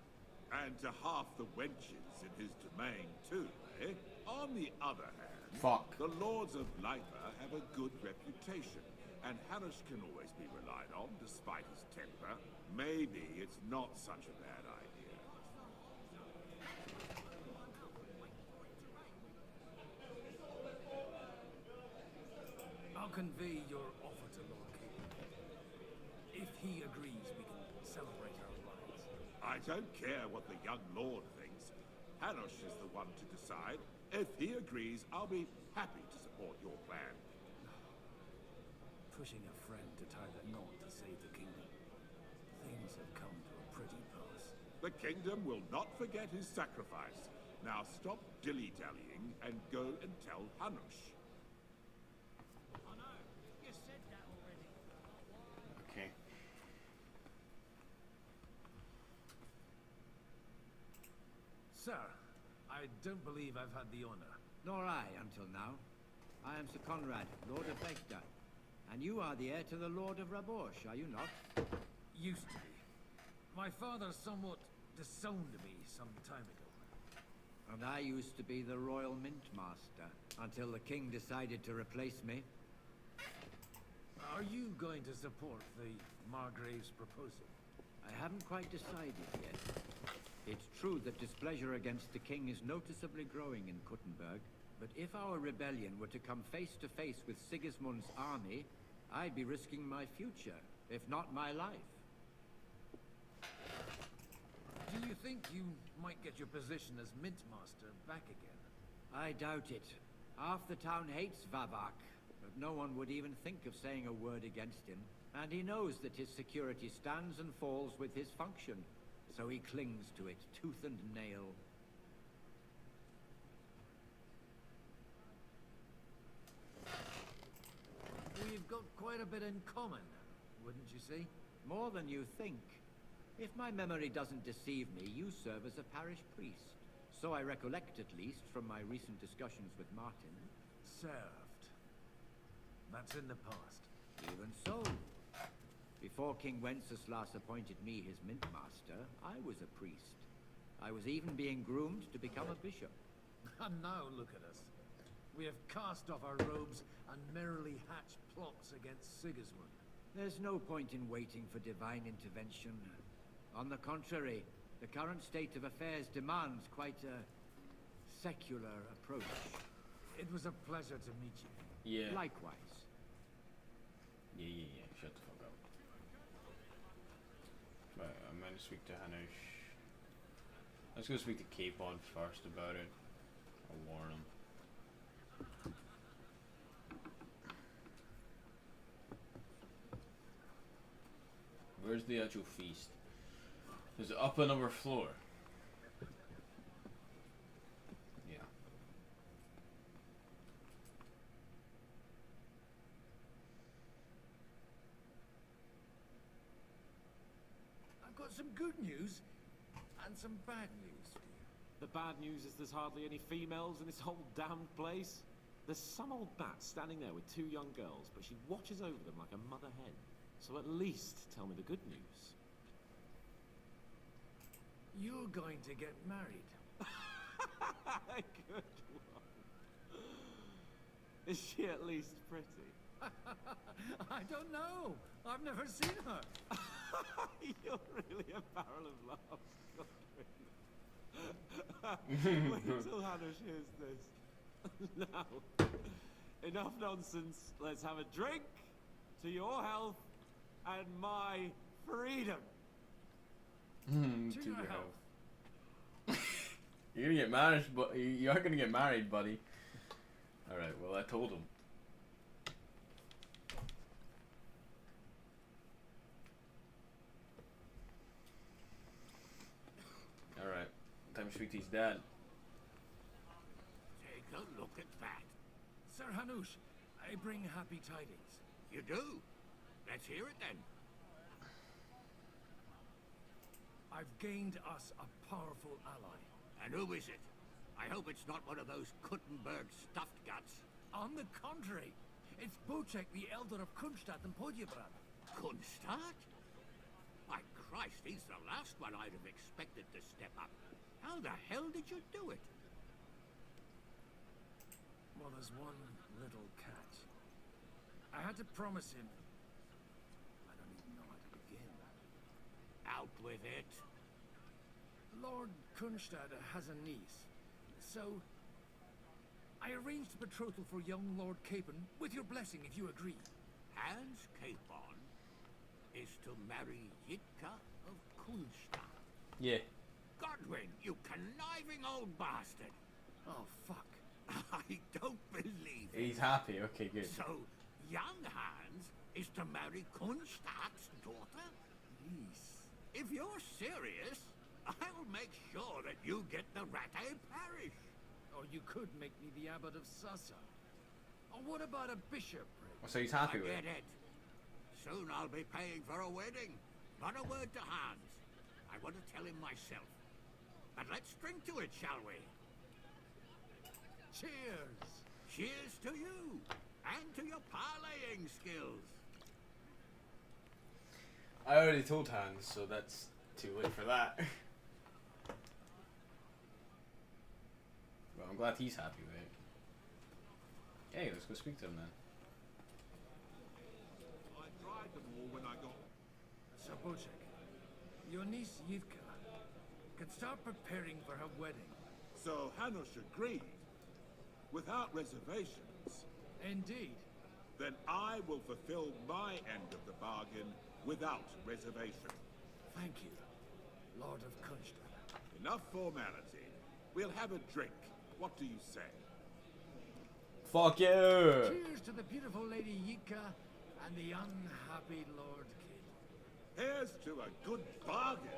And to half the wenches in his domain too, eh? On the other hand, the Lords of Lipa have a good reputation, and Hanush can always be relied on despite his temper. Maybe it's not such a bad idea. I'll convey your offer to Lord Capon. If he agrees, we can celebrate our alliance. I don't care what the young lord thinks. Hanush is the one to decide. If he agrees, I'll be happy to support your plan. Pushing a friend to tie the knot to save the kingdom. Things have come to a pretty pass. The kingdom will not forget his sacrifice. Now stop dilly-dallying and go and tell Hanush. Oh no, you said that already. Okay. Sir, I don't believe I've had the honor. Nor I, until now. I am Sir Conrad, Lord of Vecta. And you are the heir to the Lord of Rabosh, are you not? Used to be. My father somewhat disowned me some time ago. And I used to be the Royal Mint Master, until the king decided to replace me. Are you going to support the Margrave's proposal? I haven't quite decided yet. It's true that displeasure against the king is noticeably growing in Kuttenberg, but if our rebellion were to come face to face with Sigismund's army, I'd be risking my future, if not my life. Do you think you might get your position as Mint Master back again? I doubt it. Half the town hates Vavak, but no one would even think of saying a word against him. And he knows that his security stands and falls with his function, so he clings to it, tooth and nail. We've got quite a bit in common, wouldn't you say? More than you think. If my memory doesn't deceive me, you serve as a parish priest. So I recollect, at least, from my recent discussions with Martin. Served. That's in the past. Even so. Before King Wenceslas appointed me his mint master, I was a priest. I was even being groomed to become a bishop. And now look at us. We have cast off our robes and merrily hatched plots against Sigismund. There's no point in waiting for divine intervention. On the contrary, the current state of affairs demands quite a secular approach. It was a pleasure to meet you. Yeah. Likewise. Yeah. Shut the fuck up. Right, I'm going to speak to Hanush. Let's go speak to Capon first about it. I'll warn him. Where's the actual feast? Is it up another floor? Yeah. I've got some good news and some bad news for you. The bad news is there's hardly any females in this whole damned place. There's some old bat standing there with 2 young girls, but she watches over them like a mother hen. So at least tell me the good news. You're going to get married. Good one. Is she at least pretty? I don't know. I've never seen her. You're really a barrel of laughs, Godwin. Wait till Hanush hears this. Now, enough nonsense. Let's have a drink to your health and my freedom. To your health. You're gonna get married, but you are gonna get married, buddy. All right. Well, I told him. All right. Time to speak to his dad. Take a look at that. Sir Hanush, I bring happy tidings. You do? Let's hear it then. I've gained us a powerful ally. And who is it? I hope it's not one of those Kuttenberg stuffed guts. On the contrary, it's Bocek, the elder of Kunstadt and Podjebrad. Kunstadt? My Christ, he's the last one I'd have expected to step up. How the hell did you do it? Well, there's one little catch. I had to promise him. I don't even know how to begin. Out with it. Lord Kunstadt has a niece, so I arranged a betrothal for young Lord Capon, with your blessing if you agree. Hans Capon is to marry Yitka of Kunstadt. Yeah. Godwin, you conniving old bastard. Oh, fuck. I don't believe it. He's happy. Okay, good. So, young Hans is to marry Kunstadt's daughter? Niece. If you're serious, I'll make sure that you get the Rattay parish. Or you could make me the abbot of Sasa. Or what about a bishopric? So he's happy with Forget it. Soon I'll be paying for a wedding. Not a word to Hans. I want to tell him myself. But let's drink to it, shall we? Cheers! Cheers to you, and to your parlaying skills. I already told Hans, so that's too late for that. Well, I'm glad he's happy with it. Okay, let's go speak to him then. I tried them all when I got... Sir Bocek, your niece Yitka can start preparing for her wedding. So Hanush agreed, without reservations. Indeed. Then I will fulfill my end of the bargain without reservation. Thank you, Lord of Kunstadt. Enough formality. We'll have a drink. What do you say? Fuck you! Cheers to the beautiful Lady Yitka and the unhappy Lord Kid. Here's to a good bargain.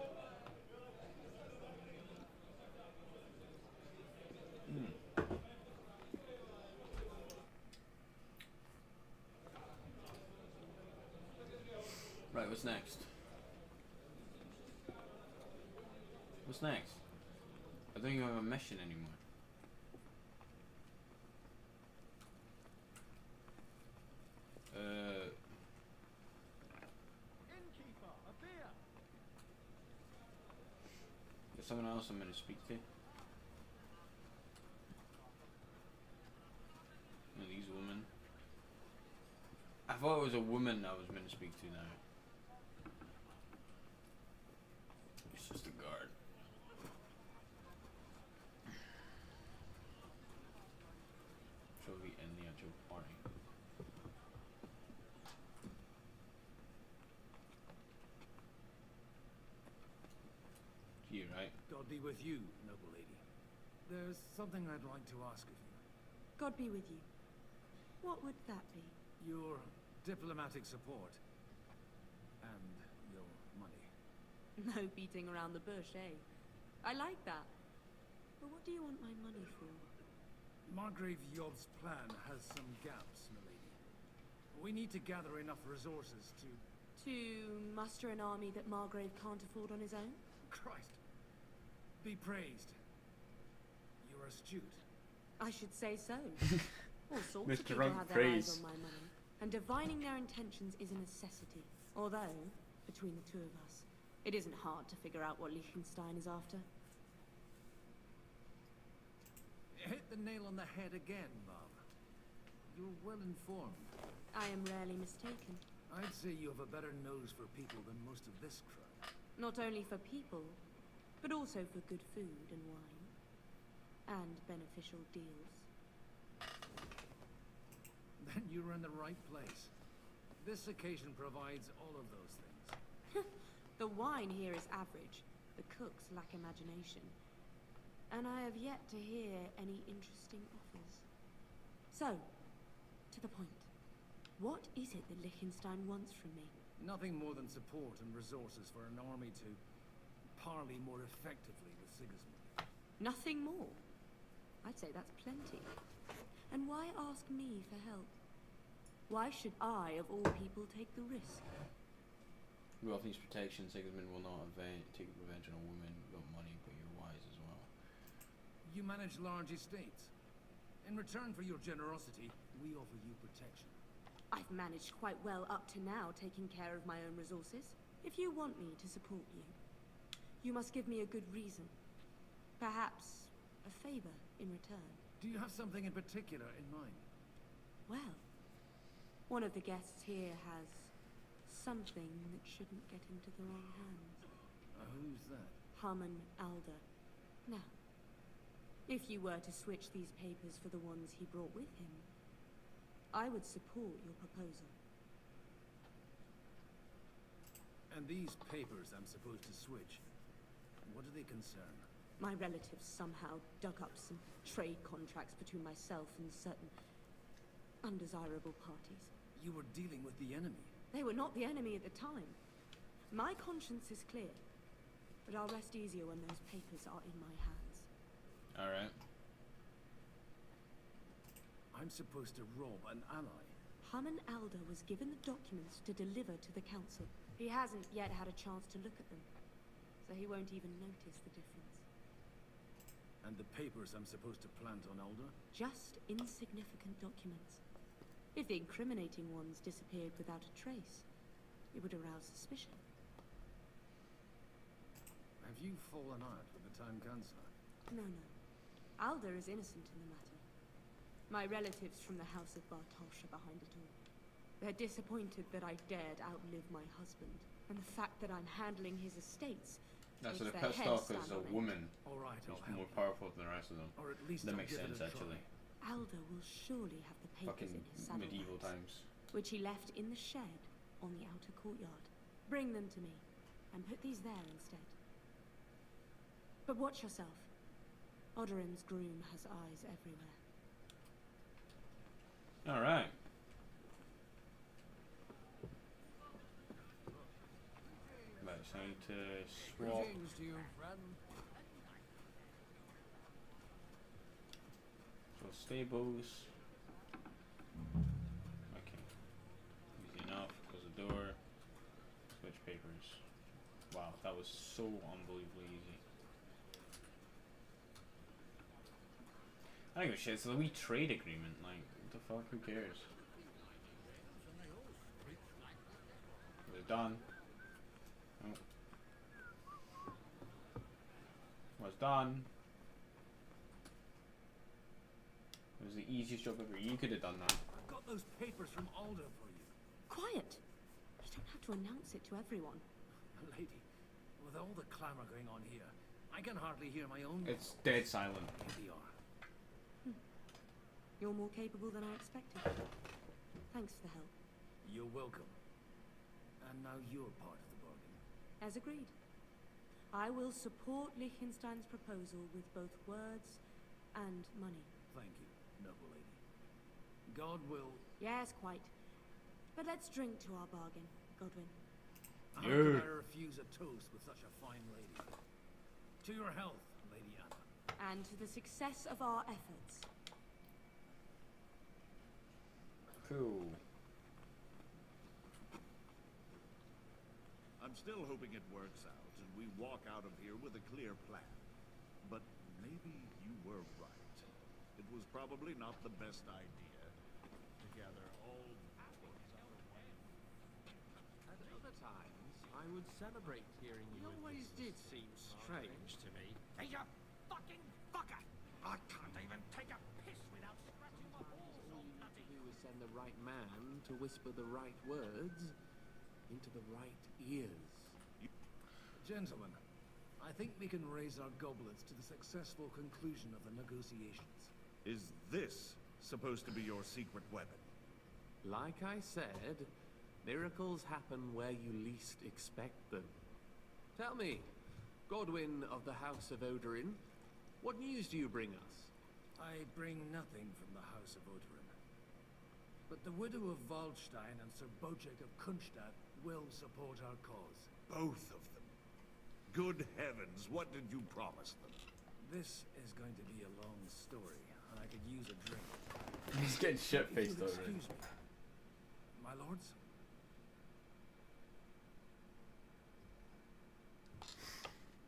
Right, what's next? What's next? I don't even have a mission anymore. else I'm going to speak to. One of these women. I thought it was a woman I was meant to speak to now. It's just a guard. Shall we end the actual party? You, right? God be with you, noble lady. There's something I'd like to ask of you. God be with you. What would that be? Your diplomatic support. And your money. No beating around the bush, eh? I like that. But what do you want my money for? Margrave Yod's plan has some gaps, milady. We need to gather enough resources to... To muster an army that Margrave can't afford on his own? Christ. Be praised. You're astute. I should say so. All sorts of Mr. people Rank have their eyes praise. on my money. And divining their intentions is a necessity. Although, between the two of us, it isn't hard to figure out what Liechtenstein is after. Hit the nail on the head again, Bob. You're well informed. I am rarely mistaken. I'd say you have a better nose for people than most of this crowd. Not only for people, but also for good food and wine. And beneficial deals. Then you're in the right place. This occasion provides all of those things. The wine here is average. The cooks lack imagination. And I have yet to hear any interesting offers. So, to the point. What is it that Liechtenstein wants from me? Nothing more than support and resources for an army to parley more effectively with Sigismund. Nothing more? I'd say that's plenty. And why ask me for help? Why should I, of all people, take the risk? With these protections, Sigismund will not take revenge on a woman. You've got money, but you're wise as well. You manage large estates. In return for your generosity, we offer you protection. I've managed quite well up to now, taking care of my own resources. If you want me to support you, you must give me a good reason. Perhaps a favor in return. Do you have something in particular in mind? Well, one of the guests here has something that shouldn't get into the wrong hands. Who's that? Harman Alder. Now, if you were to switch these papers for the ones he brought with him, I would support your proposal. And these papers I'm supposed to switch, what do they concern? My relatives somehow dug up some trade contracts between myself and certain undesirable parties. You were dealing with the enemy. They were not the enemy at the time. My conscience is clear, but I'll rest easier when those papers are in my hands. Alright. I'm supposed to rob an ally. Harman Alder was given the documents to deliver to the council. He hasn't yet had a chance to look at them, so he won't even notice the difference. And the papers I'm supposed to plant on Alder? Just insignificant documents. If the incriminating ones disappeared without a trace, it would arouse suspicion. Have you fallen out with the town councillor? No. Alder is innocent in the matter. My relatives from the House of Bartosz are behind it all. They're disappointed that I dared outlive my husband, and the fact that I'm handling his estates. That's so makes they're their pissed hair off as stand a on end. woman All right, who's I'll more help. powerful than the rest of them. Or at least that I'll makes give it sense a try. actually. Alder will surely have the papers Fucking in his saddlebags, medieval times. which he left in the shed on the outer courtyard. Bring them to me, and put these there instead. But watch yourself. Odorin's groom has eyes everywhere. Alright. Right, so I need to swap. Greetings to you, friend. So stables. Okay. Easy enough. Close the door. Switch papers. Wow, that was so unbelievably easy. I don't give a shit, it's a wee trade agreement, like, what the fuck, who cares? We're done. Oh. Was done. It was the easiest job ever. You could have done that. I've got those papers from Alder for you. Quiet! You don't have to announce it to everyone. Lady, with all the clamour going on here, I can hardly hear my own. It's dead silent. Here they are. You're more capable than I expected. Thanks for the help. You're welcome. And now you're part of the bargain. As agreed. I will support Liechtenstein's proposal with both words and money. Thank you, noble lady. God will... Yes, quite. But let's drink to our bargain, Godwin. How can I refuse a toast with such a fine lady? To your health, Lady Anna. And to the success of our efforts. Cool. I'm still hoping it works out and we walk out of here with a clear plan. But maybe you were right. It was probably not the best idea to gather all apples out of one. At other times, I would celebrate hearing you. It always did seem strange to me. Hey, you fucking fucker! I can't even take a piss without scratching my balls so bloody. Do is send the right man to whisper the right words into the right ears. Gentlemen, I think we can raise our goblets to the successful conclusion of the negotiations. Is this supposed to be your secret weapon? Like I said, miracles happen where you least expect them. Tell me, Godwin of the House of Odorin, what news do you bring us? I bring nothing from the House of Odorin. But the widow of Waldstein and Sir Bojek of Kunstadt will support our cause. Both of them. Good heavens, what did you promise them? This is going to be a long story, and I could use a drink. He's getting shit-faced already. Excuse me. My lords?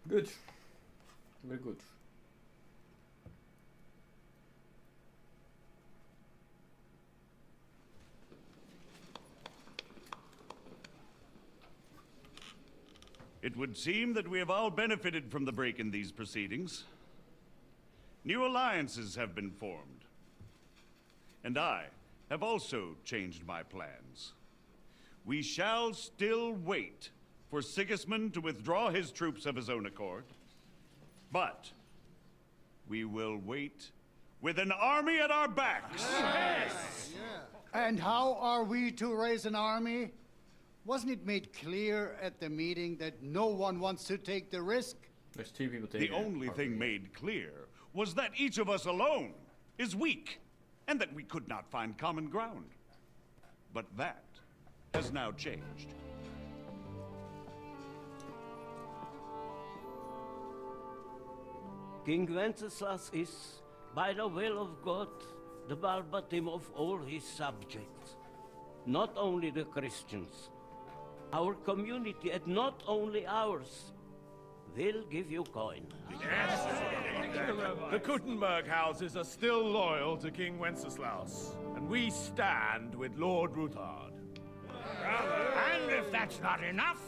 Good. Very good. It would seem that we have all benefited from the break in these proceedings. New alliances have been formed. And I have also changed my plans. We shall still wait for Sigismund to withdraw his troops of his own accord. But we will wait with an army at our backs. Yes. Yeah. And how are we to raise an army? Wasn't it made clear at the meeting that no one wants to take the risk? There's two people taking it. The only thing made clear was that each of us alone is weak, and that we could not find common ground. But that has now changed. King Wenceslas is, by the will of God, the verbatim of all his subjects. Not only the Christians, our community, and not only ours, will give you coin. Yes! The Kuttenberg houses are still loyal to King Wenceslaus, and we stand with Lord Ruthard. And if that's not enough,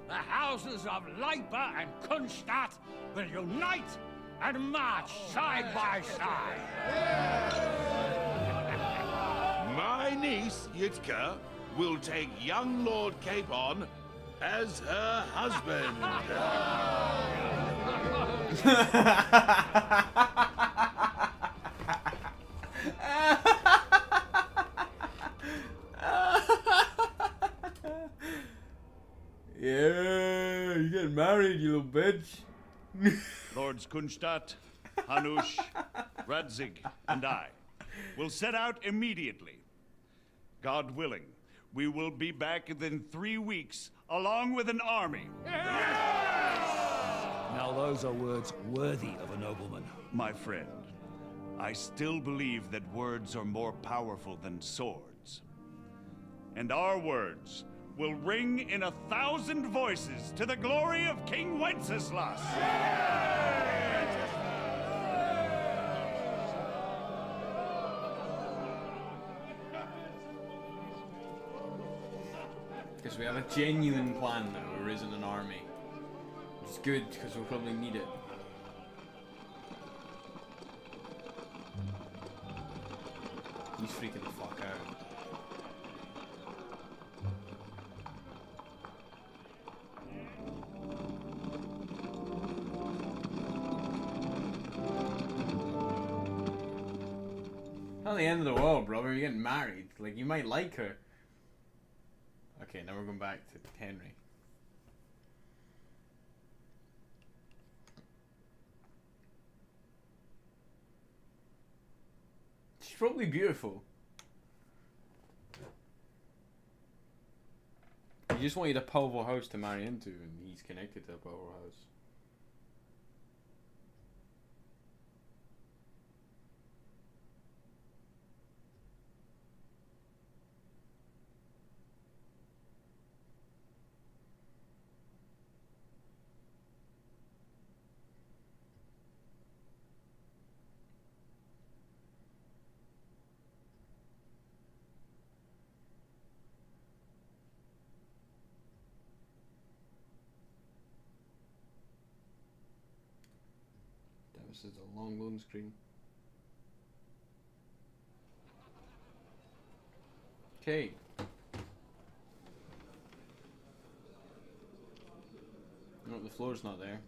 the houses of Leipa and Kunstadt will unite and march side by side. My niece, Yitka, will take young Lord Capon as her husband. Yeah, you're getting married, you little bitch. Lords Kunstadt, Hanush, Radzig, and I will set out immediately. God willing, we will be back within 3 weeks, along with an army. Now those are words worthy of a nobleman. My friend, I still believe that words are more powerful than swords. And our words will ring in 1,000 voices to the glory of King Wenceslas. Because we have a genuine plan now, we're raising an army. Which is good, because we'll probably need it. freaking the fuck out. Not the end of the world, brother. You're getting married. Like, you might like her. Okay, now we're going back to Henry. She's probably beautiful. He just wanted a powerful house to marry into, and he's connected to a powerful house. This is a long loading screen. Okay. No, the floor's not there.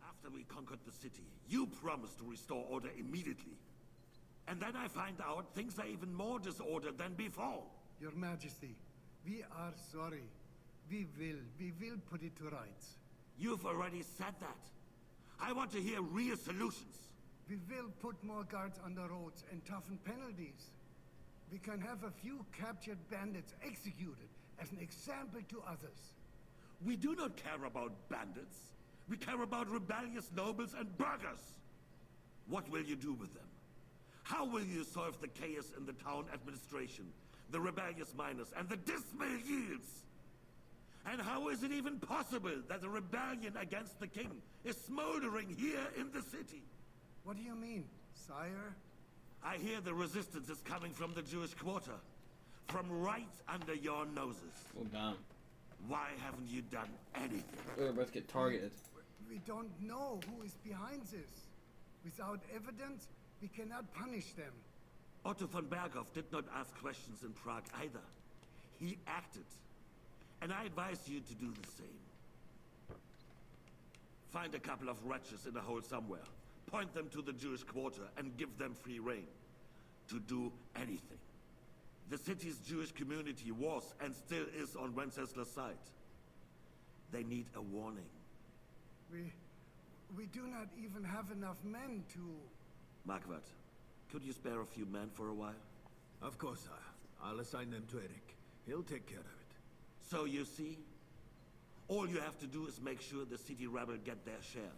After we conquered the city, you promised to restore order immediately. And then I find out things are even more disordered than before. Your Majesty, we are sorry. We will put it to rights. You've already said that. I want to hear real solutions. We will put more guards on the roads and toughen penalties. We can have a few captured bandits executed as an example to others. We do not care about bandits. We care about rebellious nobles and burghers. What will you do with them? How will you solve the chaos in the town administration, the rebellious miners, and the dismal yields? And how is it even possible that a rebellion against the king is smoldering here in the city? What do you mean, sire? I hear the resistance is coming from the Jewish quarter, from right under your noses. Oh, damn. Why haven't you done anything? We're about to get targeted. We don't know who is behind this. Without evidence, we cannot punish them. Otto von Berghoff did not ask questions in Prague either. He acted. And I advise you to do the same. Find a couple of wretches in a hole somewhere. Point them to the Jewish quarter and give them free rein. To do anything. The city's Jewish community was and still is on Wencesla's side. They need a warning. We do not even have enough men to... Marquardt, could you spare a few men for a while? Of course, sire. I'll assign them to Eric. He'll take care of it. So you see, all you have to do is make sure the city rabble get their share.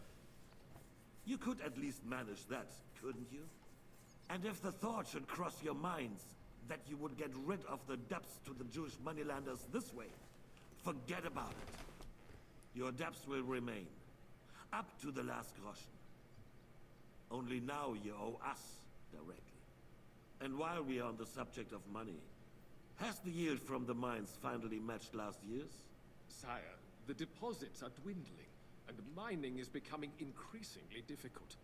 You could at least manage that, couldn't you? And if the thought should cross your minds that you would get rid of the debts to the Jewish moneylenders this way, forget about it. Your debts will remain, up to the last groschen. Only now you owe us directly. And while we are on the subject of money, has the yield from the mines finally matched last year's? Sire, the deposits are dwindling, and mining is becoming increasingly difficult.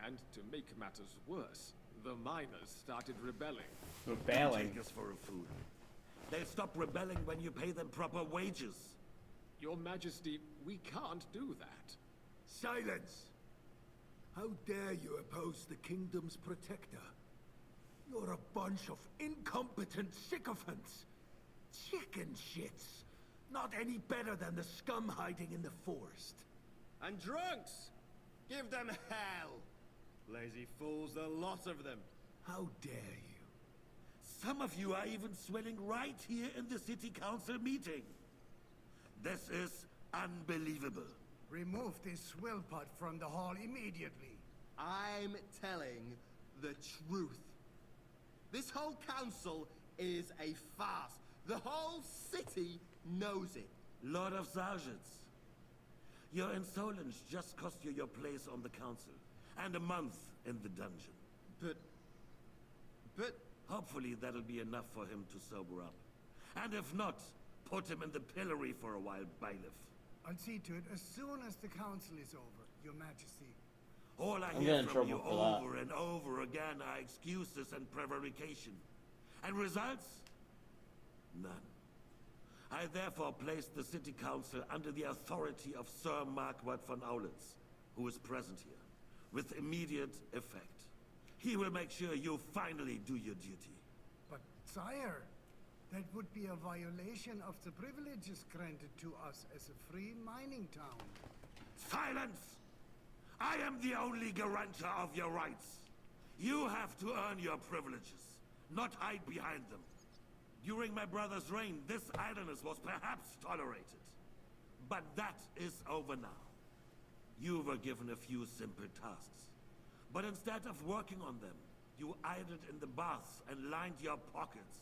And to make matters worse, the miners started rebelling. Rebelling? Take us for a fool. They'll stop rebelling when you pay them proper wages. Your Majesty, we can't do that. Silence! How dare you oppose the kingdom's protector? You're a bunch of incompetent sycophants. Chicken shits. Not any better than the scum hiding in the forest. And drunks! Give them hell! Lazy fools, the lot of them. How dare you? Some of you are even swelling right here in the city council meeting. This is unbelievable. Remove this swill pot from the hall immediately. I'm telling the truth. This whole council is a farce. The whole city knows it. Lord of Sergeants, your insolence just cost you your place on the council, and a month in the dungeon. But... Hopefully that'll be enough for him to sober up. And if not, Put him in the pillory for a while, bailiff. I'll see to it as soon as the council is over, Your Majesty. All I I'm hear getting in from you trouble for that. over and over again are excuses and prevarication. And results? None. I therefore placed the city council under the authority of Sir Marquardt von Aulitz, who is present here, with immediate effect. He will make sure you finally do your duty. But, sire, that would be a violation of the privileges granted to us as a free mining town. Silence! I am the only guarantor of your rights. You have to earn your privileges, not hide behind them. During my brother's reign, this idleness was perhaps tolerated. But that is over now. You were given a few simple tasks. But instead of working on them, you idled in the baths and lined your pockets.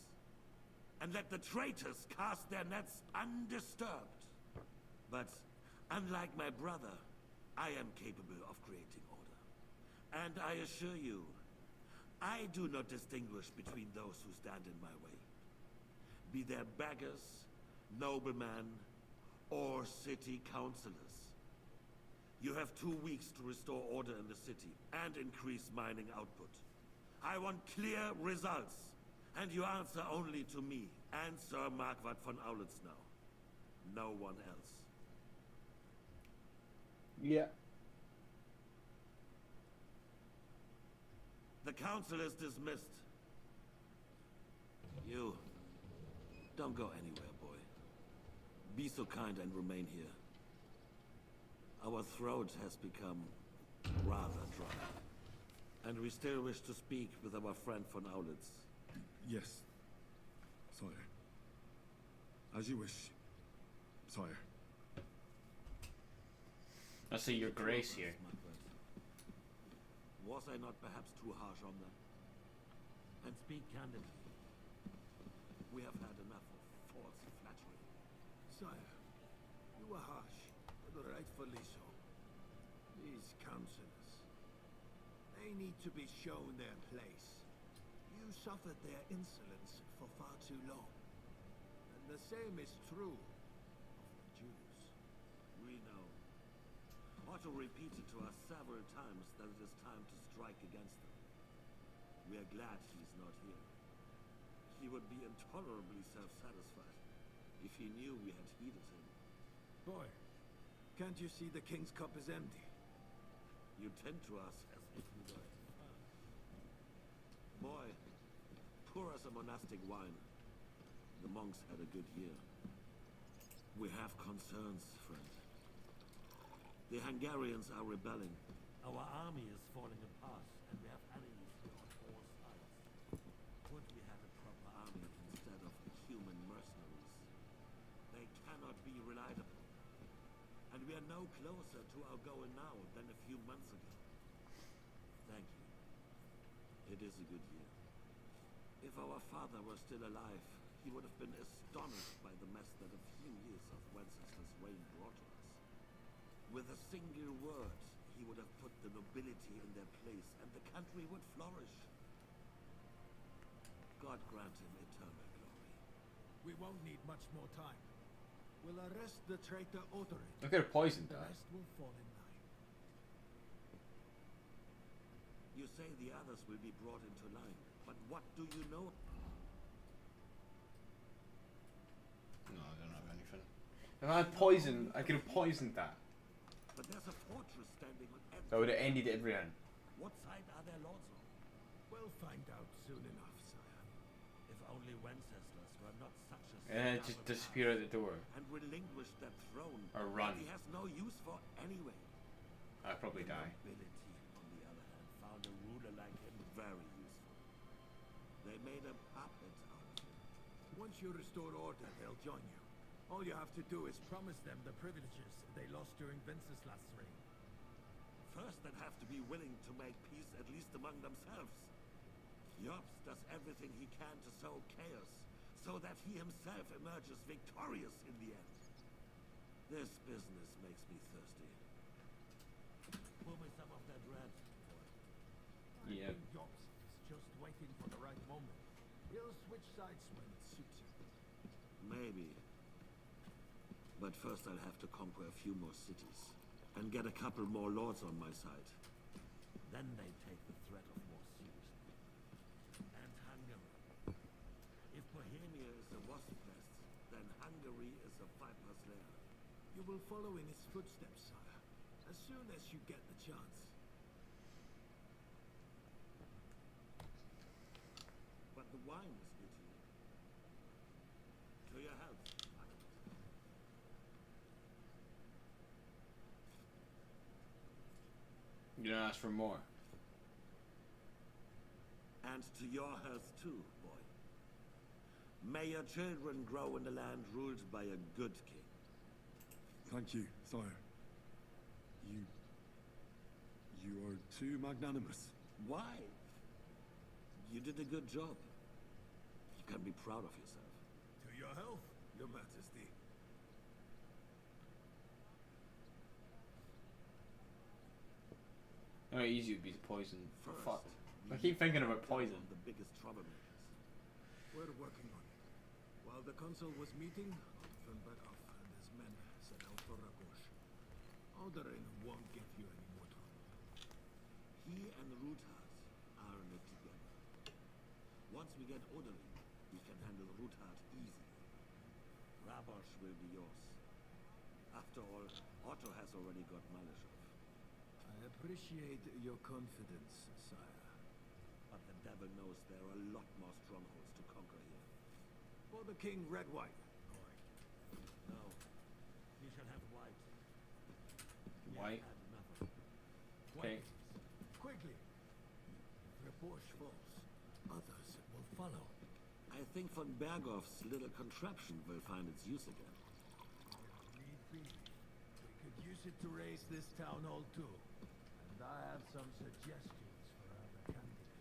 And let the traitors cast their nets undisturbed. But unlike my brother, I am capable of creating order. And I assure you, I do not distinguish between those who stand in my way. Be they beggars, noblemen, or city councillors. You have 2 weeks to restore order in the city and increase mining output. I want clear results, and you answer only to me and Sir Marquardt von Aulitz now. No one else. Yeah. The council is dismissed. You, don't go anywhere, boy. Be so kind and remain here. Our throat has become rather dry. And we still wish to speak with our friend von Aulitz. Yes, sire. As you wish, sire. I see your grace here. Was I not perhaps too harsh on them? And speak candidly. We have had enough of false flattery. Sire, you were harsh, but rightfully so. These councillors, they need to be shown their place. You suffered their insolence for far too long. And the same is true of the Jews. We know. Otto repeated to us several times that it is time to strike against them. We are glad he is not here. He would be intolerably self-satisfied if he knew we had heeded him. Boy, can't you see the king's cup is empty? You tend to us as if we were. Boy, pour us a monastic wine. The monks had a good year. We have concerns, friend. The Hungarians are rebelling. Our army is falling apart, and we have enemies on all sides. Would we had a proper army instead of human mercenaries? They cannot be relied upon. And we are no closer to our goal now than a few months ago. Thank you. It is a good year. If our father were still alive, he would have been astonished by the mess that a few years of Wenceslas' reign brought to us. With a single word, he would have put the nobility in their place, and the country would flourish. God grant him eternal glory. We won't need much more time. We'll arrest the traitor Odorin. Look at her poisoned The that. rest will fall in line. You say the others will be brought into line, but what do you know? No, I don't have anything. If I had poison, I could have poisoned that. But there's a fortress standing on edge. That would have ended everything. What side are their lords on? We'll find out soon enough, sire. If only Wenceslas were not such a Just disappear out the door. and relinquish that throne Or that run. he has no use for anyway. I'd probably die. Nobility, on the other hand, found a ruler like him very useful. They made a puppet out of him. Once you restore order, they'll join you. All you have to do is promise them the privileges they lost during Wenceslas' reign. First, they'd have to be willing to make peace at least among themselves. Jobs does everything he can to sow chaos, so that he himself emerges victorious in the end. This business makes me thirsty. Pour me some of that red. Yeah. I think Jobs is just waiting for the right moment. He'll switch sides when it suits him. Maybe. But first I'll have to conquer a few more cities. And get a couple more lords on my side. Then they take the threat of war seriously. And Hungary. If Bohemia is a wasp's nest, then Hungary is a viper's lair. You will follow in his footsteps, sire, as soon as you get the chance. But the wine is new to you. To your health. You don't ask for more. And to your health too, boy. May your children grow in a land ruled by a good king. Thank you, sire. You are too magnanimous. Why? You did a good job. You can be proud of yourself. To your health, your majesty. Oh, easy would be the poison. First, Fucked. I keep thinking about poison. The biggest troublemakers. We're working on it. While the council was meeting, Alfenberov and his men set out for Rakosh. Aldarin won't give you any more trouble. He and Ruthard are in it together. Once we get Oderlin, we can handle Ruthard easily. Rabosh will be yours. After all, Otto has already got Malishov. I appreciate your confidence, sire. But the devil knows there are a lot more strongholds to conquer here. For the king, red wine. No. You shall have white. White? Okay. Quickly. If Rabosh falls, others will follow. I think von Berghoff's little contraption will find its use again. Need be. We could use it to raise this town hall too. And I have some suggestions for other candidates.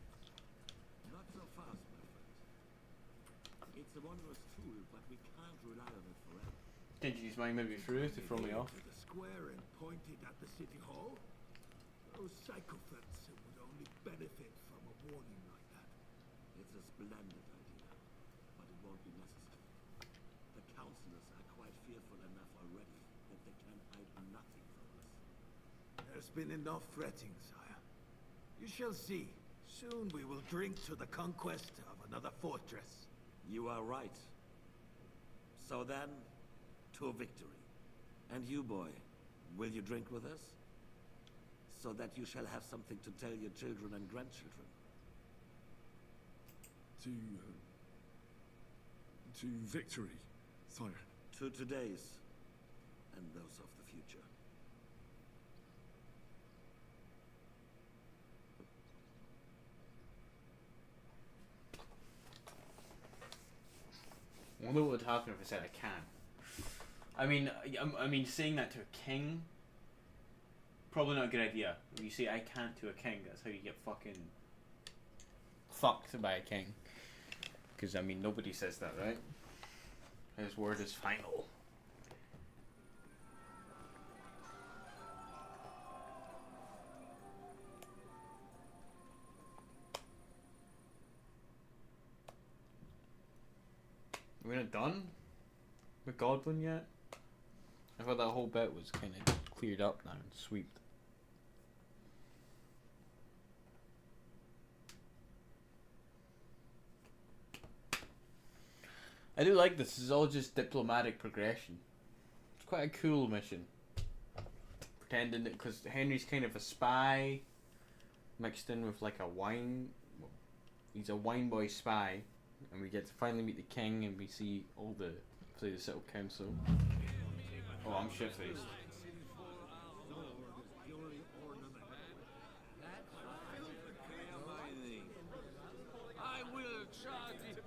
Not so fast, my friend. It's a wondrous tool, but we can't rely on it forever. Did you use my maybe through to throw me off? To the square and pointed at the city hall? Those psychopaths would only benefit from a warning like that. It's a splendid idea, but it won't be necessary. The councillors are quite fearful enough already that they can hide nothing from us. There's been enough fretting, sire. You shall see. Soon we will drink to the conquest of another fortress. You are right. So then, to victory. And you, boy, will you drink with us? So that you shall have something to tell your children and grandchildren. To victory, sire. To today's, and those of the future. I wonder what would happen if I said I can. I mean, saying that to a king, probably not a good idea. When you say I can't to a king, that's how you get fucking fucked by a king. Because, I mean, nobody says that, right? His word is final. Are we not done with Godwin yet? I thought that whole bit was kind of cleared up now and sweeped. I do like this. This is all just diplomatic progression. It's quite a cool mission. Pretending that, because Henry's kind of a spy mixed in with like a wine. Well, he's a wine boy spy. And we get to finally meet the king, and we see all the, say, the City Council. Oh, I'm shit-faced. I will charge it.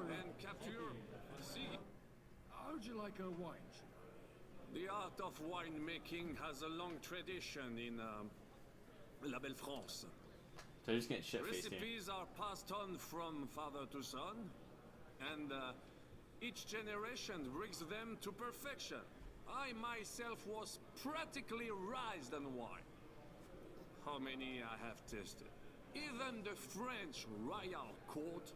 And capture. See. How'd you like a wine? The art of winemaking has a long tradition in La Belle France. So I just get shit-faced here. Recipes are passed on from father to son, and each generation brings them to perfection. I myself was practically raised on wine. How many I have tasted? Even the French royal court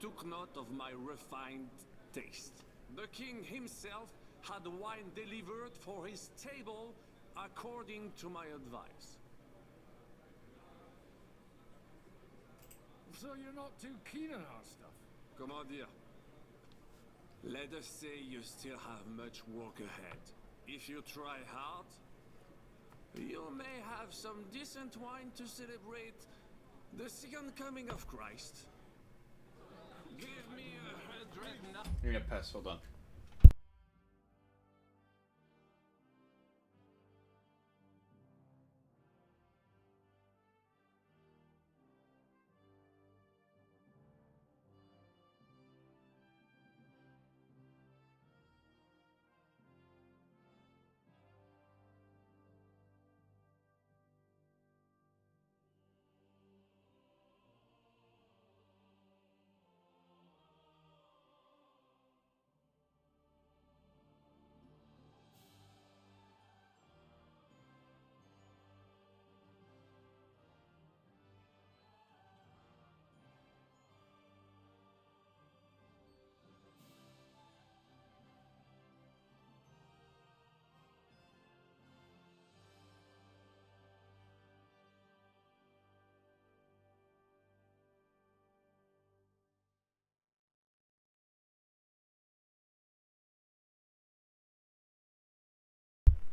took note of my refined taste. The king himself had wine delivered for his table according to my advice. So you're not too keen on our stuff? Comment dire? Let us say you still have much work ahead. If you try hard, you may have some decent wine to celebrate the second coming of Christ. Give me 100. You're gonna pass, hold on.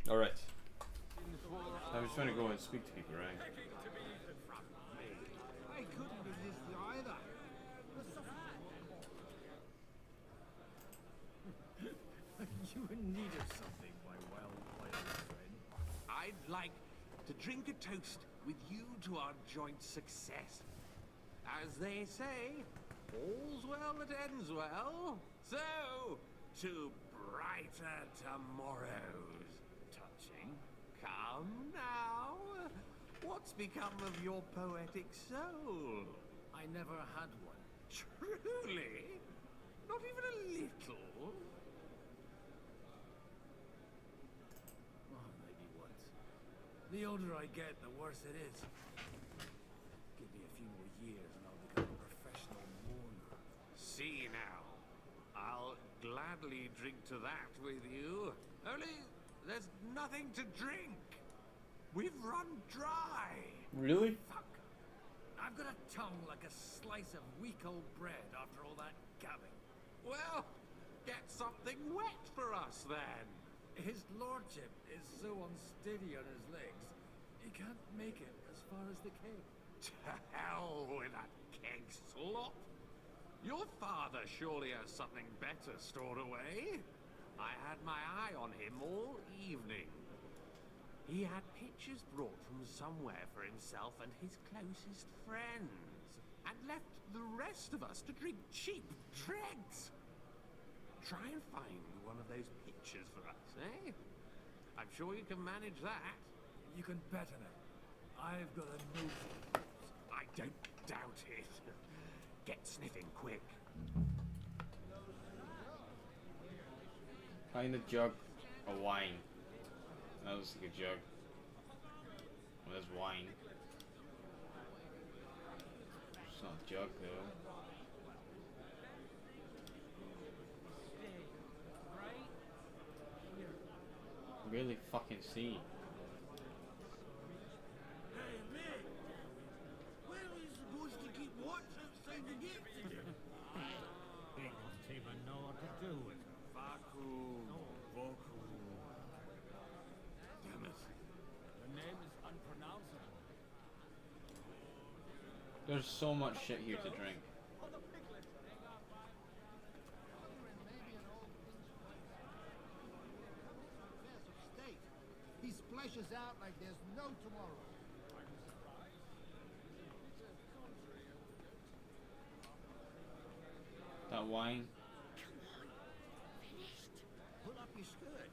Alright. I was trying to go and speak to people, right? I couldn't resist either. You in need of something, my well-oiled friend. I'd like to drink a toast with you to our joint success. As they say, all's well that ends well. So, to brighter tomorrows. Touching. Come now. What's become of your poetic soul? I never had one. Truly? Not even a little? Oh, maybe once. The older I get, the worse it is. Give me a few more years and I'll become a professional mourner. See now. I'll gladly drink to that with you. Only, there's nothing to drink. We've run dry. Really? Fuck. I've got a tongue like a slice of week-old bread after all that gabbing. Well, get something wet for us then. His lordship is so unsteady on his legs, he can't make it as far as the keg. To hell with that keg slop. Your father surely has something better stored away. I had my eye on him all evening. He had pictures brought from somewhere for himself and his closest friends, and left the rest of us to drink cheap dregs. Try and find one of those pictures for us, eh? I'm sure you can manage that. You can bet on it. I've got a nose. I don't doubt it. Get sniffing quick. Find a jug of wine. That looks like a jug. Well, there's wine. It's not a jug though. Really fucking see. Hey, Mick! Where are we supposed to keep watch outside the gate? They don't even know what to do with her. Vaku. Voku. Damn it. The name is unpronounceable. There's so much shit here to drink. He splashes out like there's no tomorrow. That wine. Pull up your skirt.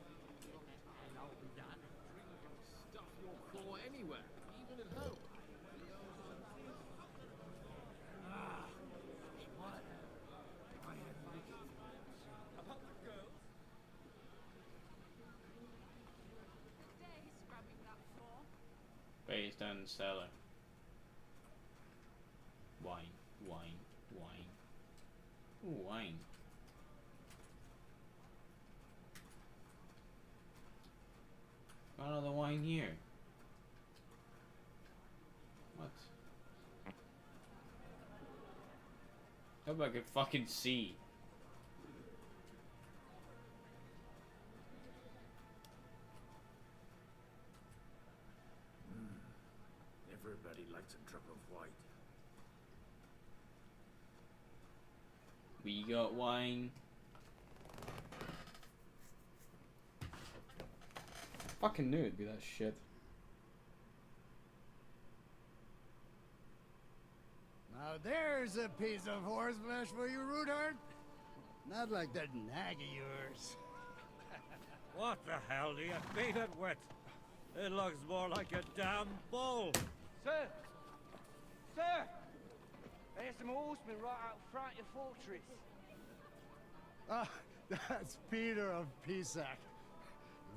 Stuff your craw anywhere, even at home. What? I have liquor. About the girls? But he's down in the cellar. Wine, wine, wine. Ooh, wine. Got another wine here. What? Hope I could fucking see. Everybody likes a drop of white. We got wine. Fucking knew it'd be that shit. Now there's a piece of horse flesh for you, Rudart. Not like that nag of yours. What the hell do you beat it with? It looks more like a damn bull. Sir! Sir! There's some horsemen right out front of your fortress. Ah, that's Peter of Pisac.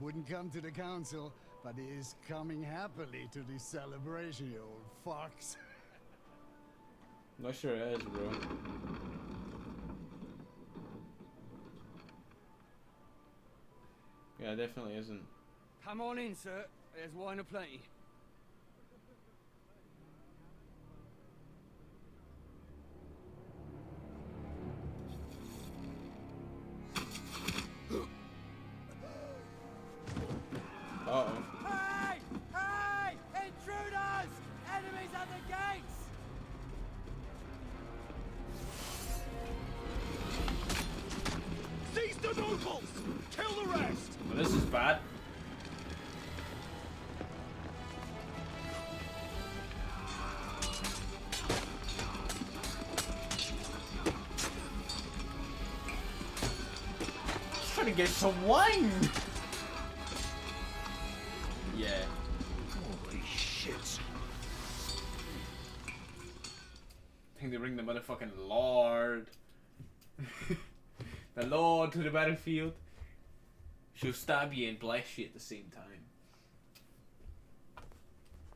Wouldn't come to the council, but he is coming happily to the celebration, you old fox. Not sure it is, bro. Yeah, it definitely isn't. Come on in, sir. There's wine aplenty. Uh-oh. Hey! Hey! Intruders! Enemies at the gates! Seize the nobles! Kill the rest! Well, this is bad. Just trying to get some wine! Yeah. Holy shit. I think they bring the motherfucking Lord. The Lord to the battlefield. She'll stab you and bless you at the same time.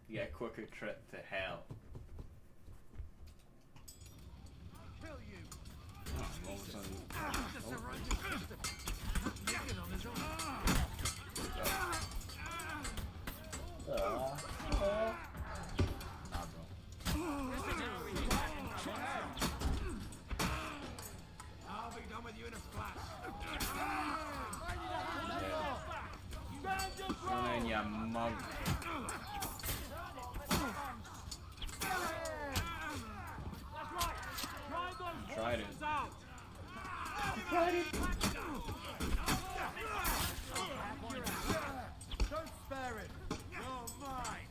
You get a quicker trip to hell. Kill you! Oh, all of a sudden. I'll be done with you in a flash. Come in, you mug. Tried it. Tried it. Don't spare it. You're mine.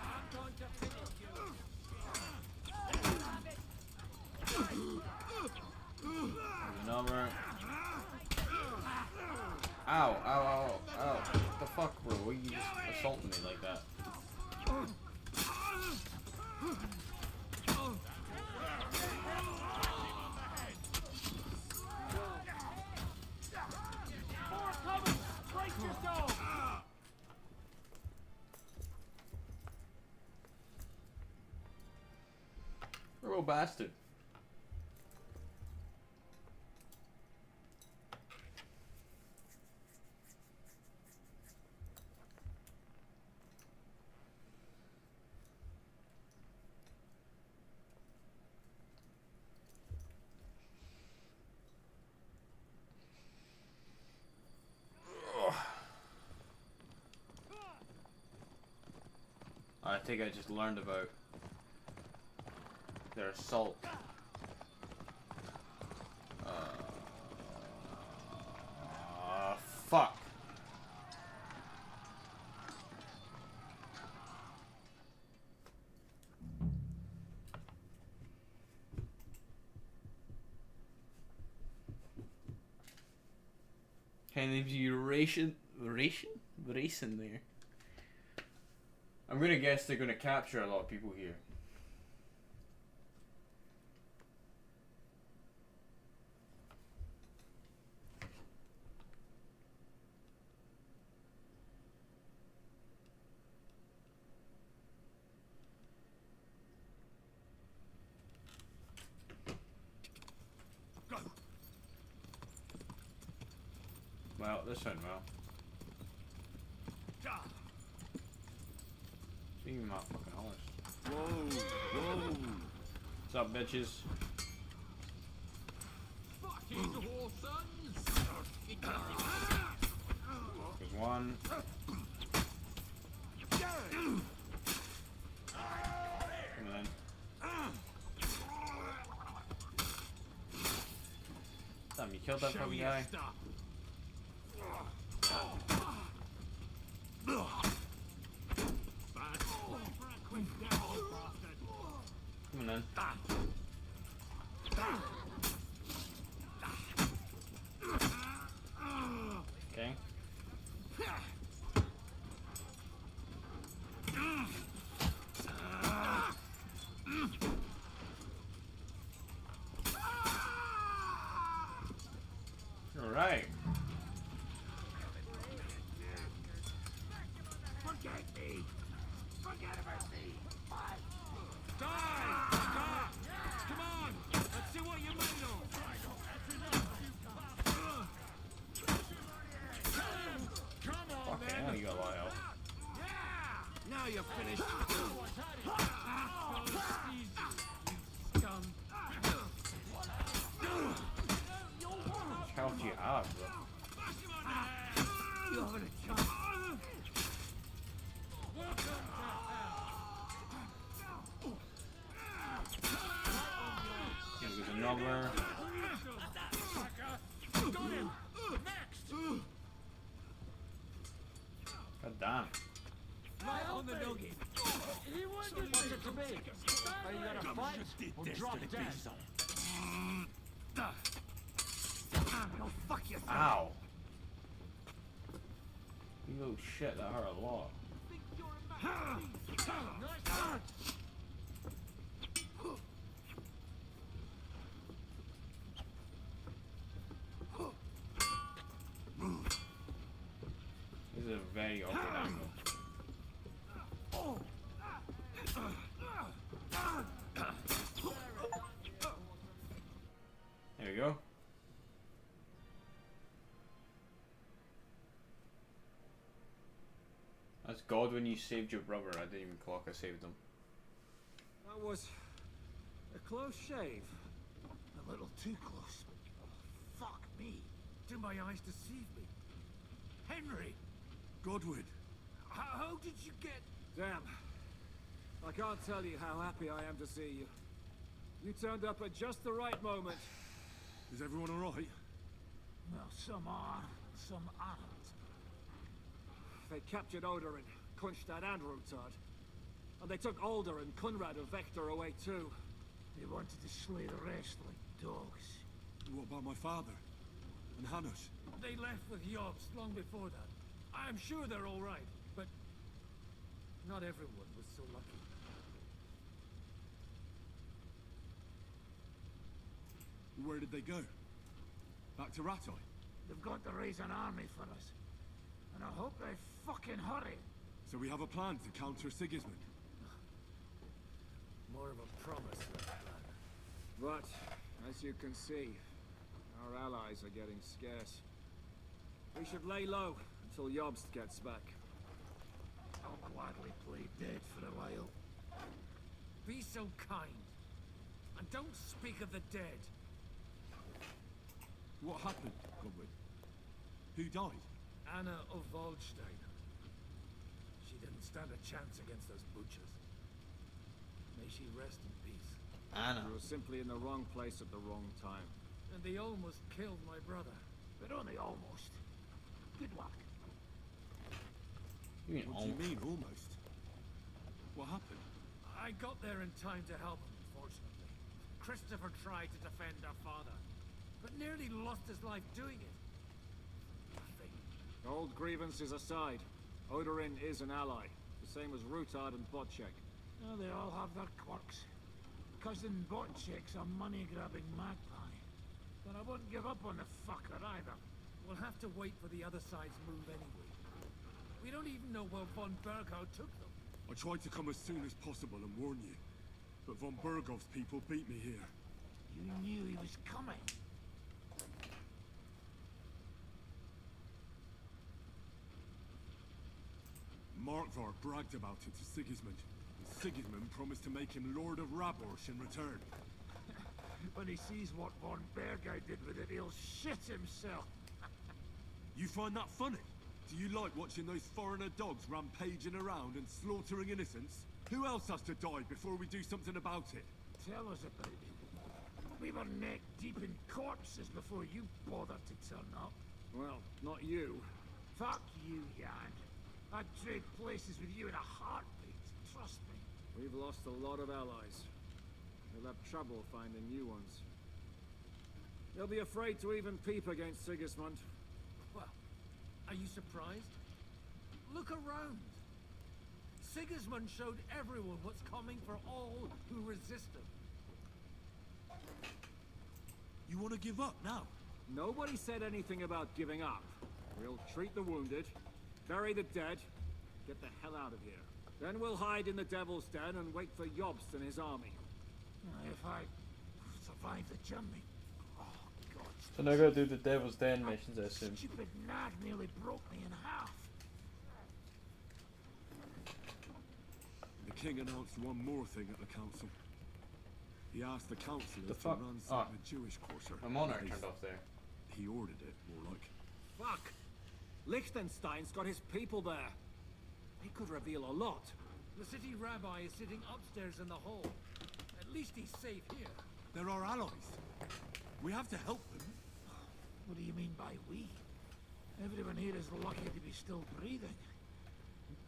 I'm going to finish you. Another. Ow, ow, ow, ow. What the fuck, bro? Why you just assaulting me like that? Real bastard. I think I just learned about their assault. Fuck. Kind of you racing there. I'm gonna guess they're gonna capture a lot of people here. Well, this went well. Being my fucking horse. Whoa! What's up, bitches? Fucking horsons! There's one. Come on. Damn, you killed that fucking guy. Come on then. Okay. All right. Forget me. Forget about me. Die! Stop! Come on! Let's see what you made of! Come on, Okay, now you got a lot of health. Now you're finished. How much health do you have, bro? You haven't a chance. There's another. God damn. Right on the nugget. He wanted it to be. Are you gonna fight or drop dead? Go fuck yourself. Ow. You little shit, that hurt a lot. This is a very awkward angle. There we go. That's God when you saved your brother. I didn't even clock I saved him. That was a close shave. A little too close. Fuck me. Do my eyes deceive me? Henry! Godwin! How did you get... Damn. I can't tell you how happy I am to see you. You turned up at just the right moment. Is everyone alright? Well, some are, some aren't. They captured Odorin, Kunstad and Rutard. And they took Alder and Kunrad of Vector away too. They wanted to slay the rest like dogs. What about my father? And Hanush? They left with Jobst long before that. I'm sure they're all right, but not everyone was so lucky. Where did they go? Back to Ratoi? They've got to raise an army for us. And I hope they fucking hurry. So we have a plan to counter Sigismund? More of a promise than a plan. But, as you can see, our allies are getting scarce. We should lay low until Jobst gets back. I'll gladly play dead for a while. Be so kind. And don't speak of the dead. What happened, Godwin? Who died? Anna of Waldstein. She didn't stand a chance against those butchers. May she rest in peace. Anna. You were simply in the wrong place at the wrong time. And they almost killed my brother. But only almost. Good luck. You mean what do you mean, almost? What happened? I got there in time to help him, unfortunately. Christopher tried to defend our father, but nearly lost his life doing it. Nothing. Old grievances aside, Odorin is an ally, the same as Rutard and Botchek. Oh, they all have their quirks. Cousin Botchek's a money-grabbing magpie. But I wouldn't give up on the fucker either. We'll have to wait for the other side's move anyway. We don't even know where von Berghout took them. I tried to come as soon as possible and warn you. But von Bergov's people beat me here. You knew he was coming. Markvar bragged about it to Sigismund, and Sigismund promised to make him Lord of Raborsh in return. When he sees what von Bergheim did with it, he'll shit himself. You find that funny? Do you like watching those foreigner dogs rampaging around and slaughtering innocents? Who else has to die before we do something about it? Tell us about it. We were neck deep in corpses before you bothered to turn up. Well, not you. Fuck you, Jan. I'd trade places with you in a heartbeat. Trust me. We've lost a lot of allies. We'll have trouble finding new ones. They'll be afraid to even peep against Sigismund. Well, are you surprised? Look around. Sigismund showed everyone what's coming for all who resist him. You want to give up now? Nobody said anything about giving up. We'll treat the wounded, bury the dead, get the hell out of here. Then we'll hide in the Devil's Den and wait for Jobst and his army. If I survive the journey. Oh, God. So now I gotta do the Devil's Den missions, I assume. Stupid nag nearly broke me in half. The king announced one more thing at the council. He asked the councillors to fuck? ransack the Jewish quarter. My monitor turned off there. He ordered it, more like. Fuck! Liechtenstein's got his people there. He could reveal a lot. The city rabbi is sitting upstairs in the hall. At least he's safe here. They're our allies. We have to help them. What do you mean by we? Everyone here is lucky to be still breathing.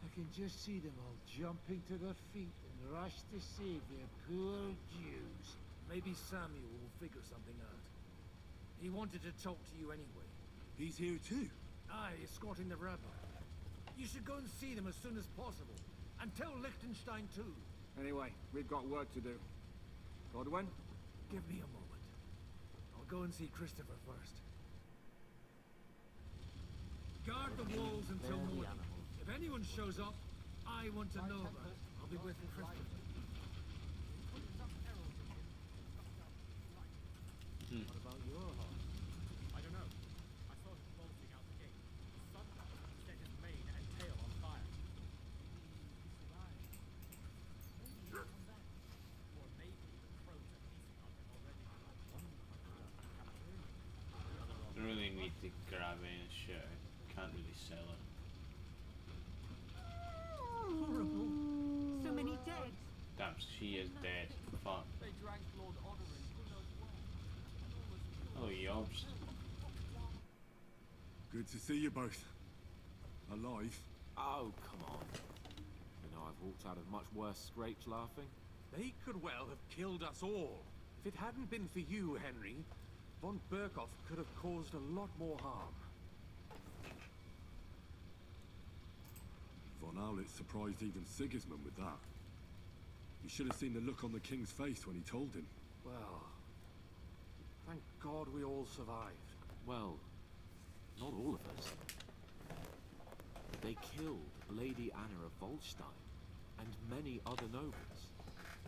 I can just see them all jumping to their feet and rush to save their poor Jews. Maybe Samuel will figure something out. He wanted to talk to you anyway. He's here too? Aye, escorting the rabbi. You should go and see them as soon as possible. And tell Liechtenstein too. Anyway, we've got work to do. Godwin? Give me a moment. I'll go and see Christopher first. Guard the walls until morning. If anyone shows up, I want to know about it. I'll be with Christopher. What about your horse? I don't know. I saw him bolting out the gate. Suddenly, he set his mane and tail on fire. Or maybe the crows are feasting on him already. I really need to grab any shit. I can't really sell it. Horrible. So many dead. Damn, she is dead. Fuck. They dragged Lord Odorin who knows where. Oh, Jobst. Good to see you both. Alive. Oh, come on. You know, I've walked out of much worse scrapes laughing. They could well have killed us all. If it hadn't been for you, Henry, von Berkhoff could have caused a lot more harm. Von Aulitz surprised even Sigismund with that. You should have seen the look on the king's face when he told him. Well, thank God we all survived. Well, not all of us. They killed Lady Anna of Volstein and many other nobles.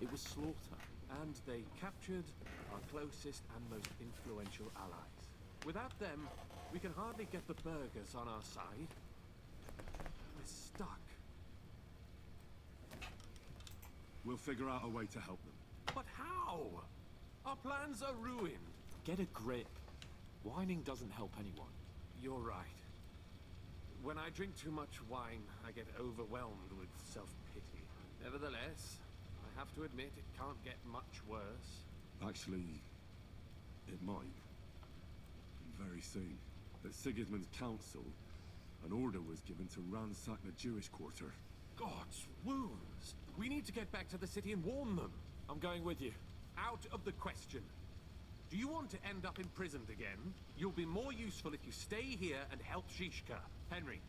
It was slaughter. And they captured our closest and most influential allies. Without them, we can hardly get the burghers on our side. We're stuck. We'll figure out a way to help them. But how? Our plans are ruined. Get a grip. Whining doesn't help anyone. You're right. When I drink too much wine, I get overwhelmed with self-pity. Nevertheless, I have to admit it can't get much worse. Actually, it might. And very soon. At Sigismund's council, an order was given to ransack the Jewish quarter. God's wounds! We need to get back to the city and warn them. I'm going with you. Out of the question. Do you want to end up imprisoned again? You'll be more useful if you stay here and help Shishka. Henry,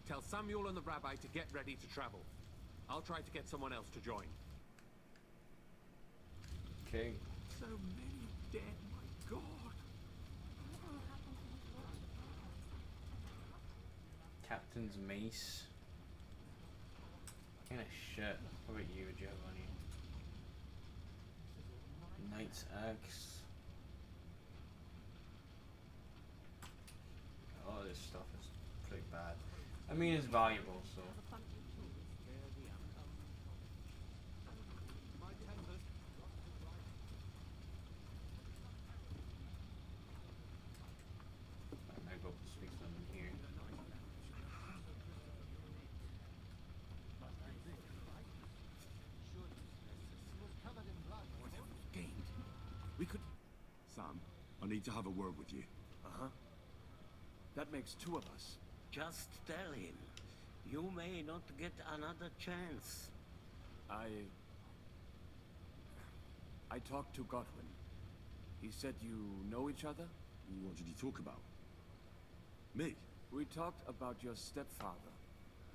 tell Samuel and the rabbi to get ready to travel. I'll try to get someone else to join. Okay. So many dead, my God. Captain's mace. Kind of shit. What about you, Giovanni? Knight's axe. All this stuff is pretty bad. I mean, it's valuable, so. need to have a word with you. Uh-huh. That makes two of us. Just tell him. You may not get another chance. I talked to Godwin. He said you know each other? What did you talk about? Me? We talked about your stepfather,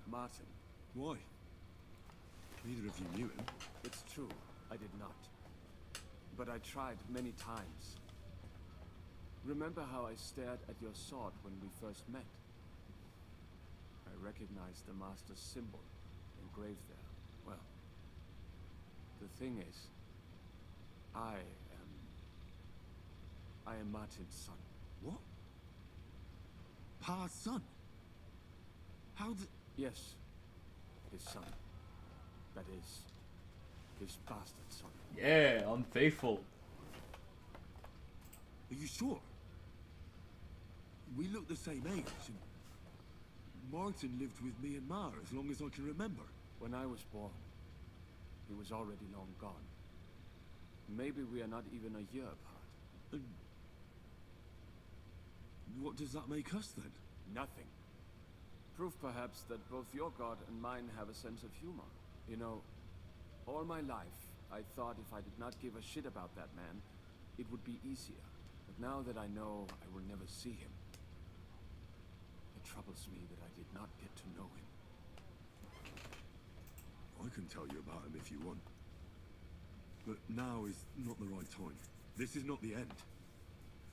Martin. Why? Neither of you knew him. It's true, I did not. But I tried many times. Remember how I stared at your sword when we first met? I recognized the Master's symbol engraved there. Well, the thing is, I am Martin's son. What? Pa's son? How did... Yes, his son. That is, his bastard son. Yeah, unfaithful. Are you sure? We look the same age, and Martin lived with me and Ma as long as I can remember. When I was born, he was already long gone. Maybe we are not even a year apart. And what does that make us then? Nothing. Proof perhaps that both your god and mine have a sense of humor. You know, all my life, I thought if I did not give a shit about that man, it would be easier. But now that I know I will never see him, it troubles me that I did not get to know him. I can tell you about him if you want. But now is not the right time. This is not the end.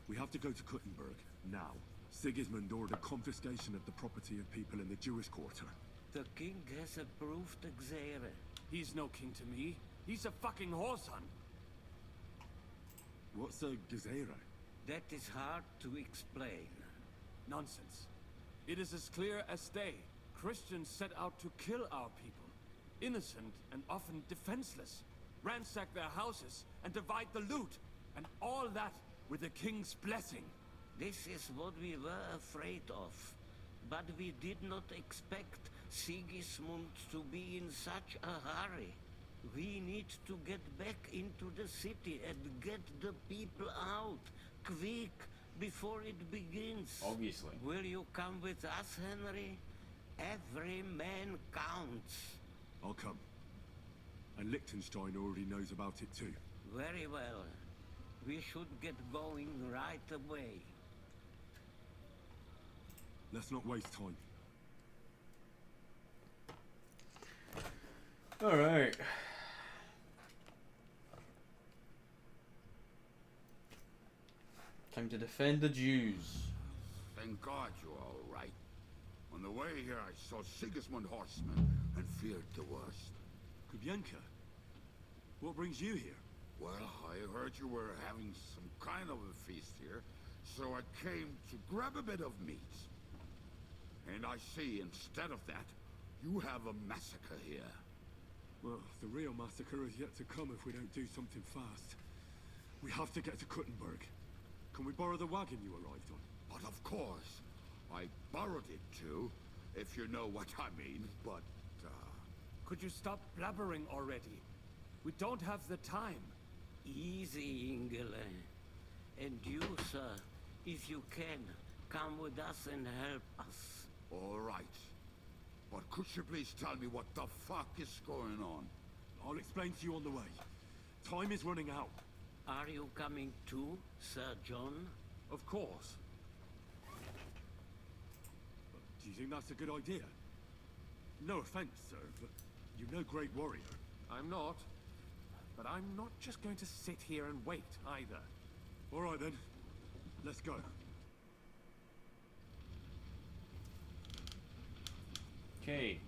We have to go to Kuttenberg, now. Sigismund ordered confiscation of the property of people in the Jewish quarter. The king has approved Xere. He's no king to me. He's a fucking whoreson. What's a Gezerah? That is hard to explain. Nonsense. It is as clear as day. Christians set out to kill our people. Innocent and often defenseless. Ransack their houses and divide the loot. And all that with the king's blessing. This is what we were afraid of. But we did not expect Sigismund to be in such a hurry. We need to get back into the city and get the people out. Quick, before it begins. Obviously. Will you come with us, Henry? Every man counts. I'll come. And Liechtenstein already knows about it too. Very well. We should get going right away. Let's not waste time. All right. Time to defend the Jews. Thank God you're all right. On the way here, I saw Sigismund horsemen and feared the worst. Kubyanka, what brings you here? Well, I heard you were having some kind of a feast here, so I came to grab a bit of meat. And I see, instead of that, you have a massacre here. Well, the real massacre is yet to come if we don't do something fast. We have to get to Kuttenberg. Can we borrow the wagon you arrived on? But of course. I borrowed it too, if you know what I mean, but, Could you stop blabbering already? We don't have the time. Easy, Ingele. And you, sir, if you can, come with us and help us. All right. But could you please tell me what the fuck is going on? I'll explain to you on the way. Time is running out. Are you coming too, Sir John? Of course. Do you think that's a good idea? No offense, sir, but you're no great warrior. I'm not. But I'm not just going to sit here and wait, either. All right, then. Let's go. Okay.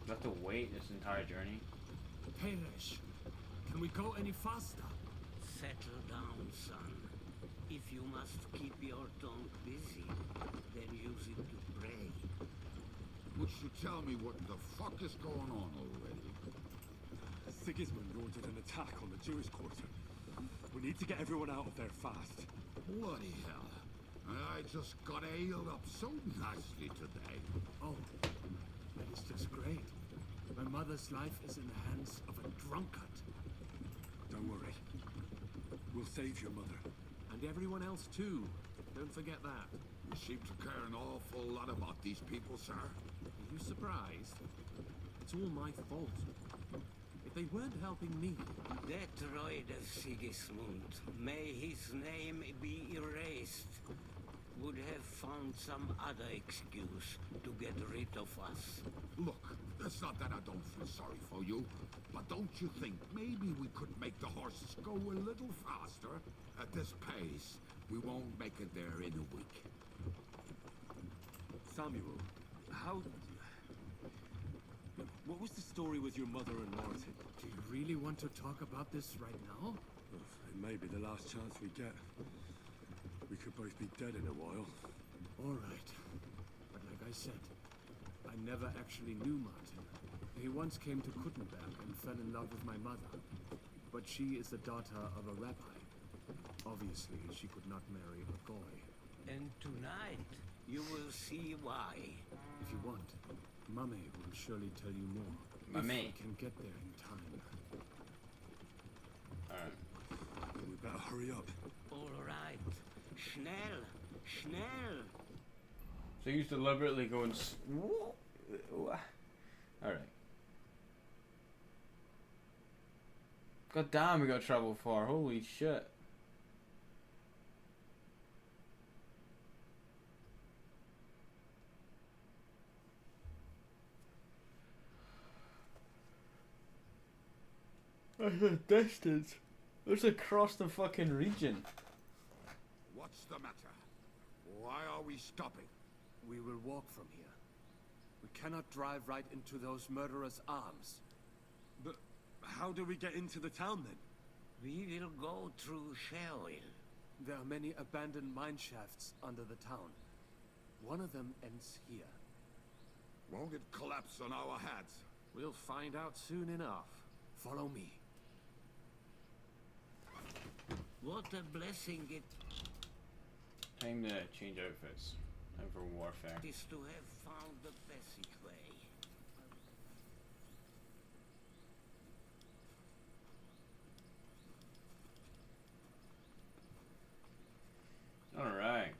Do I have to wait this entire journey? Hamish, can we go any faster? Settle down, son. If you must keep your tongue busy, then use it to pray. Would you tell me what the fuck is going on already? Sigismund ordered an attack on the Jewish quarter. We need to get everyone out of there fast. Bloody hell. I just got ailed up so nicely today. Oh, that is just great. My mother's life is in the hands of a drunkard. Don't worry. We'll save your mother. And everyone else too. Don't forget that. You seem to care an awful lot about these people, sir. Are you surprised? It's all my fault. If they weren't helping me... That Royd of Sigismund, may his name be erased, would have found some other excuse to get rid of us. Look, it's not that I don't feel sorry for you, but don't you think maybe we could make the horses go a little faster? At this pace, we won't make it there in a week. Samuel, how... What was the story with your mother and Martin? Do you really want to talk about this right now? It may be the last chance we get. We could both be dead in a while. All right. But like I said, I never actually knew Martin. He once came to Kuttenberg and fell in love with my mother. But she is the daughter of a rabbi. Obviously, she could not marry a goy. And tonight, you will see why. If you want, Mummy will surely tell you more. Mummy. If we can get there in time. We better hurry up. All right. Schnell! Schnell! So he's deliberately going... Alright. God damn, we got travel far. Holy shit. That's a distance. It's across the fucking region. What's the matter? Why are we stopping? We will walk from here. We cannot drive right into those murderers' arms. But how do we get into the town then? We will go through Sherwill. There are many abandoned mine shafts under the town. One of them ends here. Won't it collapse on our heads? We'll find out soon enough. Follow me. What a blessing it Time to change outfits. Time for warfare. is to have found the passageway. Alright.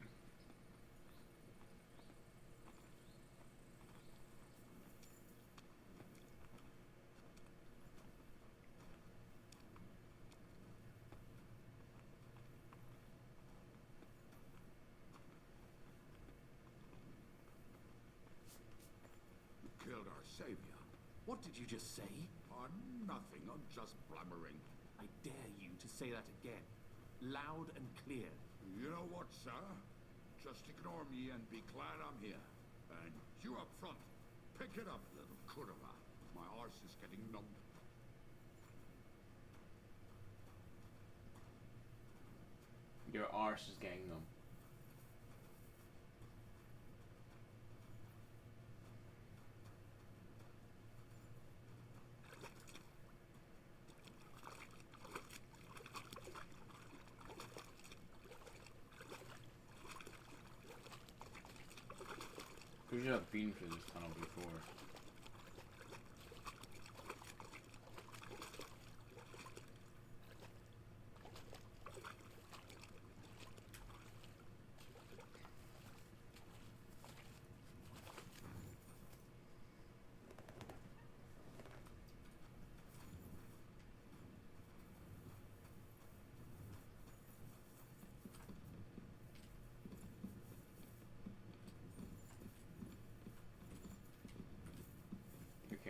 Killed our savior. What did you just say? Nothing, I'm just blabbering. I dare you to say that again. Loud and clear. You know what, sir? Just ignore me and be glad I'm here. And you up front, pick it up, little kurva. My arse is getting numb. Your arse is getting numb. We should have been through this tunnel before.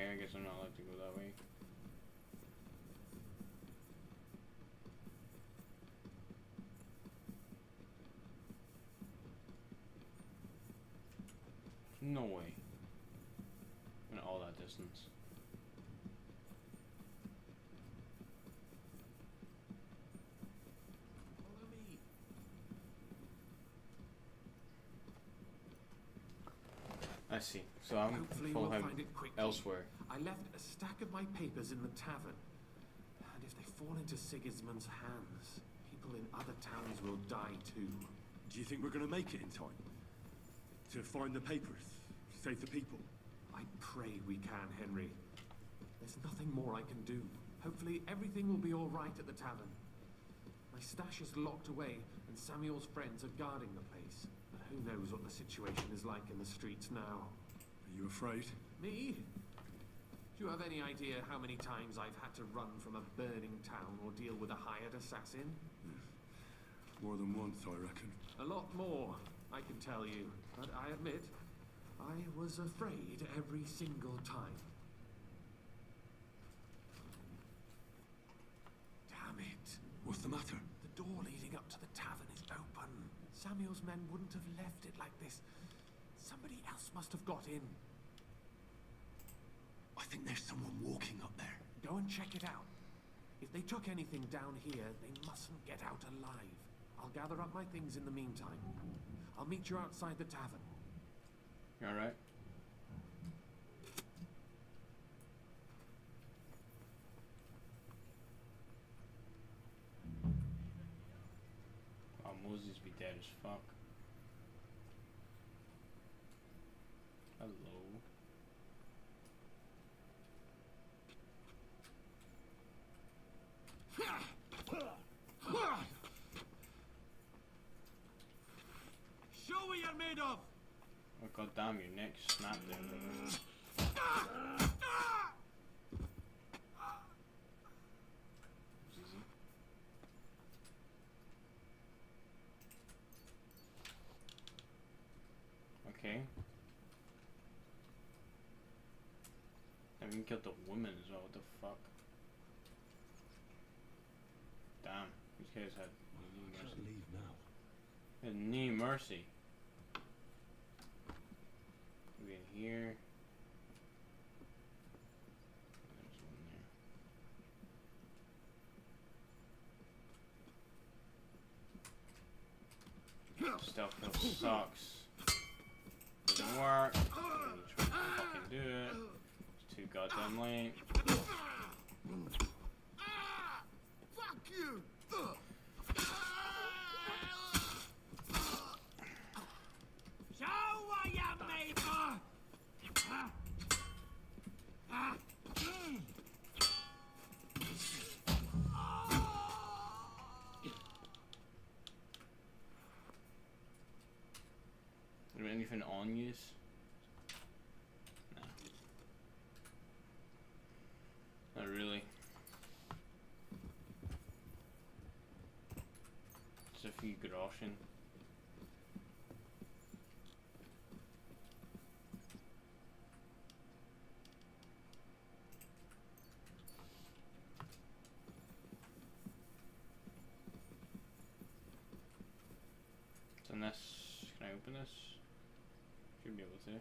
Okay, I guess I'm not allowed to go that way. No way. Went all that distance. Follow me. I see. So I'm Hopefully follow we'll him find it quickly. elsewhere. I left a stack of my papers in the tavern. And if they fall into Sigismund's hands, people in other towns will die too. Do you think we're gonna make it in time? To find the papers? Save the people? I pray we can, Henry. There's nothing more I can do. Hopefully everything will be all right at the tavern. My stash is locked away, and Samuel's friends are guarding the place. But who knows what the situation is like in the streets now. Are you afraid? Me? Do you have any idea how many times I've had to run from a burning town or deal with a hired assassin? More than once, I reckon. A lot more, I can tell you. But I admit, I was afraid every single time. Damn it. What's the matter? The door leading up to the tavern is open. Samuel's men wouldn't have left it like this. Somebody else must have got in. I think there's someone walking up there. Go and check it out. If they took anything down here, they mustn't get out alive. I'll gather up my things in the meantime. I'll meet you outside the tavern. You alright? Oh, Moses be dead as fuck. Hello. Show what you're made of! Oh god damn, your neck snapped in. Easy. Okay. I even killed the woman as well, what the fuck? Damn, these guys had no mercy. Leave now. Had no mercy. We in here. There's one there. Stealth kill sucks. Doesn't work. You try to fucking do it. It's too goddamn late. Fuck you! Show what you're made of! Is there anything on you? No. Not really. Just a few groschen. And this, can I open this? Should be able to.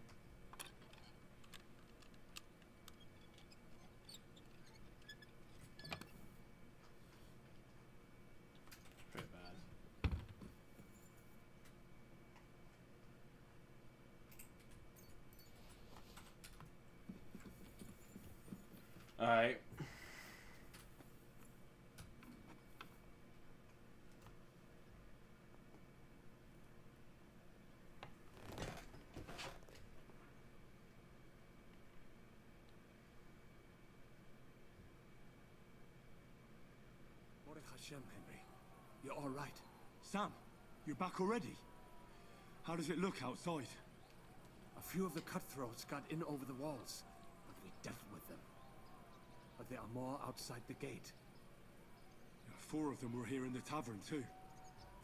Pretty bad. Alright. Hashem, Henry. You're all right. Sam, you're back already? How does it look outside? A few of the cutthroats got in over the walls, but we dealt with them. But there are more outside the gate. 4 of them were here in the tavern too.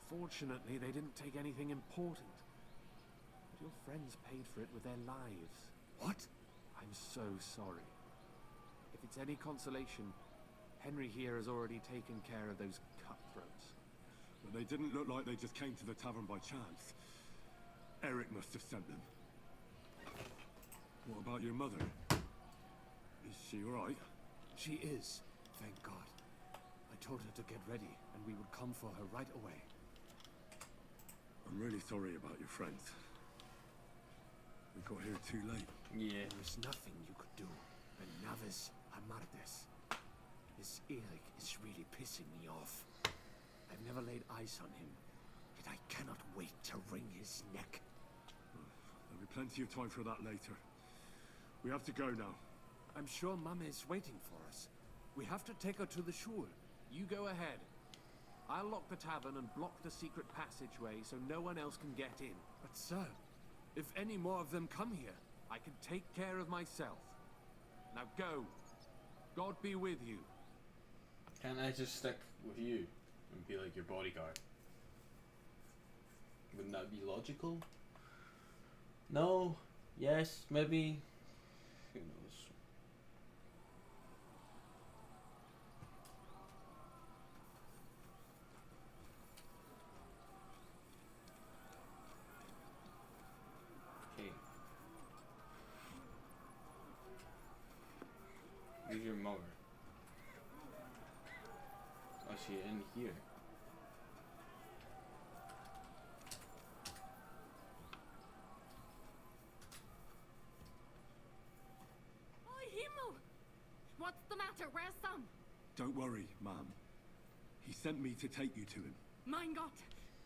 Fortunately, they didn't take anything important. But your friends paid for it with their lives. What? I'm so sorry. If it's any consolation, Henry here has already taken care of those cutthroats. But they didn't look like they just came to the tavern by chance. Eric must have sent them. What about your mother? Is she alright? She is, thank God. I told her to get ready, and we would come for her right away. I'm really sorry about your friends. We got here too late. Yeah. There is nothing you could do. And Navis Amardes. This Eric is really pissing me off. I've never laid eyes on him. and I cannot wait to wring his neck. There'll be plenty of time for that later. We have to go now. I'm sure Mum is waiting for us. We have to take her to the shul. You go ahead. I'll lock the tavern and block the secret passageway so no one else can get in. But sir, if any more of them come here, I can take care of myself. Now go. God be with you. Can't I just stick with you and be like your bodyguard? Wouldn't that be logical? No? Yes? Maybe? Who knows? Okay. Who's your mother? Oh, she in here. Oi, Himmel! What's the matter? Where's Sam? Don't worry, ma'am. He sent me to take you to him. Mein Gott!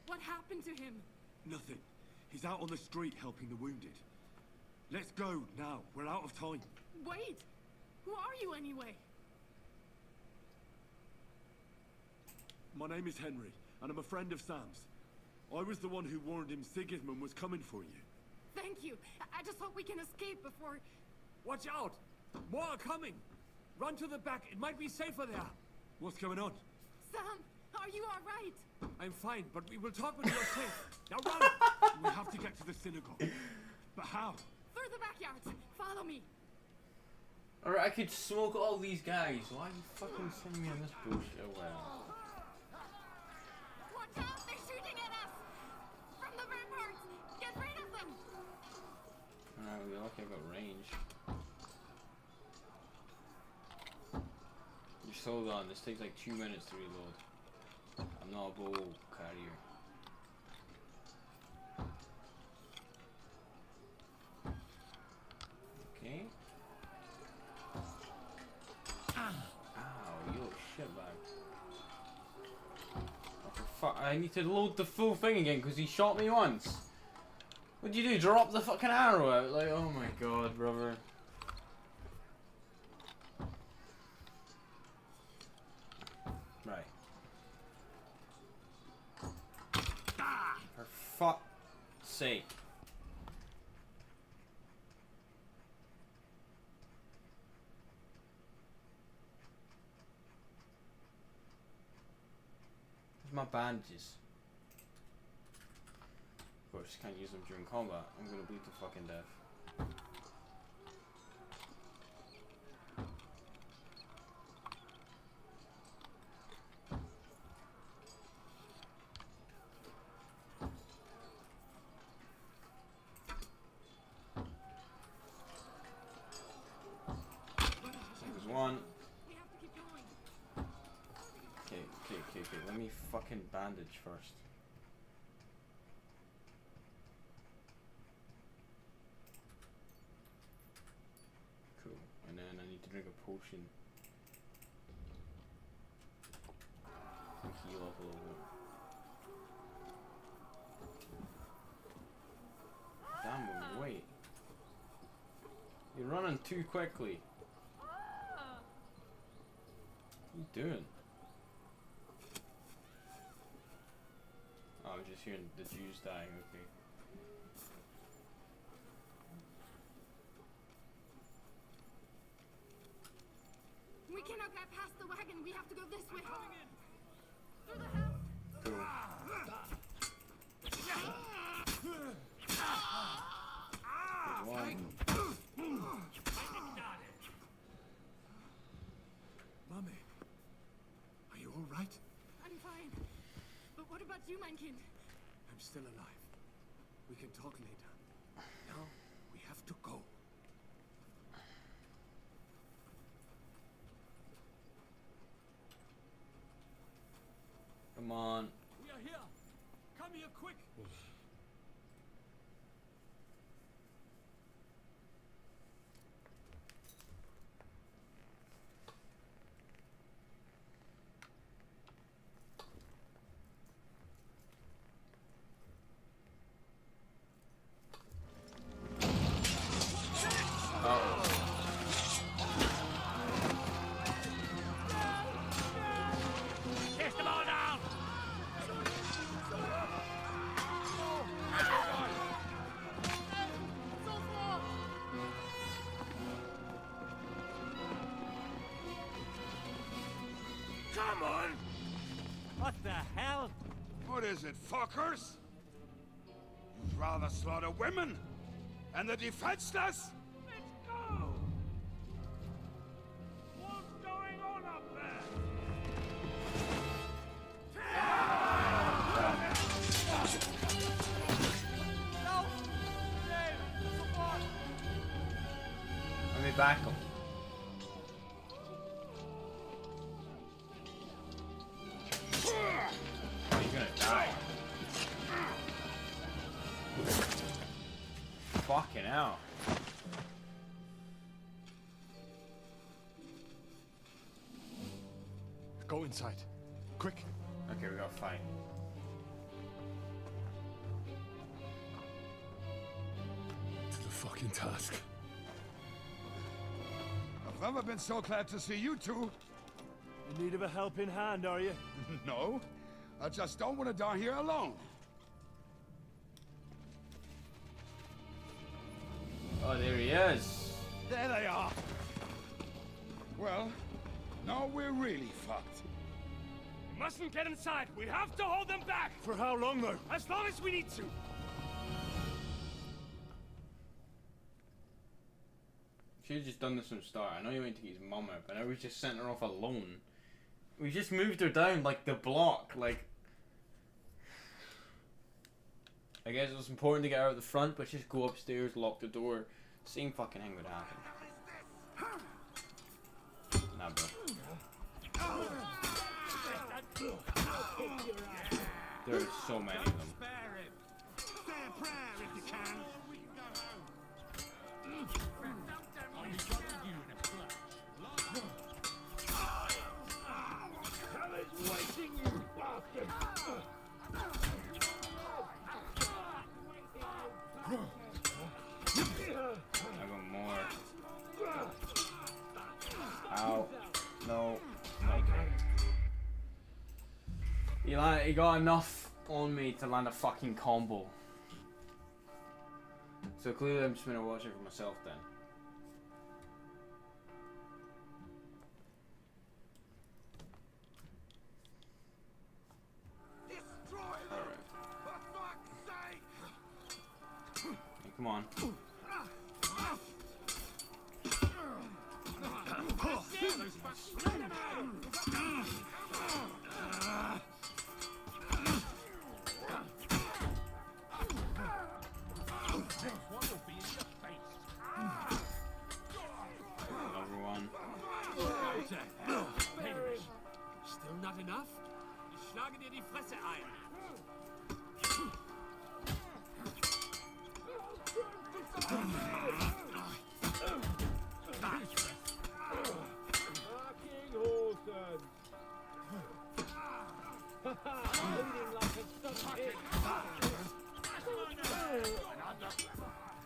What happened to him? Nothing. He's out on the street helping the wounded. Let's go now. We're out of time. Wait! Who are you anyway? My name is Henry, and I'm a friend of Sam's. I was the one who warned him Sigismund was coming for you. Thank you. I just hope we can escape before... Watch out! More are coming! Run to the back. It might be safer there. What's going on? Sam, are you all right? I'm fine, but we will talk when you're safe. Now run! We have to get to the synagogue. But how? Through the backyard. Follow me. Alright, I could smoke all these guys. Why are you fucking sending me on this bullshit? Oh, well. Watch out! They're shooting at us! From the ramparts! Get rid of them! Alright, we're lucky I've got range. Just hold on, this takes like 2 minutes to reload. I'm not a bow carrier. Okay. Ow, you little shitbag. Oh, for fuck, I need to load the full thing again because he shot me once. What'd you do? Drop the fucking arrow out? Like, oh my god, brother. Right. For fuck's sake. Where's my bandages? Of course, can't use them during combat. I'm gonna bleed to fucking death. There's one. Okay. Let me fucking bandage first. Cool. And then I need to drink a potion. And heal up a little bit. Damn, wait. You're running too quickly. What are you doing? Oh, I was just hearing the Jews dying, okay. We cannot get past the wagon. We have to go this way. Through the house. Cool. One. Mummy, are you all right? I'm fine. But what about you, mein Kind? I'm still alive. We can talk later. Now, we have to go. Come on. We are here. Come here quick. What the hell? What is it, fuckers? You'd rather slaughter women and the defenseless? Let's go! What's going on up there? No! Dave! Support! Let me back him. Oh, you're gonna die. Fucking hell. Go inside. Quick. Okay, we gotta fight. To the fucking task. I've never been so glad to see you two. In need of a helping hand, are you? No, I just don't want to die here alone. Oh, there he is. There they are. Well, now we're really fucked. We mustn't get inside. We have to hold them back. For how long, though? As long as we need to. Should've just done this from the start. I know he went to get his mum out, but now we just sent her off alone. We just moved her down like the block, like. I guess it was important to get her out the front, but just go upstairs, lock the door. Same fucking thing would happen. Nah, bro. There's so many of them. Say a prayer if you can. I got more. Ow. No. Okay. He got enough on me to land a fucking combo. So clearly I'm just gonna watch it for myself then. Hey, come on. Another one. Still not enough? Ich schlage dir die Fresse ein.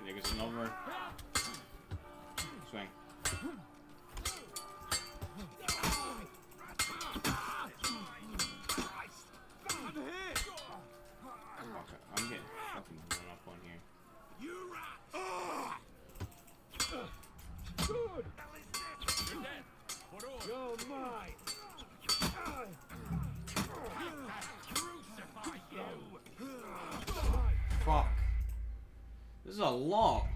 There goes another. Swing. Okay, I'm getting fucking run up on here. You rat! Good! You're dead. You're mine. Crucify you! Fuck. This is a lot.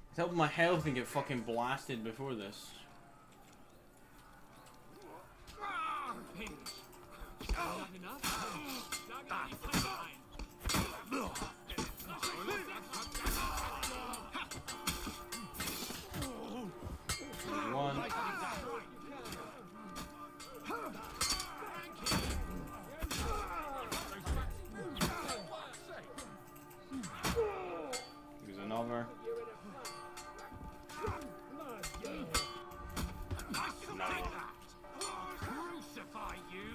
It's helping my health and get fucking blasted before this. Not enough? Schlage dir die Fresse ein. One. Here's another. Crucify you!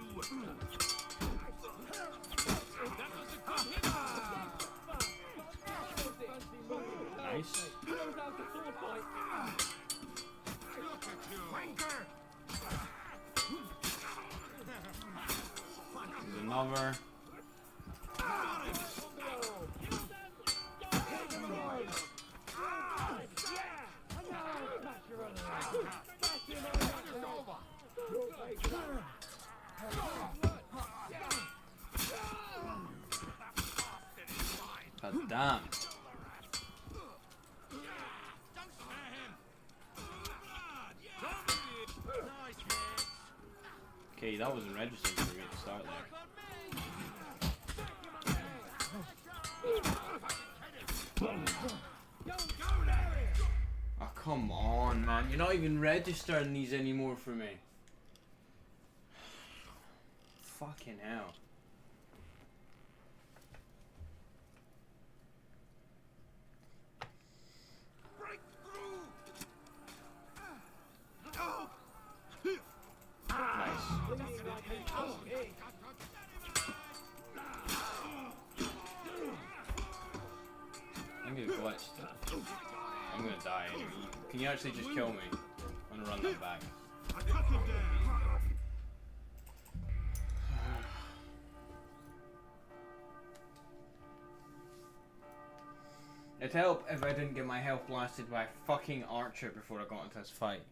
That was a good hit! Nice. Here's another. Damn. Okay, that wasn't registered for me to start there. Oh, come on, man. You're not even registering these anymore for me. Fucking hell. I'm gonna glitch. I'm gonna die anyway. Can you actually just kill me? I'm gonna run that back. It'd help if I didn't get my health blasted by a fucking archer before I got into this fight.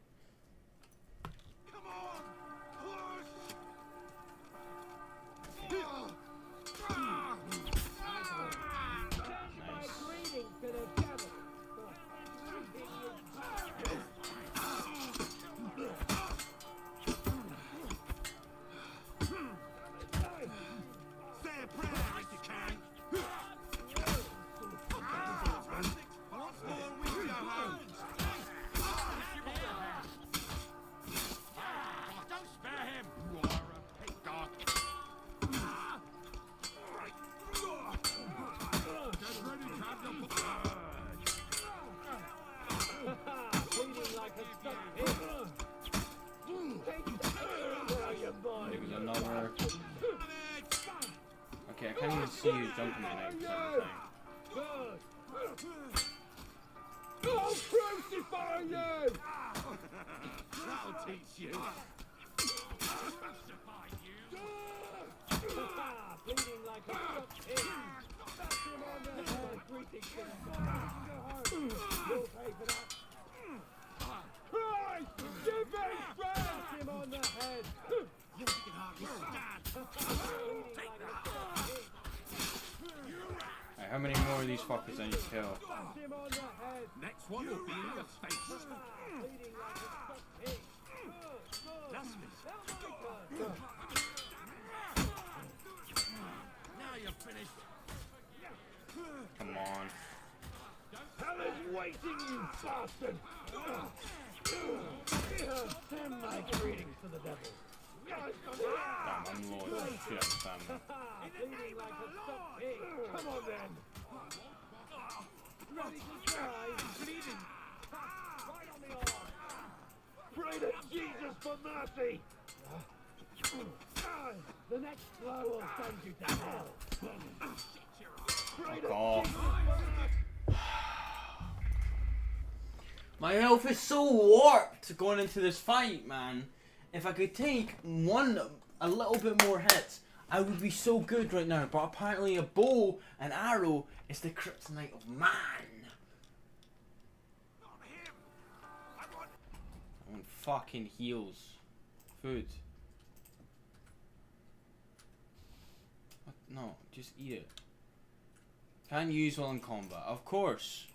Okay, I can't even see who's jumping me next time. I'll crucify you! That'll teach you. Bleeding like a stuck pig. Bash him on the head. Greetings to the You'll pay for that. Christ! Give him bash him on the head. You can hardly stand. Right, how many more of these fuckers I need to kill? Next one will be in the face. Now you're finished. Come on. Hell is waiting, you bastard! Send my greetings to the devil. Damn, I'm low as shit, Sam. Bleeding like a stuck pig. Come on then. Ready to try. Bleeding. Right on the arm. Pray to Jesus for mercy. The next blow will send you to hell. Pray to Jesus for mercy. My health is so warped going into this fight, man. If I could take a little bit more hits, I would be so good right now. But apparently a bow and arrow is the kryptonite of man. I want fucking heals. Food. What? No, just eat it. Can't use while in combat. Of course.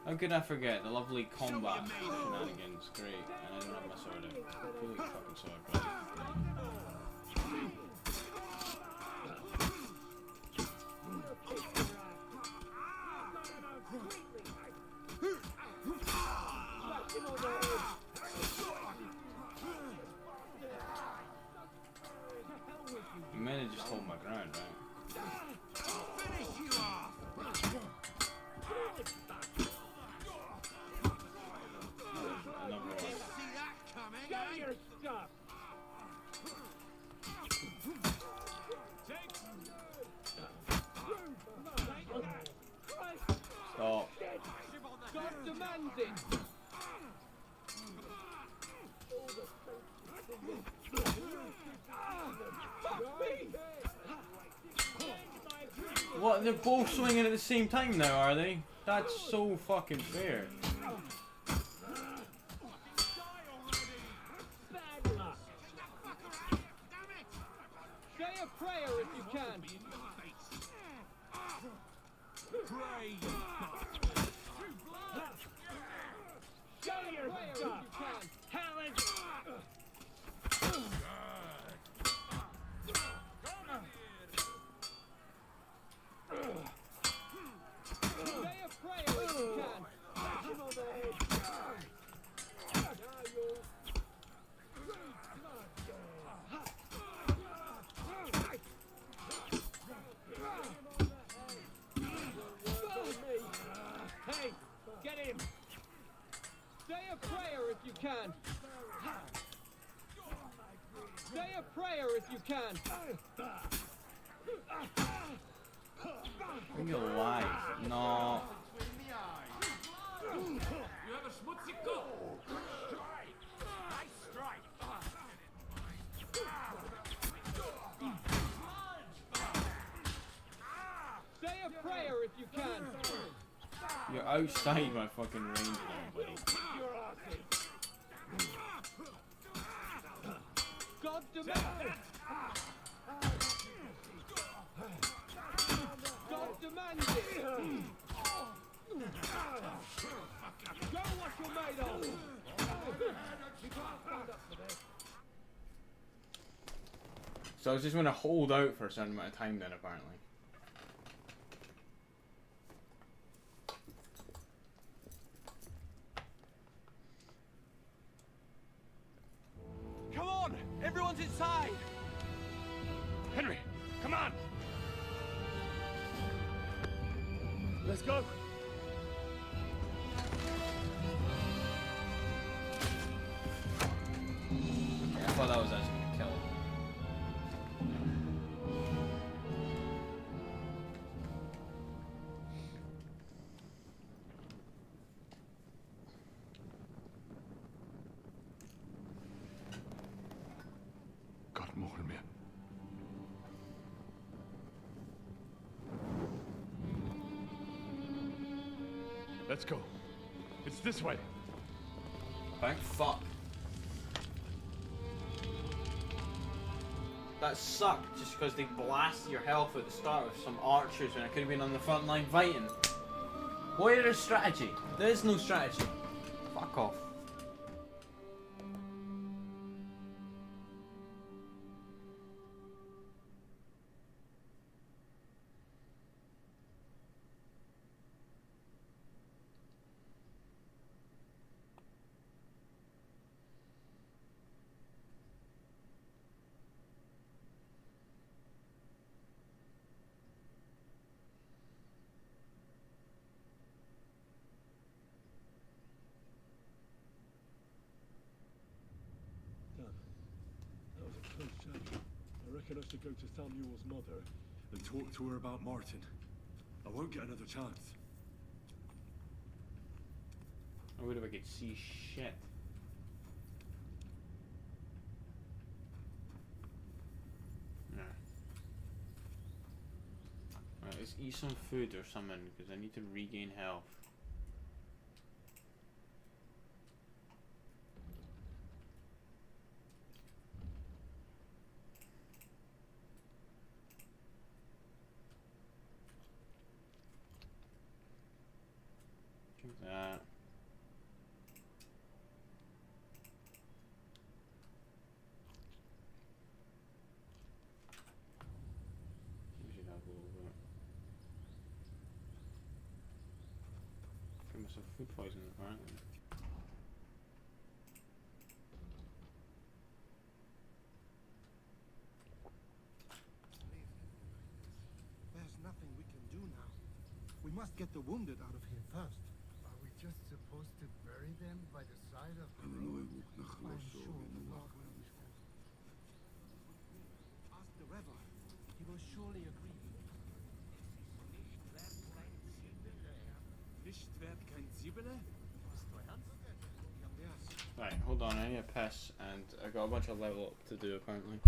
How could I forget the lovely combat shenanigans? Great, and I don't have my sword out. Pull your fucking sword, buddy. You might have just hold my ground, right? Stop. Stop demanding. What? They're both swinging at the same time now, are they? That's so fucking fair. Say a prayer if you can. pray, you Show your prayer if you can. Talent. Say a prayer if you can. Smash him on the head. Now you. Hey, get him. Say a prayer if you can. Say a prayer if you can. Are you alive? No. You have a schmutzig go. Strike. Nice strike. Say a prayer if you can. You're outside my fucking range now, buddy. God demands it. God demands it. Show what you're made of. You can't stand up for this. So I was just going to hold out for a certain amount of time then, apparently. Come on! Everyone's inside! Henry, come on! Let's go! Yeah, I thought that was actually going to kill him. Gott mogen mir. Let's go. It's this way. Thank fuck. That sucked just because they blasted your health at the start with some archers when I could have been on the front line fighting. Where is strategy? There is no strategy. Fuck off. That was a close shave. I reckon I should go to Samuel's mother and talk to her about Martin. I won't get another chance. I would if I could see shit. Nah. Right, let's eat some food or something because I need to regain health. Drink that. We should have a little bit. Give myself food poisoning apparently. There's nothing we can do now. We must get the wounded out of here first. Are we just supposed to bury them by the side of the road? I'm sure the Lord will understand. Ask the Reverend. He will surely agree. Nicht wert kein Siebele? Yes. Right, hold on, I need a piss and I got a bunch of level up to do apparently.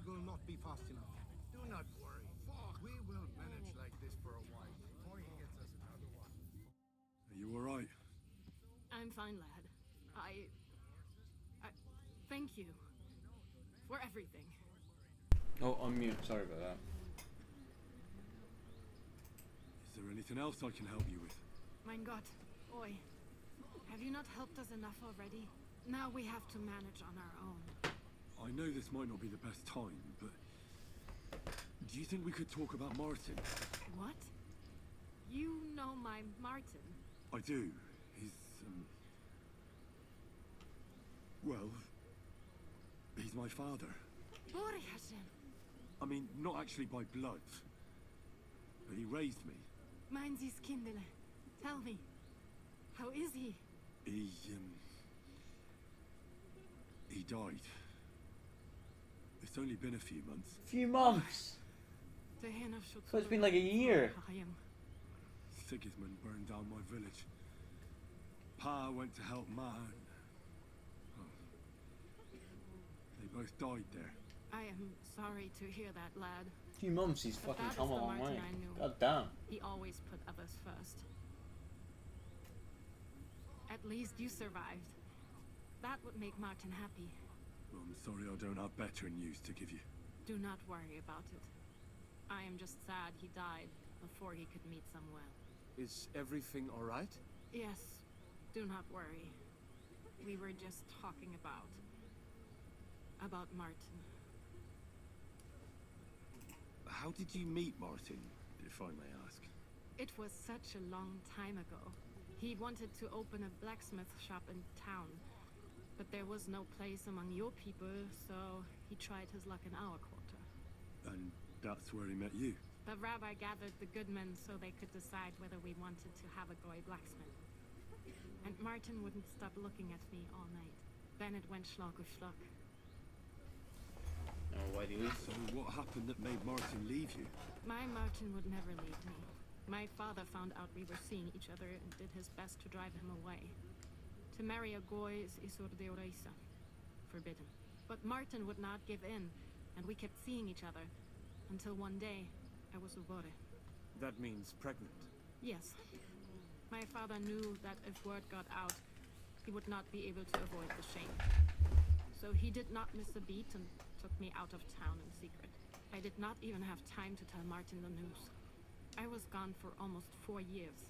will not be fast enough. Do not worry. We will manage like this for a while before he gets us another one. Are you alright? I'm fine, lad. I thank you for everything. Oh, I'm mute. Sorry about that. Is there anything else I can help you with? Mein Gott, oi. Have you not helped us enough already? Now we have to manage on our own. I know this might not be the best time, but do you think we could talk about Martin? What? You know my Martin? I do. He's, well, he's my father. Borjasin. I mean, not actually by blood, but he raised me. Mein Sis Kindele. Tell me, how is he? He died. It's only been a few months. Few months? So it's been like a year. Sigismund burned down my village. Pa went to help Ma. They both died there. I am sorry to hear that, lad. Few months, he's But fucking that come is a the long Martin way. I knew. God damn. He always put others first. At least you survived. That would make Martin happy. Well, I'm sorry I don't have better news to give you. Do not worry about it. I am just sad he died before he could meet Samuel. Is everything all right? Yes, do not worry. We were just talking about Martin. How did you meet Martin, if I may ask? It was such a long time ago. He wanted to open a blacksmith shop in town, but there was no place among your people, so he tried his luck in our quarter. And that's where he met you. The rabbi gathered the good men so they could decide whether we wanted to have a goy blacksmith. And Martin wouldn't stop looking at me all night. Then it went schlag auf schlag. Oh, why do you? So what happened that made Martin leave you? My Martin would never leave me. My father found out we were seeing each other and did his best to drive him away. To marry a goy is isur de oraisa, forbidden. But Martin would not give in, and we kept seeing each other, until one day, I was ubore. That means pregnant. Yes. My father knew that if word got out, he would not be able to avoid the shame. So he did not miss a beat and took me out of town in secret. I did not even have time to tell Martin the news. I was gone for almost 4 years.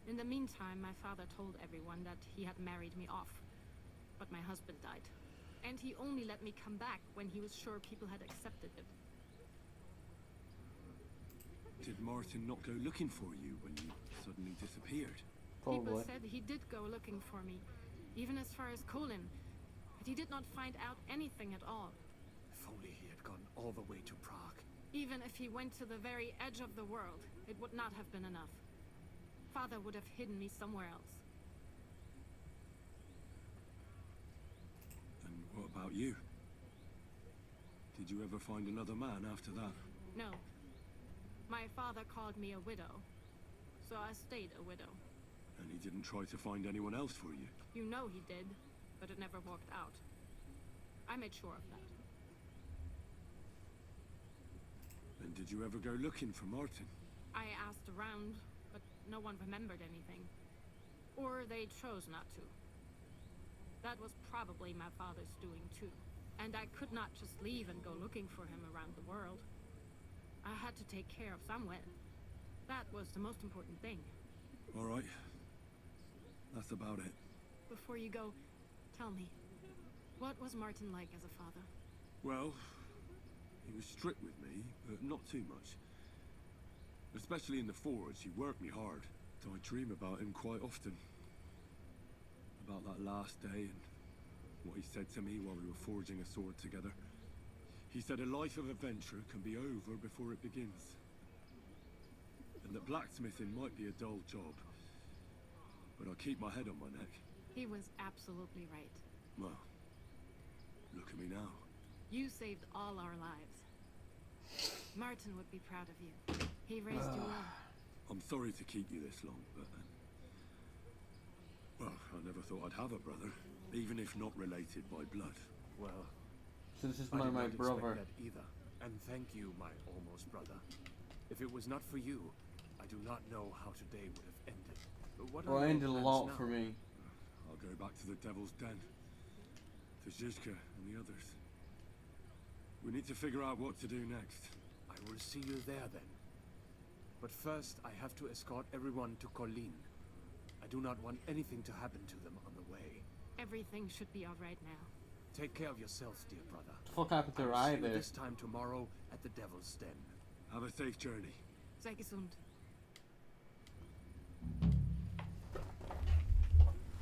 In the meantime, my father told everyone that he had married me off. But my husband died. And he only let me come back when he was sure people had accepted it. Did Martin not go looking for you when you suddenly disappeared? People said he did go looking for me, even as far as Colin. But he did not find out anything at all. If only he had gone all the way to Prague. Even if he went to the very edge of the world, it would not have been enough. Father would have hidden me somewhere else. And what about you? Did you ever find another man after that? No. My father called me a widow, so I stayed a widow. And he didn't try to find anyone else for you? You know he did, but it never worked out. I made sure of that. And did you ever go looking for Martin? I asked around, but no one remembered anything. Or they chose not to. That was probably my father's doing too. And I could not just leave and go looking for him around the world. I had to take care of Samuel. That was the most important thing. All right. That's about it. Before you go, tell me, what was Martin like as a father? Well, he was strict with me, but not too much. Especially in the forge, he worked me hard. So I dream about him quite often. About that last day and what he said to me while we were forging a sword together. He said a life of adventure can be over before it begins. And that blacksmithing might be a dull job, but I'll keep my head on my neck. He was absolutely right. Well, look at me now. You saved all our lives. Martin would be proud of you. He raised you well. I'm sorry to keep you this long, but... well, I never thought I'd have a brother, even if not related by blood. Well, So this is I did my not expect brother. that either. And thank you, my almost brother. If it was not for you, I do not know how today would have ended. But what Well, are it your ended a plans lot now? for me. I'll go back to the Devil's Den. To Zizka and the others. We need to figure out what to do next. I will see you there then. But first, I have to escort everyone to Colleen. I do not want anything to happen to them on the way. Everything should be alright now. Take care of yourself, dear brother. What the fuck happened to her I will eye see you there? this time tomorrow at the Devil's Den. Have a safe journey. Sei gesund.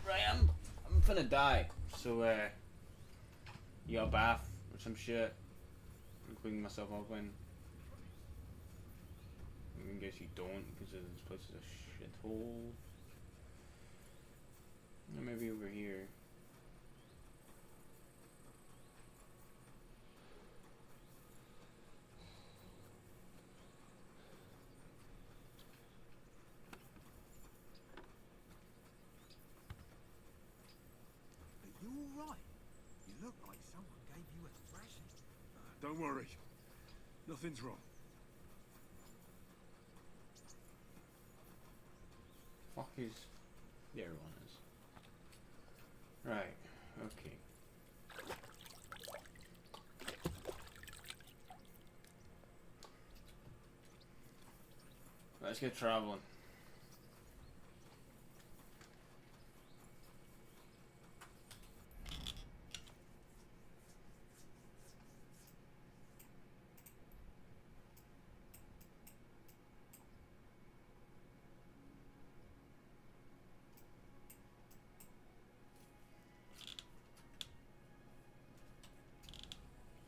Right, I'm finna die. So, you got a bath or some shit. I'm cleaning myself up in. I guess you don't because this place is a shithole. Or maybe over here. Are you alright? You look like someone gave you a thrashing. Don't worry. Nothing's wrong. Fuck is. Yeah, everyone is. Right. Okay. Let's get traveling.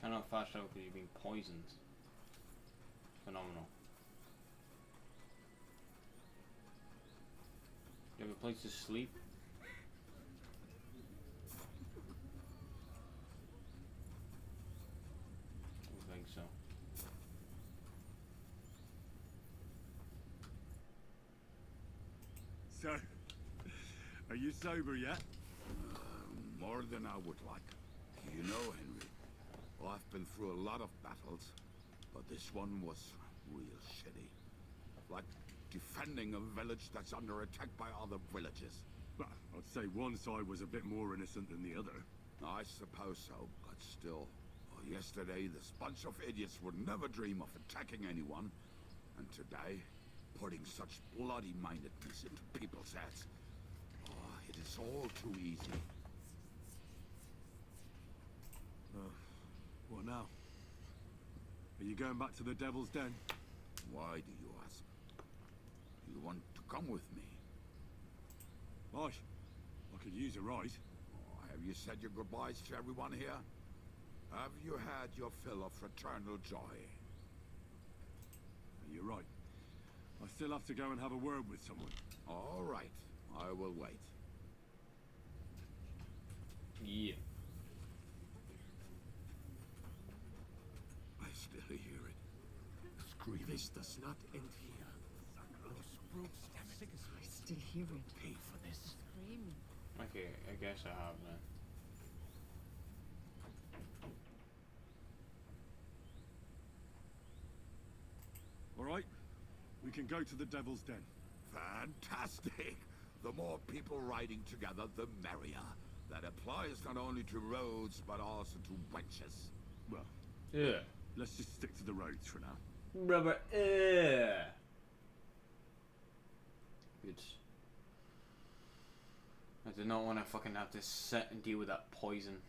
Cannot fast travel because you're being poisoned. Phenomenal. You have a place to sleep? I don't think so. So, are you sober yet? More than I would like. You know, Henry, I've been through a lot of battles, but this one was real shitty. Like defending a village that's under attack by other villages. Well, I'd say one side was a bit more innocent than the other. I suppose so, but still. Yesterday, this bunch of idiots would never dream of attacking anyone. And today, putting such bloody mindedness into people's heads. Oh, it is all too easy. What now? Are you going back to the Devil's Den? Why do you ask? You want to come with me? Aye. I could use a ride. Oh, have you said your goodbyes to everyone here? Have you had your fill of fraternal joy? You're right. I still have to go and have a word with someone. All right. I will wait. Yeah. I still hear it. Screaming. This does not end here. Those brutes, damn it. I still hear it. Pay for this. Screaming. Okay, I guess I have then. All right. We can go to the Devil's Den. Fantastic! The more people riding together, the merrier. That applies not only to roads, but also to wenches. Well, Yeah. let's just stick to the roads for now. Rubber. Good. I do not want to fucking have to sit and deal with that poison.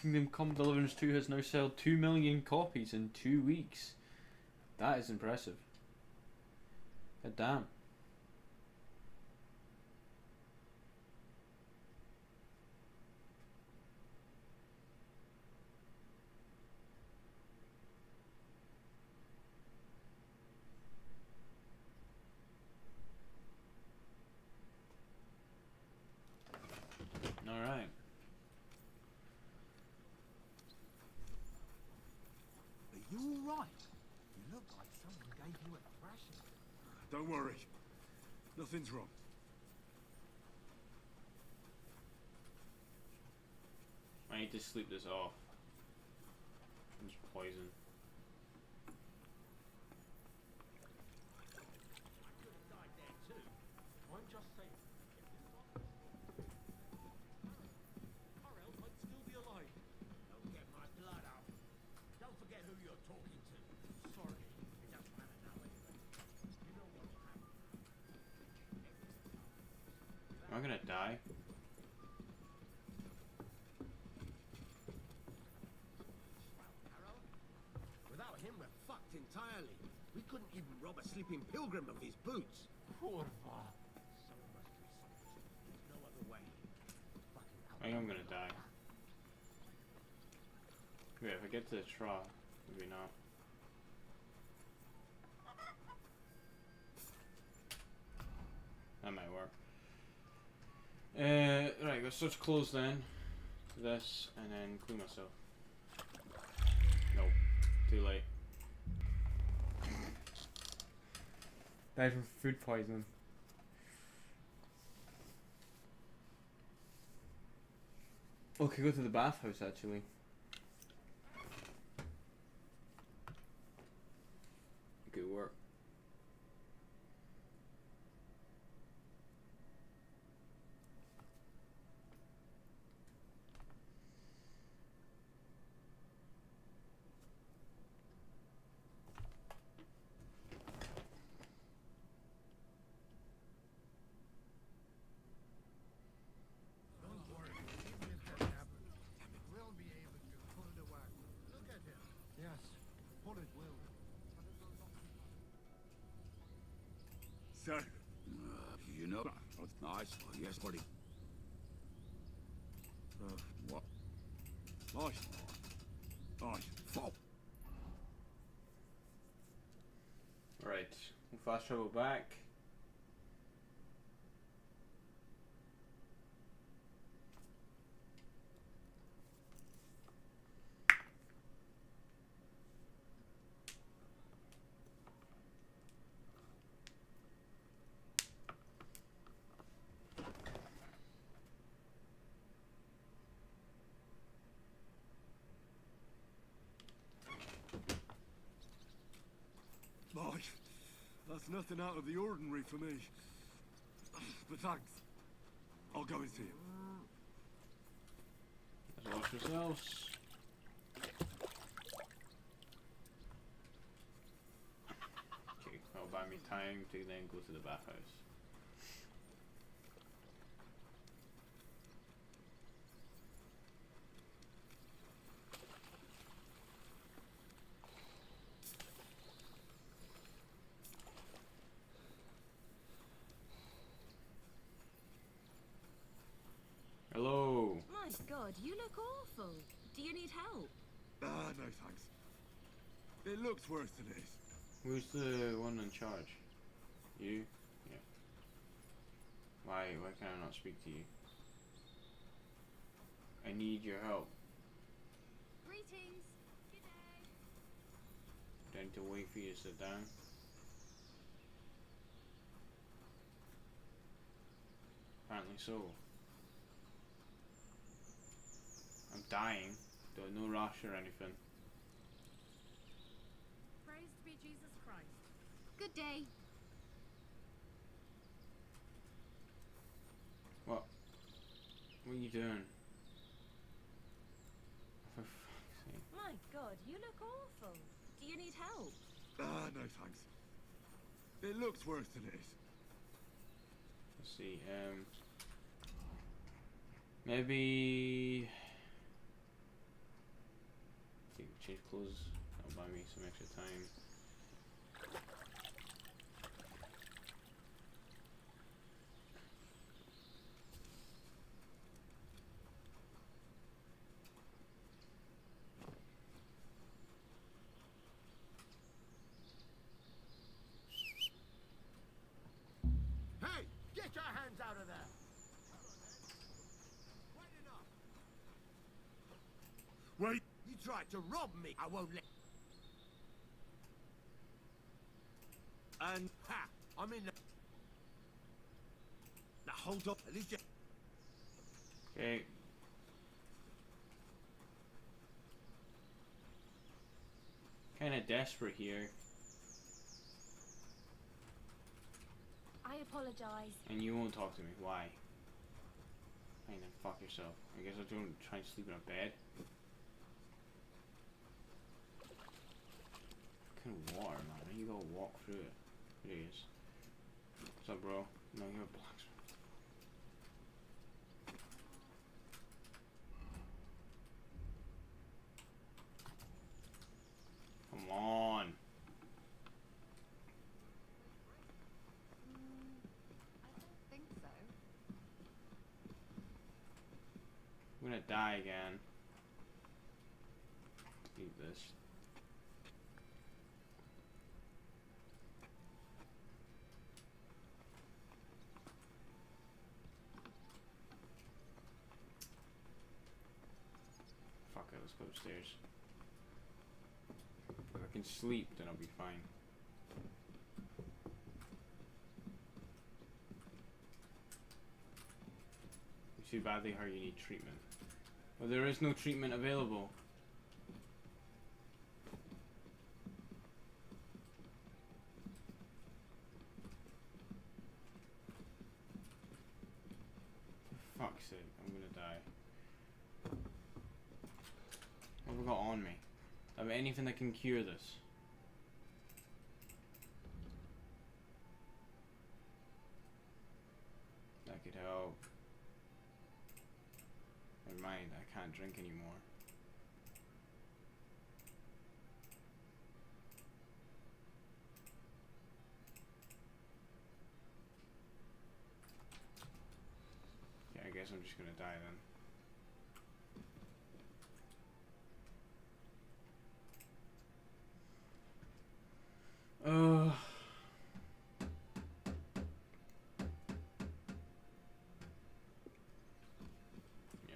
Kingdom Come Deliverance 2 has now sold 2 million copies in 2 weeks. That is impressive. God damn. looked like someone gave you a thrashing. Don't worry. Nothing's wrong. I need to sleep this off. It's poison. Am I gonna die? Without him, we're fucked entirely. We couldn't even rob a sleeping pilgrim of his boots. Poor Var. There's no other way. I think I'm gonna die. Wait, if I get to the trough, maybe not. That might work. Right, go switch clothes then to this and then clean myself. Nope, too late. Died from food poisoning. Okay, go to the bathhouse actually. Good work. Sir. You know, nice. Yes, buddy. What? Nice. Nice. Fall. Right, we'll fast travel back. Nice. That's nothing out of the ordinary for me. But thanks. I'll go and see him. Let's wash yourselves. Okay, that'll buy me time to then go to the bathhouse. Hello. My God, you look awful. Do you need help? No thanks. It looks worse than it is. Who's the one in charge? You? Yeah. Why can I not speak to you? I need your help. Greetings. Good day. Do I need to wait for you to sit down? Apparently so. I'm dying. No rush or anything. Praised be Jesus Christ. Good day. What? What are you doing? For fuck's sake. My God, you look awful. Do you need help? No thanks. It looks worse than it is. Let's see, maybe change clothes, that'll buy me some extra time. Hey, get your hands out of there! Wait! You tried to rob me. I won't let. And ha! I'm in the... Now hold on. At least you... Okay. Kinda desperate here. I apologize. And you won't talk to me. Why? Fine, then fuck yourself. I guess I don't try and sleep in a bed. Fucking water, man. Now you gotta walk through it. There he is. What's up, bro? No, you're a blacksmith. Come on. I think so. I'm gonna die again. Eat this. Fuck it, let's go upstairs. If I can sleep, then I'll be fine. You too badly hurt, you need treatment. But there is no treatment available. For fuck's sake, I'm gonna die. What have I got on me? Do I have anything that can cure this? That could help. Never mind, I can't drink anymore. Yeah, I guess I'm just gonna die then. Yeah,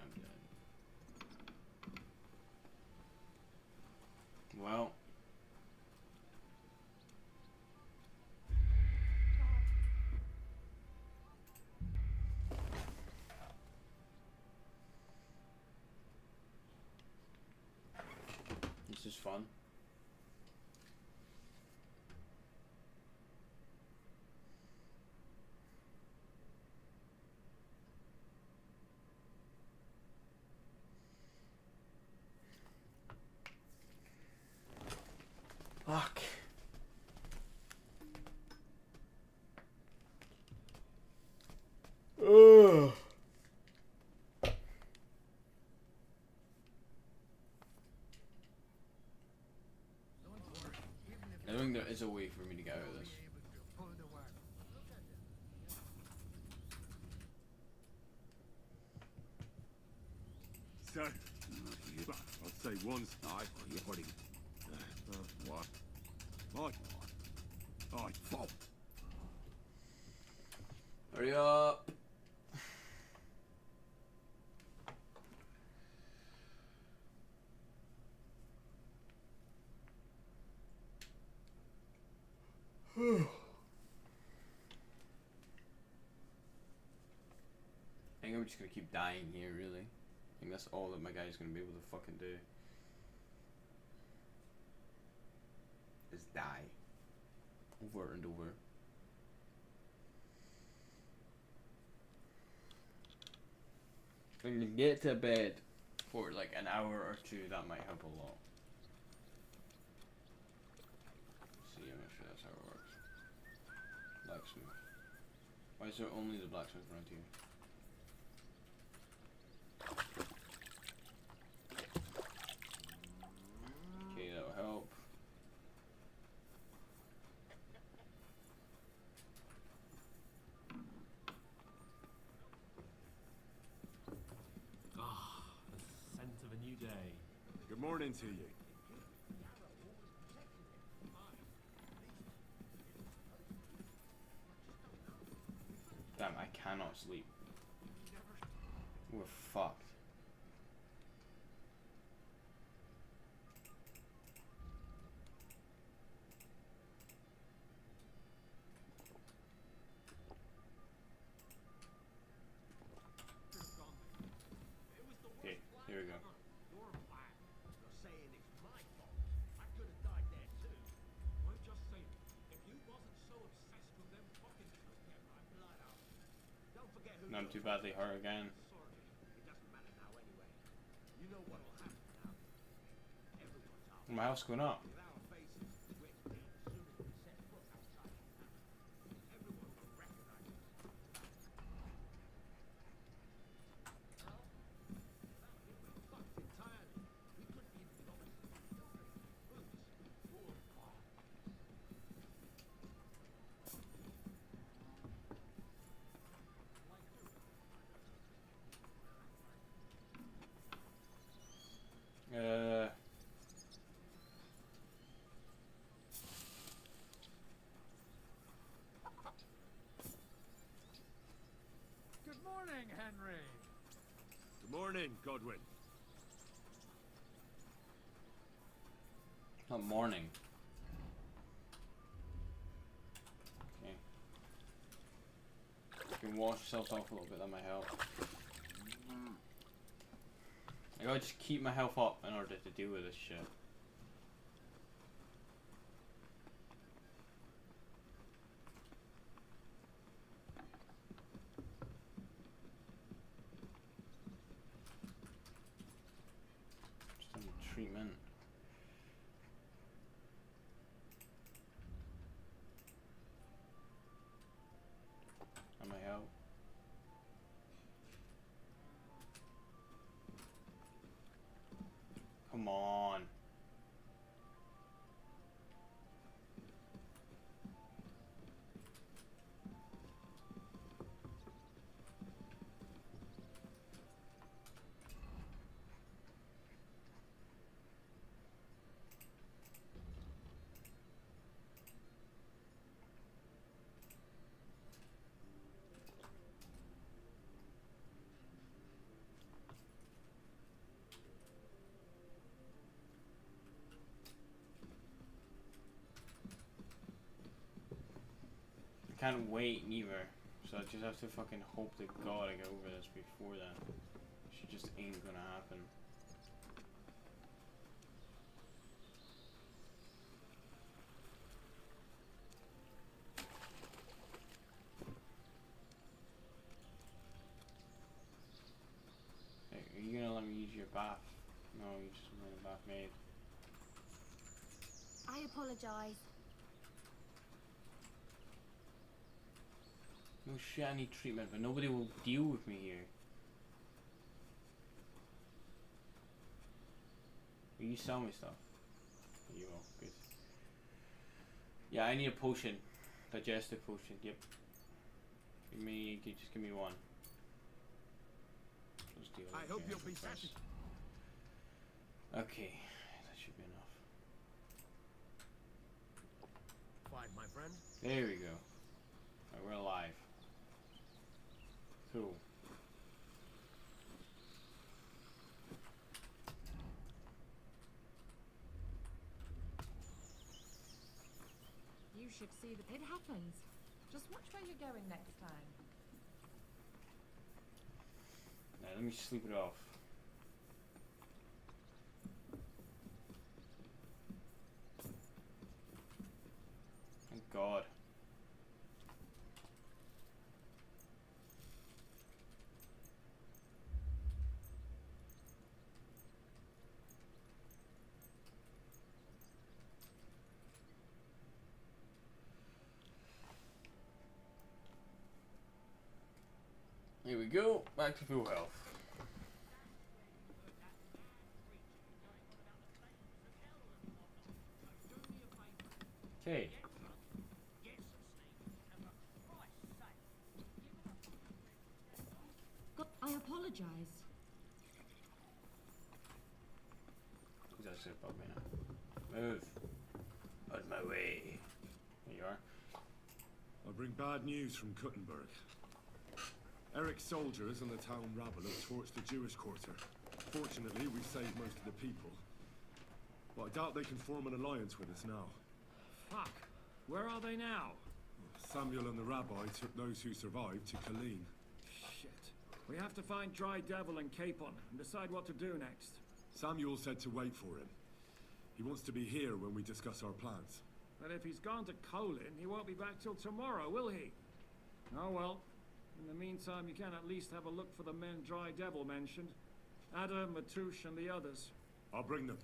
I'm dead. Well. This is fun. Fuck. Ugh. I think there is a way for me to get out of this. So, I'd say once. Aye, you're putting... what? Aye, fall. Hurry up. I think I'm just gonna keep dying here, really. I think that's all that my guy's gonna be able to fucking do. Is die. Over and over. When you get to bed for like an hour or two, that might help a lot. See, I'm not sure that's how it works. Blacksmith. Why is there only the blacksmith around here? Okay, that'll help. Ah, the scent of a new day. Good morning to you. Damn, I cannot sleep. We're fucked. forget who And I'm you're too badly hurt again. sorry. It doesn't matter now anyway. You know what'll happen now. Everyone's out. My health's going up. With our faces written as soon as we set foot outside the town. Everyone will recognize us. Well, if we fucked entirely, we couldn't even be honest. Good morning, Henry. Good morning, Godwin. Not morning. Okay. You can wash yourself off a little bit, that might help. I gotta just keep my health up in order to deal with this shit. Just on the treatment. That might help. Come on. Can't wait either, so I just have to fucking hope to God I get over this before then. She just ain't gonna happen. Hey, are you gonna let me use your bath? No, you just want a bath maid. I apologize. No shit, I need treatment, but nobody will deal with me here. Will you sell me stuff? You will, good. Yeah, I need a potion. Digestive potion, yep. Just give me one. Let's deal with I hope you'll be first. satisfied. Okay, that should be enough. Fine, my friend. There we go. Right, we're alive. Cool. You should see that it happens. Just watch where you're going next time. Now let me sleep it off. Thank God. Here we go, back to full health. Okay. I apologize. He's actually above me now. Move. Out of my way. There you are. I bring bad news from Kuttenberg. Eric's soldiers and the town rabble have torched the Jewish quarter. Fortunately, we saved most of the people. But I doubt they can form an alliance with us now. Fuck. Where are they now? Samuel and the rabbi took those who survived to Colleen. Shit. We have to find Dry Devil and Capon and decide what to do next. Samuel said to wait for him. He wants to be here when we discuss our plans. But if he's gone to Colin, he won't be back till tomorrow, will he? Oh well. In the meantime, you can at least have a look for the men Dry Devil mentioned. Adam, Matouche, and the others. I'll bring them.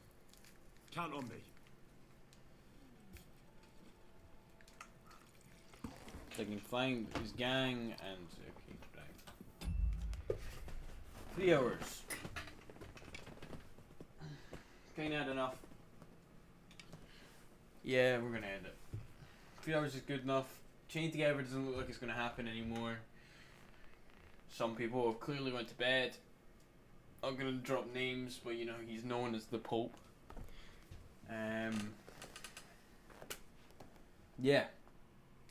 Count on me. They can find his gang and okay, right. 3 hours. Kinda had enough. Yeah, we're gonna end it. 3 hours is good enough. Chained Together doesn't look like it's gonna happen anymore. Some people have clearly went to bed. I'm gonna drop names, but you know he's known as the Pope. Yeah,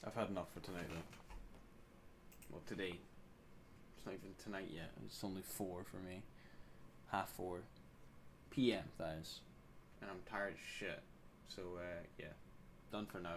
I've had enough for tonight though. Well, today. It's not even tonight yet. It's only 4 for me. 4:30 p.m. that is, and I'm tired as shit. So yeah, done for now.